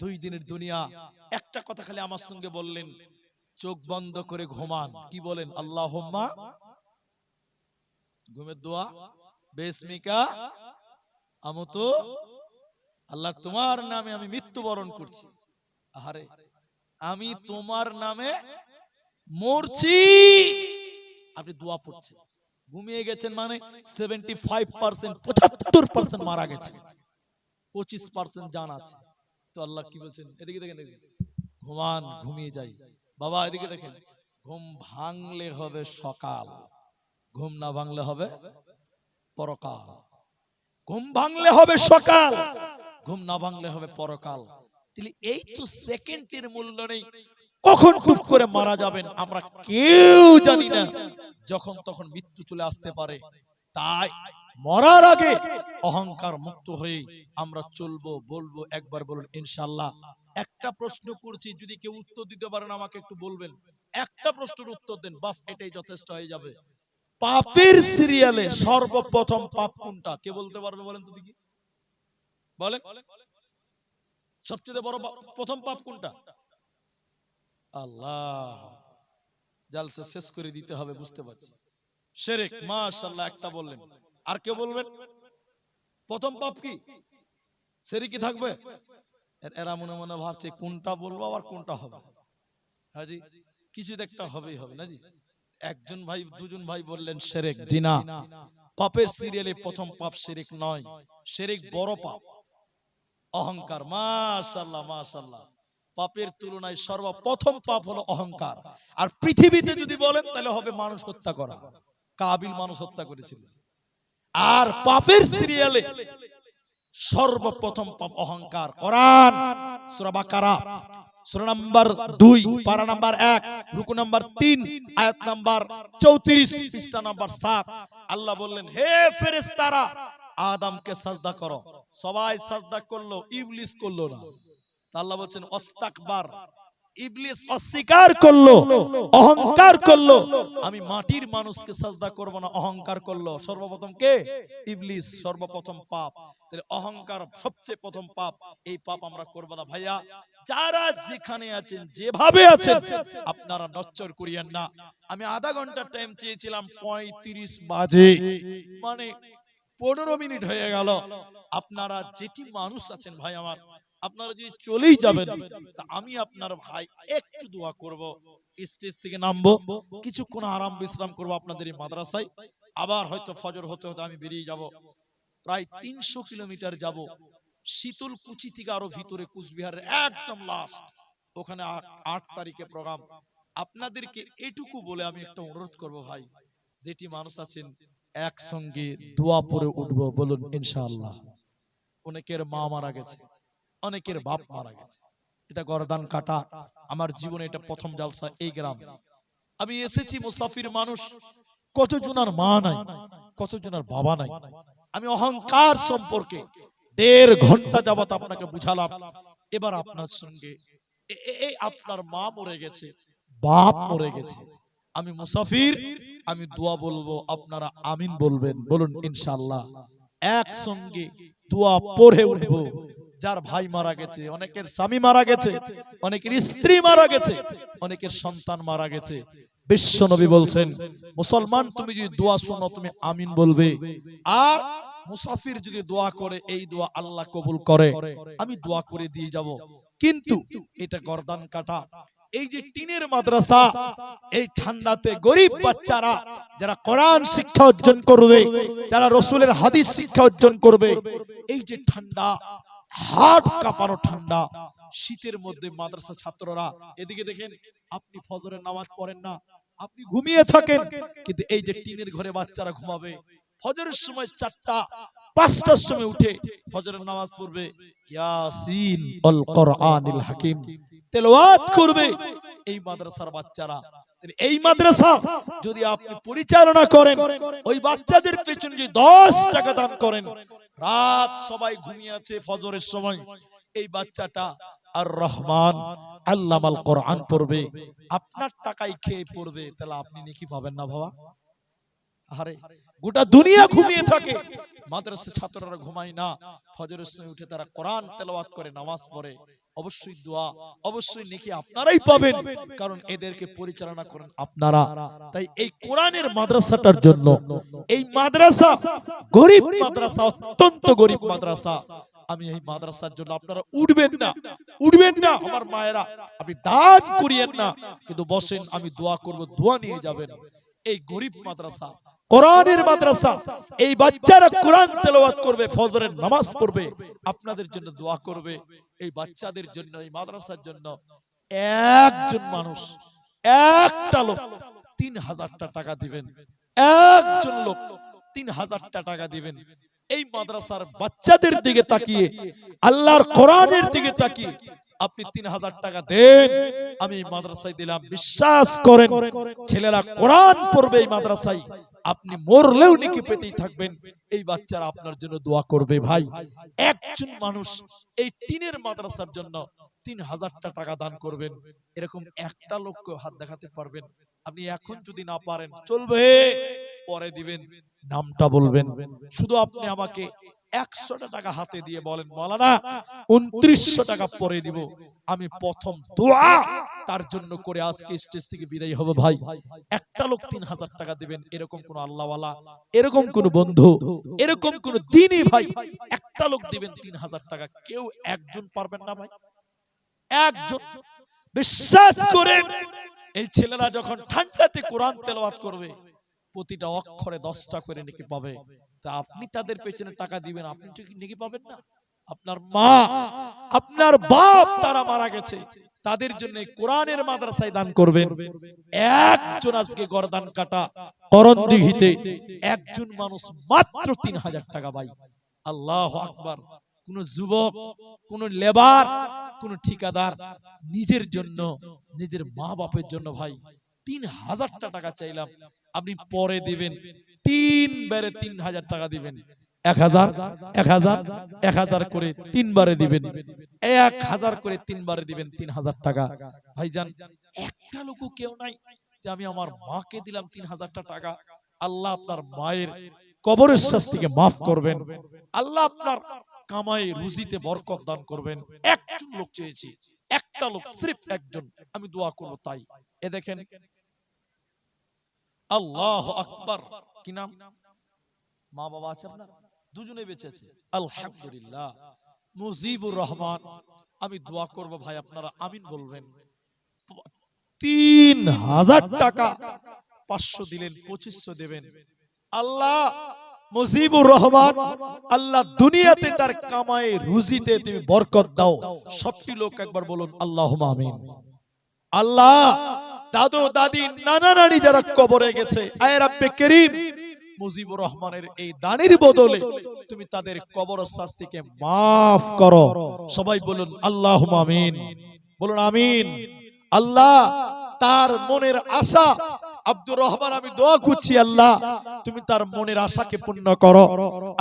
2 দিনের দুনিয়া। একটা কথা খালি আমার সঙ্গে বললেন, চোখ বন্ধ করে ঘুমান। কি বলেন? আল্লাহুম্মা, ঘুমের দোয়া, বিসমিকা আমতু, আল্লাহ তোমার নামে আমি মৃত্যুবরণ করছি। আহারে, আমি তোমার নামে মরছি। আপনি দোয়া পড়ছেন, ঘুমিয়ে গেছেন মানে 75%, 75% মারা গেছে, 25% জান আছে। তো আল্লাহ কি বলছেন? এদিকে দেখেন, ঘুমান, ঘুমিয়ে যাই। বাবা এদিকে দেখেন, ঘুম ভাঙলে হবে সকাল, ঘুম না ভাঙলে হবে পরকাল। ঘুম ভাঙলে হবে সকাল, ঘুম না ভাঙলে হবে পরকাল। তাহলে এই তো সেকেন্ডের মূল্য নেই, কখন টুপ করে মারা যাবেন আমরা কেউ জানি না, যখন তখন মৃত্যু চলে আসতে পারে। তাই মরার আগে অহংকার মুক্ত হয়ে আমরা চলবো, বলবো, একবার বলুন ইনশাআল্লাহ। একটা প্রশ্ন করছি, যদি কেউ উত্তর দিতে পারেন আমাকে একটু বলবেন। একটা প্রশ্নের উত্তর দেন, বাস এটাই যথেষ্ট হয়ে যাবে। পাপের সিরিয়ালে সর্বপ্রথম পাপ কোনটা? কে বলতে পারবে বলেন তো দেখি, বলেন। সবচেয়ে বড় প্রথম পাপ কোনটা? আল্লাহ, জালসা শেষ করে দিতে হবে, বুঝতে পারছি। শিরক। মাশাআল্লাহ, একটা বললেন। আর কেউ বলবেন? প্রথম পাপ কি? শিরকি থাকবে? এরা মনে মনে ভাবছে কোনটা বলবো আর কোনটা হবে। হাজি, কিছু একটা হবেই হবে না জি। একজন ভাই, দুজন ভাই বললেন শিরক। জি না, পাপের সিরিয়ালে প্রথম পাপ শিরক নয়, শিরক বড় পাপ, অহংকার। মাশাআল্লাহ, মাশাআল্লাহ। পাপের তুলনায় সর্বপ্রথম পাপ হলো অহংকার। আর পৃথিবীতে যদি বলেন তাহলে হবে মানুষ হত্যা করা। কাবিল মানুষ হত্যা করেছিল। আর পাপের সিরিয়ালে সর্বপ্রথম পাপ অহংকার। কোরআন সূরা বাকারা, সূরা নাম্বার 2, পারা নাম্বার 1, রুকু নাম্বার 3, আয়াত নাম্বার 34, পৃষ্ঠা নাম্বার 7। আল্লাহ বললেন, হে ফেরেশতারা, আদমকে সাজদা করো। সবাই সাজদা করলো, ইবলিস করলো না। আল্লাহ বলছেন অস্তাকবার, ইবলিস অস্বীকার করলো, অহংকার করলো, আমি মাটির মানুষকে সাজদা করব না, অহংকার করলো। সর্বপ্রথম কে? ইবলিস। সর্বপ্রথম পাপ। তাহলে অহংকার সবচেয়ে প্রথম পাপ। এই পাপ আমরা করব না। ভাইয়া, যারা যেখানে আছেন, যেভাবে আছেন, আপনারা নচ্চর করিয়েন না। আমি আধা ঘন্টা টাইম চেয়েছিলাম, 35 বাজে, মানে 15 মিনিট হয়ে গেল। আপনারা যেটি মানুষ আছেন ভাই আমার, আপনারা যদি চলেই যাবেন, তা আমি আপনার ভাই একটু দোয়া করব, স্টেজ থেকে নামবো, কিছুক্ষণ আরাম বিশ্রাম করব আপনাদের এই মাদ্রাসায়। আবার হয়তো ফজর হতে হতে আমি বেরিয়ে যাব। প্রায় 300 কিলোমিটার যাব, শীতলকুচি থেকে আরো ভিতরে, কুচবিহারের একদম লাস্ট, ওখানে 8 তারিখে প্রোগ্রাম। আপনাদেরকে এটুকু বলে আমি একটা অনুরোধ করব ভাই, যেটি মানুষ আছেন একসঙ্গে দোয়া পড়ে উঠবো, বলুন ইনশাআল্লাহ। অনেকের মা মারা গেছে, অনেকের বাপ মারা গেছে, এটা গর্দান কাটা। আমার জীবনে এটা প্রথম জালসা এই গ্রামে। আমি এসেছি মুসাফির মানুষ, কতজনের মা নাই, কতজনের বাবা নাই। আমি অহংকার সম্পর্কে 1.5 ঘন্টা যাবত আপনাকে বুঝালাম। এবার আপনার সঙ্গে আপনার মা মরে গেছে, বাপ মরে গেছে, আমি মুসাফির, আমি দোয়া বলবো, আপনারা আমিন বলবেন, বলুন ইনশাআল্লাহ। একসঙ্গে দোয়া পড়ে উঠবো। যার ভাই মারা গেছে, অনেকের স্বামী মারা গেছে, অনেকের স্ত্রী মারা গেছে, অনেকের সন্তান মারা গেছে। বিশ্ব নবী বলছেন, মুসলমান তুমি যদি দোয়া শোনো তুমি আমিন বলবে, আর মুসাফির যদি দোয়া করে এই দোয়া আল্লাহ কবুল করে। আমি দোয়া করে দিয়ে যাব, কিন্তু এটা গর্দান কাটা। এই যে টিনের মাদ্রাসা, এই ঠান্ডাতে গরিব বাচ্চারা যারা কোরআন শিক্ষা অর্জন করবে, যারা রাসূলের হাদিস শিক্ষা অর্জন করবে, এই যে ঠান্ডা, হাত কাঁপানো ঠান্ডা শীতের মধ্যে মাদ্রাসা ছাত্ররা, এদিকে দেখেন আপনি ফজরের নামাজ পড়েন না, আপনি ঘুমিয়ে থাকেন, কিন্তু এই যে টিনের ঘরে বাচ্চারা ঘুমাবে, ফজরের সময় 4টা 5টার সময় উঠে ফজরের নামাজ পড়বে, ইয়াসিন আল কোরআনিল হাকিম তেলাওয়াত করবে এই মাদ্রাসার বাচ্চারা। এই মাদ্রাসা যদি আপনি পরিচালনা করেন, ওই বাচ্চাদের পেছনে যদি 10 টাকা দান করেন, রাত সবাই ঘুমিয়ে আছে ফজরের সময়, এই বাচ্চাটা আর রহমান আল্লামাল কোরআন পড়বে, আপনার টাকায় খেয়ে পড়বে, তাহলে আপনি নেকি পাবেন না বাবা? আরে গোটা দুনিয়া ঘুমিয়ে থাকে, মাদ্রাসা ছাত্ররা ঘুমায় না, ফজরের সময় উঠে তারা কোরআন তেলাওয়াত করে, নামাজ পড়ে, অবশ্যই দোয়া, অবশ্যই নেকি আপনারাই পাবেন, কারণ এদেরকে পরিচালনা করেন আপনারা। তাই এই কোরআনের মাদ্রাসাটার জন্য, এই মাদ্রাসা গরিব মাদ্রাসা, অত্যন্ত গরিব মাদ্রাসা, আমি এই মাদ্রাসার জন্য আপনারা উঠবেন না, উঠবেন না আমার মায়েরা, আপনি দান করিয়েন না, কিন্তু বসেন, আমি দোয়া করব, দোয়া নিয়ে যাবেন। এই গরিব মাদ্রাসা, কোরআনের মাদ্রাসা, এই বাচ্চারা কোরআন তেলাওয়াত করবে, ফজরের নামাজ পড়বে, আপনাদের জন্য দোয়া করবে। এই বাচ্চাদের জন্য, এই মাদ্রাসার জন্য একজন মানুষ, একটা লোক 3000টা টাকা দিবেন, একজন লোক 3000টা টাকা দিবেন। এই মাদ্রাসার বাচ্চাদের দিকে তাকিয়ে, আল্লাহর কোরআনের দিকে তাকিয়ে আপনি 3000 টাকা দেন, আমি এই মাদ্রাসায় দিলাম, বিশ্বাস করেন ছেলেরা কোরআন পড়বে এই মাদ্রাসায়, আপনি মরলেও নেকি পেতেই থাকবেন, এই বাচ্চারা আপনার জন্য দোয়া করবে। ভাই, একজন মানুষ এই টিনের মাদ্রাসার জন্য 3000টা টাকা দান করবেন, এরকম একটা লোককে হাত দেখাতে পারবেন? আপনি এখন যদি না পারেন চলবে, পরে দিবেন, নামটা বলবেন, শুধু আপনি আমাকে 100টা টাকা হাতে দিয়ে বলেন, মাওলানা 2900 টাকা পরে দিব, আমি প্রথম দোয়া তার জন্য করে আজকে স্টেজ থেকে বিদায় হবে। ভাই, একটা লোক 3000 টাকা দিবেন, এরকম কোন আল্লাহওয়ালা, এরকম কোন বন্ধু, এরকম কোন দ্বীনি ভাই, একটা লোক দিবেন 3000 টাকা, কেউ একজন পারবেন না ভাই? একজন? বিশ্বাস করেন, এই ছেলেরা যখন ঠান্ডাতে কোরআন তেলাওয়াত করবে, প্রতিটা অক্ষরে 10টা করে নেকি পাবে। তা আপনি তাদের পেছনে টাকা দিবেন, আপনি ঠিক নেকি পাবেন না? আপনার মা, আপনার বাপ, তারা মারা গেছে, তাদের জন্য কোরআনের মাদ্রাসায় দান করবেন। একজন আজকে গর্দান কাটা করণদিঘিতে একজন মানুষ মাত্র 3000 টাকা। ভাই, আল্লাহু আকবার। কোন যুবক, কোন লেবার, কোন ঠিকাদার নিজের জন্য, নিজের মা বাপের জন্য ভাই 3000টা টাকা চাইলাম, আপনি পরে দিবেন, 3 বারে 3000 টাকা দিবেন, 1000 1000 1000 করে 3 বারে দিবেন, 1000 করে 3 বারে দিবেন, 3000 টাকা। ভাইজান, একটা লোকও কেউ নাই যে আমি আমার মাকে দিলাম 3000টা টাকা, আল্লাহ আপনার মায়ের কবরের শাস্তিকে মাফ করবেন, আল্লাহ আপনার কামাই রুজিতে বরকত দান করবেন। একজন লোক চেয়েছি, একটা লোক, সির্ফ একজন, আমি দোয়া করব তাই। এ দেখেন, আল্লাহু আকবার। কি নাম? মা বাবা আছে আপনার? দুজনে বেঁচে আছে, আলহামদুলিল্লাহ। মুজিবুর রহমান। আমি দোয়া করব ভাই, আপনারা আমিন বলবেন। 3000 টাকা, 500 দিলেন, 2500 দেবেন। আল্লাহ মুজিবুর রহমান, আল্লাহ দুনিয়াতে তার কামাই রুজিতে তুমি বরকত দাও। সবটি লোক একবার বলুন আল্লাহুম্মা আমিন। আল্লাহ, দাদু দাদি নানা নানি যারা কবরে গেছে, আয় রাব্বে করিম, মুজিবুর রহমানের এই দানের বদলে তুমি তাদের কবর শাস্তিকে মাফ করো। সবাই বলুন আল্লাহুম্মা আমিন, বলুন আমিন। আল্লাহ, তার মনের আশা, আব্দুর রহমান, আমি দোয়া করছি আল্লাহ তুমি তার মনের আশাকে পূর্ণ করো।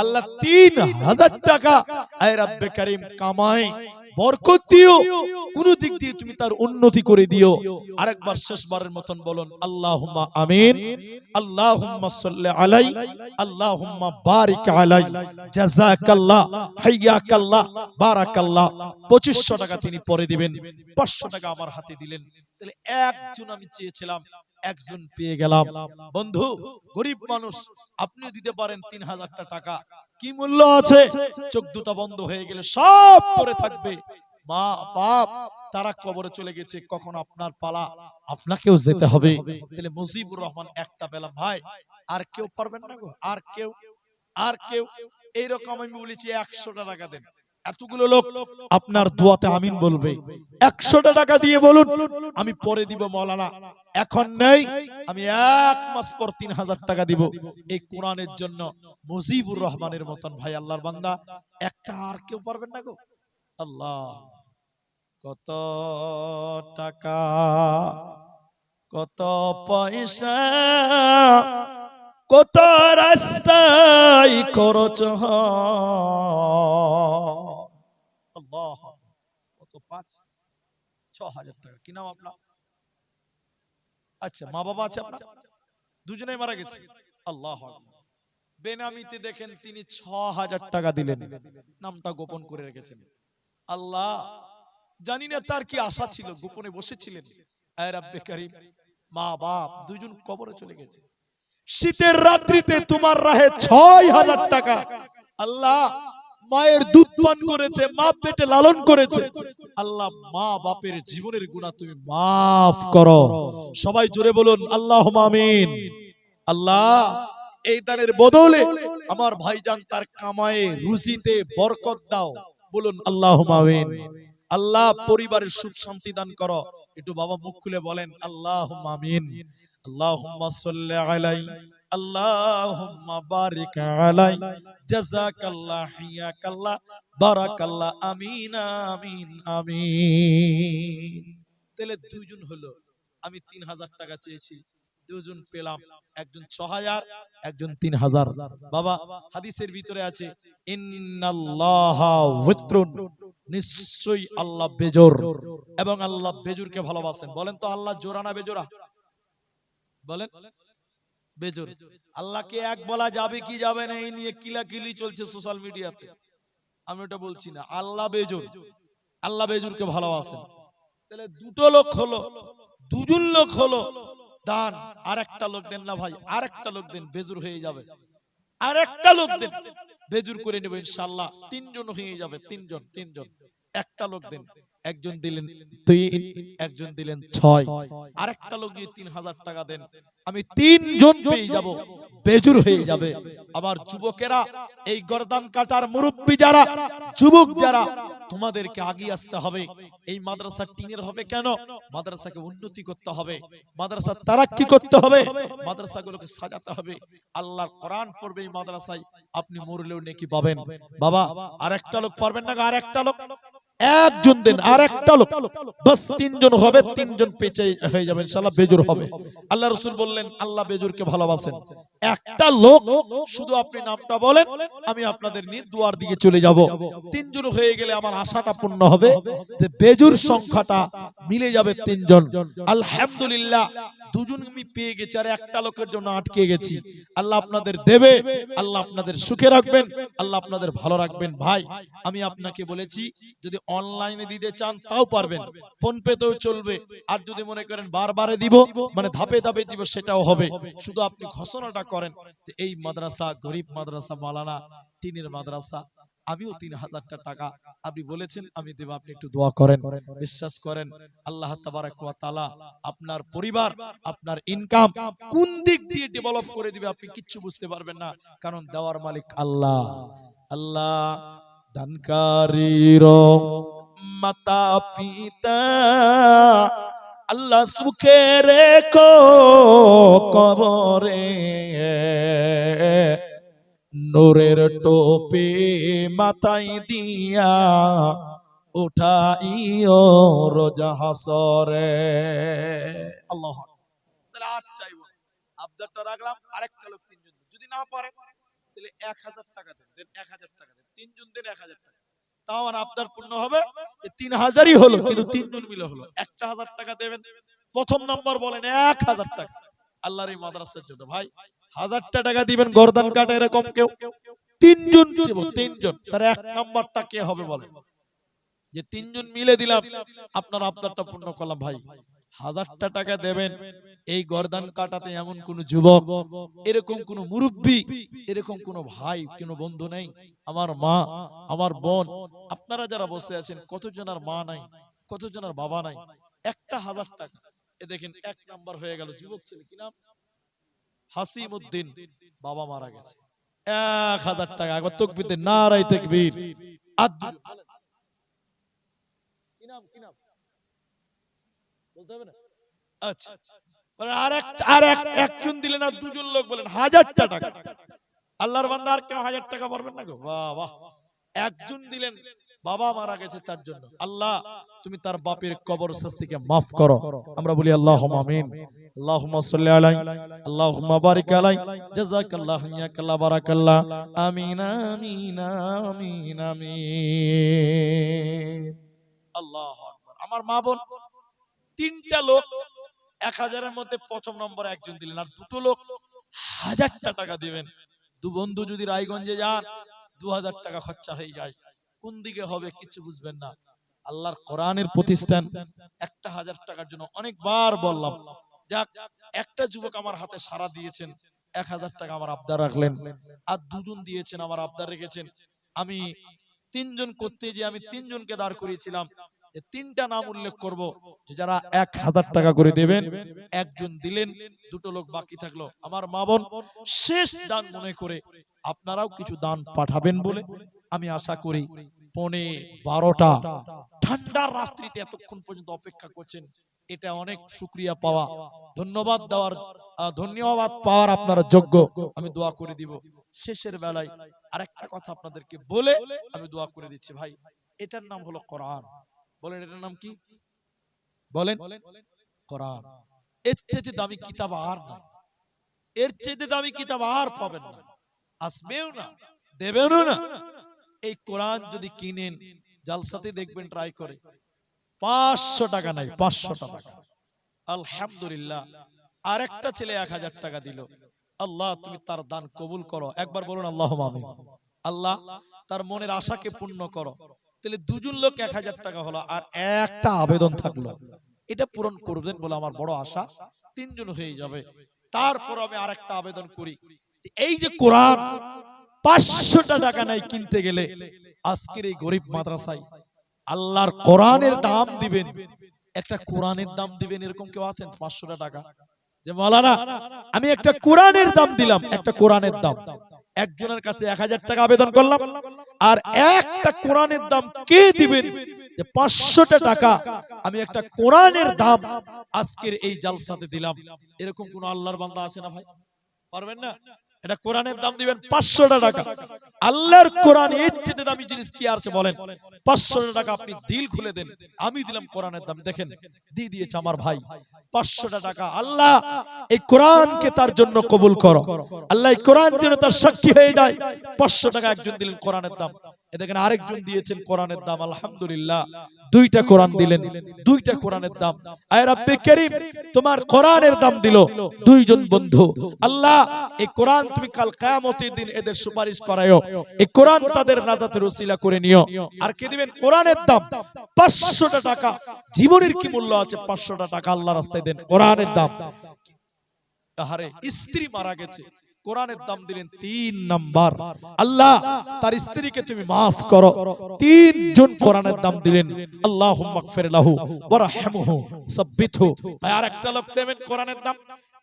আল্লাহ 3000 টাকা আয় রাব্বে করিম কামাই বরকত দিও, কোন দিক দিয়ে তুমি তার উন্নতি করে দিও। আরেকবার শেষবারের মতন বলুন আল্লাহুম্মা আমিন। আল্লাহুম্মা সাল্লি আলাই, আল্লাহুম্মা বারিক আলাই, জাযাকাল্লাহ, হাইয়াকাল্লাহ, বারাকাল্লাহ। 2500 টাকা তিনি পরে দিবেন, 500 টাকা আমার হাতে দিলেন। তাহলে একজন আমি চেয়েছিলাম, একজন পেয়ে গেলাম। বন্ধু, গরিব মানুষ, আপনিও দিতে পারেন 3000টা টাকা। কি মূল্য আছে? চোখ দুটা বন্ধ হয়ে গেলে সব পড়ে থাকবে। মা বাপ তারা কবরে চলে গেছে, কখন আপনার পালা, আপনাকেও যেতে হবে। তাহলে মুজিবুর রহমান একটা পেলাম। ভাই, আর কেউ পারবেন না গো? আর কেউ? আর কেউ? এইরকম আমি বলেছি 100টা টাকা দেন, এতগুলো লোক আপনার দোয়াতে আমিন বলবে। 100টা টাকা দিয়ে বলুন আমি পরে দিব মৌলানা, এখন নেই, আমি 1 মাস পর 3000 টাকা দিব এই কোরআনের জন্য। মুজিবুর রহমানের মতন ভাই আল্লাহর বান্দা একটা আর কেউ পারবেন না গো। আল্লাহ, কত টাকা কত পয়সা কত রাস্তায় খরচ হয়। আল্লাহ, কত 5-6 হাজার টাকা। কি নাম আপনার? আচ্ছা, মা বাবা আছে আপনার? দুজনেই মারা গেছে। আল্লাহ আকবার। বেনামিতে দেখেন তিনি 6,000 টাকা দিলেন, নামটা গোপন করে রেখেছেন। আল্লাহ, জানি না তার কি আশা ছিল, গোপনে বসেছিলেন। আয় রাব্বে কারীম, মা বাপ দুজন কবরে চলে গেছে। শীতের রাত্রিতে তোমার রাহে 6,000 টাকা। আল্লাহ, মায়ের দুধ পান করেছে, মা পেটে লালন করেছে। আল্লাহ, মা বাপের জীবনের গুনাহ তুমি মাফ করো। সবাই জোরে বলুন আল্লাহুম্মা আমিন। আল্লাহ, এই দানের বদলে আমার ভাইজান তার কামায়ে রুজিতে বরকত দাও, বলুন আল্লাহুম্মা আমিন। আল্লাহ, পরিবারের সুখ শান্তি দান করো। একটু বাবা মুখ খুলে বলেন আল্লাহুম্মা আমিন। আল্লাহুম্মা সাল্লি আলাই, আল্লাহুম্মা বারিক আলাই, জাযাকাল্লাহ, হিয়াকাল্লাহ, বারাকাল্লাহ, আমিন আমিন আমিন। তাহলে দুইজন হলো, আমি 3000 টাকা চেয়েছি, দুজন পেলাম, একজন 6000, একজন 3000। বাবা, হাদিসের ভিতরে আছে ইন্নাল্লাহা ওয়াত্রুন, নিশ্চয়ই আল্লাহ বেজোর, এবং আল্লাহ বেজুরকে ভালোবাসেন। বলেন তো আল্লাহ জোড়া না বেজোড়া? বলেন বেজোর। আল্লাহকে এক বলা যাবে কি যাবে না এই নিয়ে কিলাকিলি চলছে সোশ্যাল মিডিয়াতে, আমি ওটা বলছি না। আল্লাহ বেজোর, আল্লাহ বেজুরকে ভালোবাসেন। তাহলে দুটো লোক হলো, দুজন লোক হলো, দান আর একটা লোক দেন না ভাই, আর একটা লোক দেন, বেজুর হয়ে যাবে। আর একটা লোক দেন, বেজুর করে নেব ইনশাআল্লাহ। তিনজন হয়ে যাবে, তিনজন তিনজন। একটা লোক দেন, একজন দিলেন 3, একজন দিলেন 6, আর একটা লোক দিয়ে 3000 টাকা দেন, আমি তিনজন পেয়ে যাব, বেজুর হয়ে যাবে। আবার যুবকেরা, এই গর্দান কাটার মুরব্বি যারা, যুবক যারা, তোমাদেরকে আগিয়ে আসতে হবে। এই মাদ্রাসা টিনের হবে কেন? মাদ্রাসাকে উন্নতি করতে হবে, মাদ্রাসা তারাক্কি করতে হবে, মাদ্রাসাগুলোকে সাজাতে হবে। আল্লাহর কোরআন পড়বে এই মাদ্রাসায়, আপনি মরলেও নেকি পাবেন। বাবা, আর একটা লোক পারবেন না? আর একটা লোক, একজন দেন, আর একটা লোক, বাস তিনজন হবে, তিনজন পেঁচে হয়ে যাবে ইনশাআল্লাহ, বেজুর হবে। আল্লাহ রাসূল বললেন আল্লাহ বেজুরকে ভালোবাসেন। একটা লোক শুধু আপনি নামটা বলেন, আমি আপনাদের নিয়ে দুয়ার দিকে চলে যাব। তিনজন হয়ে গেলে আমার আশাটা পূর্ণ হবে যে বেজুর সংখ্যাটা মিলে যাবে তিনজন। আলহামদুলিল্লাহ, দুজন আমি পেয়ে গেছি, আর একটা লোকের জন্য আটকে গেছি। আল্লাহ আপনাদের দেবে, আল্লাহ আপনাদের সুখে রাখবেন, আল্লাহ আপনাদের ভালো রাখবেন। ভাই, আমি আপনাকে বলেছি যদি অনলাইনে দিতে চান তাও পারবেন, ফোন পেতেও চলবে, আর যদি মনে করেন বারবারে দিব, মানে ধাপে ধাপে দিব, সেটাও হবে। শুধু আপনি ঘোষণাটা করেন যে এই মাদ্রাসা গরিব মাদ্রাসা, মাওলানা টিনের মাদ্রাসা, আমিও 3000 টাকা আপনি বলেছেন আমি দেব, আপনি একটু দোয়া করেন। বিশ্বাস করেন আল্লাহ তাবারাক ওয়া তাআলা আপনার পরিবার, আপনার ইনকাম কোন দিক দিয়ে ডেভেলপ করে দিবে আপনি কিচ্ছু বুঝতে পারবেন না, কারণ দেওয়ার মালিক আল্লাহ। আল্লাহ দানকারীর মাতা পিতা, আল্লাহ সুখে রেখো কবরে, নূরের টোপে মাথায় দিয়া উঠাইও রোজা হাসরে। আল্লাহ, তাহলে আর চাইবো, আবদারটা রাখলাম, আরেকটা লোক তিনজন, যদি না পারে তাহলে 1000 টাকা দেন, 1000 টাকা দেন, তিনজন দেন 1000 টাকা, তাও আমার আবদার পূর্ণ হবে। 3000ই হলো, কিন্তু তিনজন মিলে হলো, 1000 টাকা দেবেন। প্রথম নাম্বার বলেন 1000 টাকা আল্লাহর এই মাদ্রাসার জন্য। ভাই, 1000টা টাকা দিবেন, গর্দান কাটা এরকম কেউ তিনজন দেব, তিনজন, তার এক নাম্বারটা কে হবে বলেন? যে তিনজন মিলে দিলাম, আপনার আবদারটা পূর্ণ করলাম। ভাই, 1000টা টাকা দেবেন। এই গর্দান কাটাতে এমন কোন যুবক, এরকম কোন মুরব্বী, এরকম কোন ভাই, কোন বন্ধু নেই? আমার মা, আমার বোন, আপনারা যারা বসে আছেন, কতজনের মা নাই, কতজনের বাবা নাই? একটা 1000 টাকা, এ দেখেন এক নাম্বার হয়ে গেল। যুবক ছেলে, কি নাম? হাসিম উদ্দিন, বাবা মারা গেছে। 1000 টাকা। একবার তাকবীর দেন, নারায়ে তাকবীর। আচ্ছা, মানে একজন দিলেন আর দুজন লোক বলেন 1000টা টাকা। আল্লাহর বান্দা আর কেউ 1000 টাকা পারবেন না গো? বাহ বাহ। একজন দিলেন, বাবা মারা গেছে তার জন্য, আল্লাহ তুমি তার বাপের কবর শাস্তিকে মাফ করো। আমরা বলি আল্লাহুম্মা আমিন। আল্লাহুম্মা সাল্লি আলাইহি, আল্লাহুম্মা বারিক আলাইহি, জাযাকাল্লাহু ইয়াকাল্লাহ বারাকাল্লাহ। আমিন আমিন আমিন আমিন। আল্লাহু আকবার। আমার মা বোন, তিনটা লোক 1000-এর মধ্যে প্রথম নম্বরে একজন দিলেন, আর দুটো লোক 1000টা টাকা দিবেন। দু বন্ধু যদি রায়গঞ্জে যান 2000 টাকা খরচা হয়ে যায়, কোন দিকে হবে কিছু বুঝবেন না। আল্লাহর কোরআনের প্রতিষ্ঠান, একটা 1000 টাকার জন্য অনেকবার বললাম, যাক একটা যুবক আমার হাতে সাড়া দিয়েছেন, 1000 টাকা আমার আবদার রাখলেন, আর দুজন দিয়েছেন আমার আবদার রেখেছেন। আমি তিনজন করতে যে আমি তিনজনকে দাঁড় করিয়েছিলাম, তিনটা নাম উল্লেখ করব যে যারা 1000 টাকা করে দেবেন। একজন দিলেন, দুটো লোক বাকি থাকলো। আমার মা বোন, শেষ দান মনে করে আপনারাও কিছু দান পাঠাবেন বলে আমি আশা করি। 12:30 ঠান্ডার রাত্রিতে এতক্ষণ পর্যন্ত অপেক্ষা করছেন, এটা অনেক শুকরিয়া পাওয়া, ধন্যবাদ পাওয়ার আপনারা যোগ্য। আমি দোয়া করে দিব শেষের বেলায়। আরেকটা কথা আপনাদেরকে বলে আমি দোয়া করে দিচ্ছি ভাই, এটার নাম হলো কোরআন। বলেন এটার নাম কি? বলেন। কোরআন। এর চেয়ে দামি কিতাব আর নাই, এর চেয়ে দামি কিতাব আর পাবেন না, আসবেও না, দেবেনও না। এই কোরআন যদি কিনেন, জালসাতে দেখবেন ট্রাই করে 500 টাকা নাই, 500 টাকা। আলহামদুলিল্লাহ। আরেকটা ছেলে 1000 টাকা দিল, আল্লাহ তুমি তার দান কবুল করো। একবার বলুন আল্লাহুম্মা আমিন। আল্লাহ তার মনের আশাকে পূর্ণ করো। তাহলে দুজন লোক 1000 টাকা হলো, আর একটা আবেদন থাকলো, এটা পূরণ করবেন বলে আমার বড় আশা, তিনজন হয়ে যাবে। তারপর আমি আরেকটা আবেদন করি, এই যে কোরআন 500 টাকা নাই কিনতে গেলে, আজকের এই গরিব মাদ্রাসায় আল্লাহর কোরআনের দাম দিবেন, একটা কোরআনের দাম দিবেন, এরকম কেউ আছেন? 500 টাকা যে মাওলানা আমি একটা কোরআনের দাম দিলাম, একটা কোরআনের দাম। একজনের কাছে 1000 টাকা আবেদন করলাম, আর একটা কোরআনের দাম কে দিবেন যে 500 টাকা আমি একটা কোরআনের দাম আজকের এই জালসাতে দিলাম? এরকম কোন আল্লাহর বান্দা আছে না ভাই? পারবেন না? এটা কোরআনের দাম দিবেন 500 টাকা। আল্লাহর কোরআন এর চেয়ে দামি জিনিস কি আছে বলেন? 500 টাকা আপনি দিল খুলে দেন, আমি দিলাম কোরআনের দাম। দেখেন দিয়ে দিয়েছে আমার ভাই 500 টাকা। আল্লাহ এই কোরআনকে তার জন্য কবুল করো, আল্লাহ এই কোরআন যেন তার সাক্ষী হয়ে যায়। 500 টাকা একজন দিলেন কোরআনের দাম। এ দেখেন আরেকজন দিয়েছেন কোরআনের দাম, আলহামদুলিল্লাহ। দুইটা কোরআন দিলেন, দুইটা কোরআনের দাম। আয় রব্বে করিম, তোমার কোরআনের দাম দিল দুইজন বন্ধু। আল্লাহ এই কোরআন তুমি কাল কিয়ামতের দিন এদের সুপারিশ করায়ো, এই কোরআন তাদের নাজাতের ওসিলা করে নিও। আর কে দিবেন? কোরআনের দাম 500 টাকা। জীবনের কি মূল্য আছে? 500 টাকা আল্লাহর রাস্তায় দেন, কোরআনের দাম। আহারে স্ত্রী মারা গেছে, কোরআনের দাম দিলেন 3 নাম্বার। আল্লাহ তার স্ত্রীকে তুমি maaf করো, তিনজন কোরআনের দাম দিলেন। আল্লাহুম্মা গফির লাহু ওয়ারহামহু সাব্বিতহু। আর একটা লোক দেবেন কোরআনের দাম,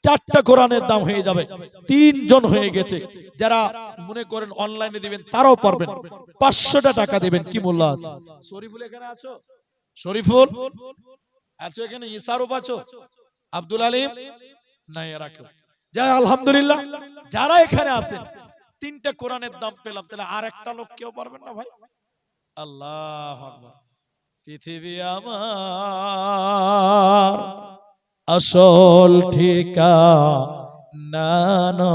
4টা কোরআনের দাম হয়ে যাবে, তিনজন হয়ে গেছে। যারা মনে করেন অনলাইনে দিবেন তারাও পারবেন। 500 টাকা দিবেন। কি মূল্য আছে? শরীফুল এখানে আছো? শরীফুল আছো এখানে? ইসারুফ আছো? আব্দুল আলিম নাই? রাখো যাই, আলহামদুলিল্লাহ। যারা এখানে আছেন 3টা কোরআনের দাম পেলাম, তাহলে আর একটা লোক কেউ পারবেন না ভাই? আল্লাহু আকবার। পৃথিবী আমার আসল ঠিকানা নয়।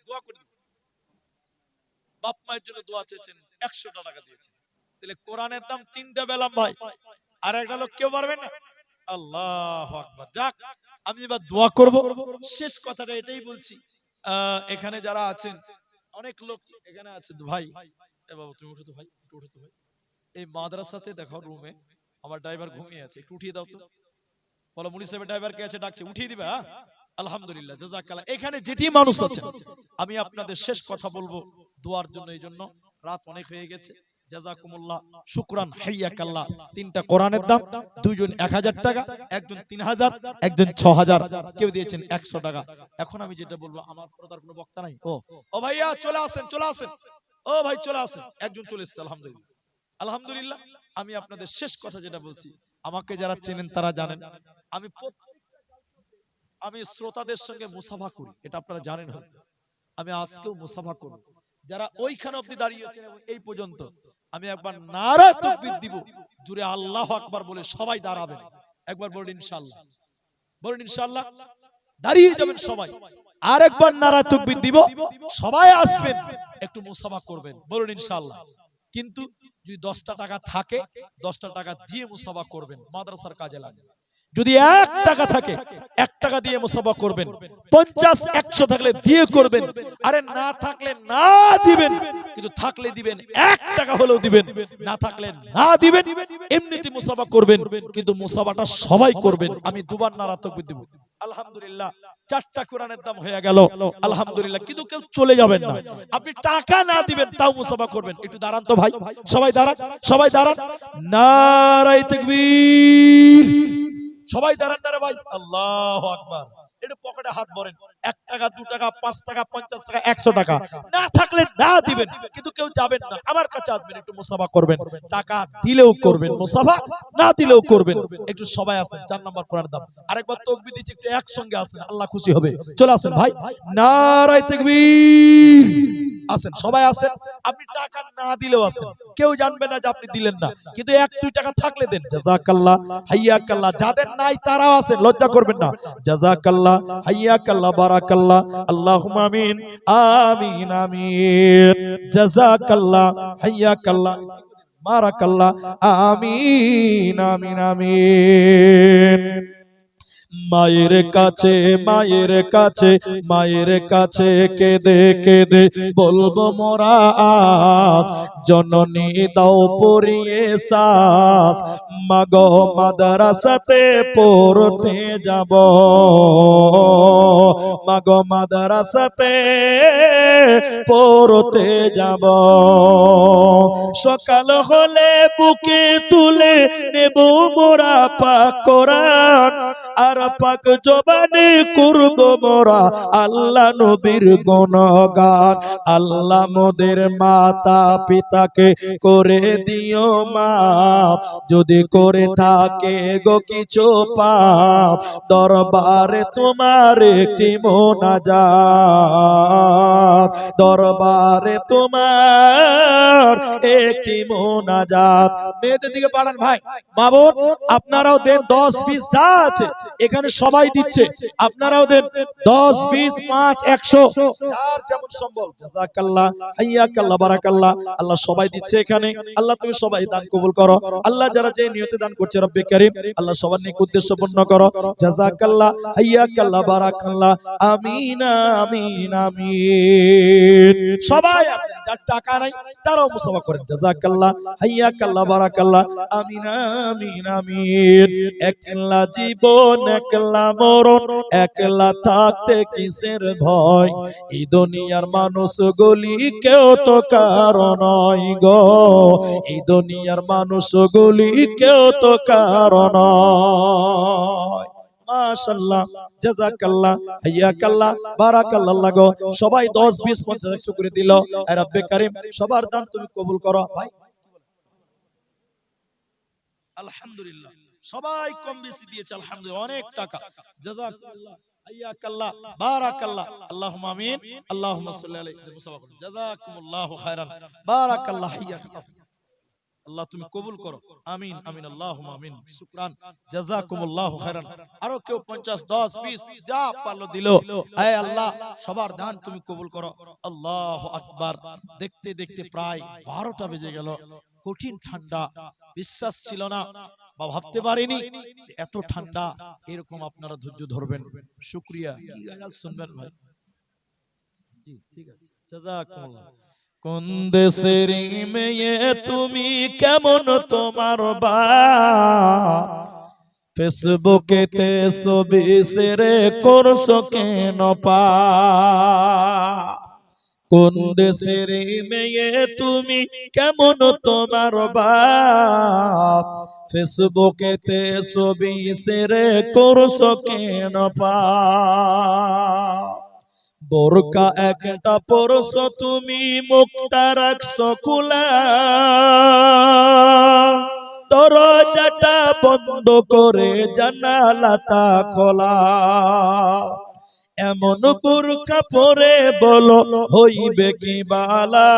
দোয়া করে দিন। বাপ মায়ের জন্য দোয়া চেয়েছেন, 100 টাকা দিয়েছেন, তাহলে কোরআনের দাম 3টা পেলাম ভাই। আর একটা লোক কেউ পারবেন না? আল্লাহু আকবার। যাক আমি এবার দোয়া করব। শেষ কথাটা এটাই বলছি, এখানে যারা আছেন অনেক লোক এখানে আছে ভাই। এ বাবা তুমি উঠো তো ভাই, একটু উঠো তো ভাই। এই মাদ্রাসাতে দেখো রুমে আমার ড্রাইভার ঘুমিয়ে আছে, একটু উঠিয়ে দাও তো। বলো মুলি সাহেবের ড্রাইভার কে আছে, ডাকছে, উঠিয়ে দিবে? হ্যাঁ আলহামদুলিল্লাহ, জাযাকাল্লাহ। এখানে যেটি মানুষ আছে আমি আপনাদের শেষ কথা বলবো দোয়ার জন্য, এই জন্য রাত অনেক হয়ে গেছে। জাযাকুমুল্লাহ, শুকরান, হাইয়াকাল্লাহ। 3টা কোরআনের দাম, দুইজন 1000 টাকা, একজন 3000, একজন 6000, কেউ দিয়েছেন 100 টাকা। এখন আমি যেটা বলবো, আমার প্রতার কোনো বক্তা নাই। ও ভাইয়া চলে আসেন, চলে আসেন। ও ভাই চলে আসেন, একজন চলে এসেছে, আলহামদুলিল্লাহ। আলহামদুলিল্লাহ আমি আপনাদের শেষ কথা যেটা বলছি, আমাকে যারা চেনেন তারা জানেন, আমি শ্রোতাদের সঙ্গে মুসাফা করি, এটা আপনারা জানেন হয়তো। আমি আজকেও মুসাফা করব। যারা ওইখানে অবধি দাঁড়িয়েছে এই পর্যন্ত, আমি একবার নারা তাকবীর দিব, জুড়ে আল্লাহু আকবার বলে সবাই দাঁড়াবেন। একবার বলুন ইনশাআল্লাহ, বলুন ইনশাআল্লাহ। দাঁড়িয়ে যাবেন সবাই, আর একবার নারা তাকবীর দিব, সবাই আসবেন, একটু মুসাফা করবেন, বলুন ইনশাআল্লাহ। কিন্তু যদি 10টা টাকা থাকে, 10টা টাকা দিয়ে মুসাফা করবেন, মাদ্রাসার কাজে লাগবে। যদি 1 টাকা থাকে, 1 টাকা দিয়ে মুসাফা করবেন। 50 100 থাকলে দিয়ে করবেন, আরে না থাকলে না দিবেন, কিন্তু থাকলে দিবেন, 1 টাকা হলেও দিবেন, না থাকলে না দিবেন, এমনিতে মুসাফা করবেন, কিন্তু মুসাফাটা সবাই করবেন। আমি দুবার নারা তাকবীর দিব। আলহামদুলিল্লাহ, 4টা কোরআনের দাম হয়ে গেল, আলহামদুলিল্লাহ। কিন্তু কেউ চলে যাবেন না, আপনি টাকা না দিবেন তাও মুসাফা করবেন। একটু দাঁড়ান তো ভাই, সবাই দাঁড়ান, সবাই দাঁড়ান, নারায়ে তাকবীর, সবাই দাঁড়ান না রে ভাই, আল্লাহু আকবার। একটু পকেটে হাত ভরেন, 1 টাকা 2 টাকা 5 টাকা 50 টাকা 100 টাকা, না থাকলে না দিবেন, কিন্তু কেউ যাবেন না, আমার কাছে আসবেন, একটু মুসাফা করবেন। টাকা দিলেও করবেন মুসাফা, না দিলেও করবেন। একটু সবাই আসেন, 4 নাম্বার কোরআন দাম। আরেকবার তাকবীর দিচ্ছি, একটু একসঙ্গে আসেন, আল্লাহ খুশি হবে। চলে আসেন ভাই, নারায়ে তাকবীর। আসেন, সবাই আসেন। আপনি টাকা না দিলেও আসেন, কেউ জানবে না যে আপনি দিলেন না, কিন্তু 1-2 টাকা থাকলে দেন। জাযাকাল্লাহ, হাইয়াকাল্লাহ। যাদের নাই তারাও আসেন, লজ্জা করবেন না। জাযাকাল্লাহ, হাইয়াকাল্লাহ, বারাকাল্লাহ, আল্লাহুম্মা আমিন, আমিন, আমিন। জাযাকাল্লাহ, হাইয়াকাল্লাহ, বারাকাল্লাহ, আমিন, আমিন, আমিন। মায়ের কাছে, মায়ের কাছে, মায়ের কাছে কেঁদে কেঁদে বলবো মোরা আজ, জননী দাও পরিয়ে শ্বাস, মাগো মাদ্রাসাতে পড়তে যাব, মাগো মাদ্রাসাতে পড়তে যাব। সকাল হলে বুকে তুলে নেব মোরা পাক কোরআন, আর পাক জবানে করব মোরা আল্লাহ নবীর গুণগান। আল্লাহ মোদের মাতা পিতাকে করে দিও মাফ, যদি করে থাকে গো কিছু পাপ, দরবারে তোমার একটি মোনাজাত, দরবারে তোমার একটি মোনাজাত। মেয়েদের দিকে পাঠান ভাই, মা বোন, আপনারাও দেন 10-20 যা আছে এখানে সবাই দিচ্ছে, আপনারাও দেন 10 20 5 100 যার যেমন সম্ভব। জাযাকাল্লাহ, হাইয়াকাল্লাহ, বারাকাল্লাহ। আল্লাহ সবাই দিচ্ছে এখানে, আল্লাহ তুমি সবাই দান কবুল করো। আল্লাহ যারা যে নিয়তে দান করছে রব্বে কারীম, আল্লাহ সবার নেক উদ্দেশ্য পূর্ণ করো। জাযাকাল্লাহ, হাইয়াকাল্লাহ, বারাকাল্লাহ, আমিন, আমিন, আমিন। সবাই আছেন, যার টাকা নাই তারাও মুসাফা করেন। জাযাকাল্লাহ, হাইয়াকাল্লাহ, বারাকাল্লাহ, আমিন, আমিন, আমিন। একলা জীবন একলা মরণ, একলা থাকতে কিসের ভয়, এই দুনিয়ার মানুষ গুলি কেউ তো কারো নয় গো, এই দুনিয়ার মানুষ গুলি কেউ তো কারো নয়। মাশাআল্লাহ, জাযাকাল্লাহ, হাইয়াকাল্লাহ, বারাকাল্লাহ গো। সবাই 10 20 50 100 করে দিল। এ রব্বে কারীম সবার দান তুমি কবুল করো ভাই। আলহামদুলিল্লাহ, সবাই কম বেশি দিয়েছে, আলহামদুলিল্লাহ, অনেক টাকা। জাযাকাল্লাহ, হাইয়াকাল্লাহ, বারাকাল্লাহ, আল্লাহুম্মা আমিন, আল্লাহুম্মা সাল্লি আলাইহি ওয়া সাল্লাম। জাযাকুমুল্লাহু খায়রান, বারাকাল্লাহ, হাইয়াকাল্লাহ। আল্লাহ তুমি কবুল করো, আমিন, আমিন, আল্লাহুম্মা আমিন। শুকরান, জাযাকুমুল্লাহু খায়রান। আরো কেউ 50 10 20 যা পারলো দিল। হে আল্লাহ সবার দান তুমি কবুল করো। আল্লাহু আকবার। দেখতে দেখতে প্রায় 12টা বেজে গেল। কঠিন ঠান্ডা, বিশ্বাস ছিল না বা ভাবতে পারিনি এত ঠান্ডা, এরকম আপনারা ধৈর্য ধরবেন। শুকরিয়া। কি গাল শুনবেন ভাই? জি ঠিক আছে, জাযাকুমুল্লাহ। কোন দেশের মেয়ে তুমি, কেমন তোমার বাপ, ফেসবুকেতে ছবি শেয়ার করছো কেন পা, কোন দেশের মেয়ে তুমি, কেমন তোমার বাপ, ফেসবুকেতে ছবি শেয়ার করছো কেন পা, বোরকা একটা পরছো তুমি, মুখটা রাখছো খোলা, দরজাটা বন্ধ করে জানালাটা খোলা। এমন বুরকা পরে বলো হইবে কি বালা,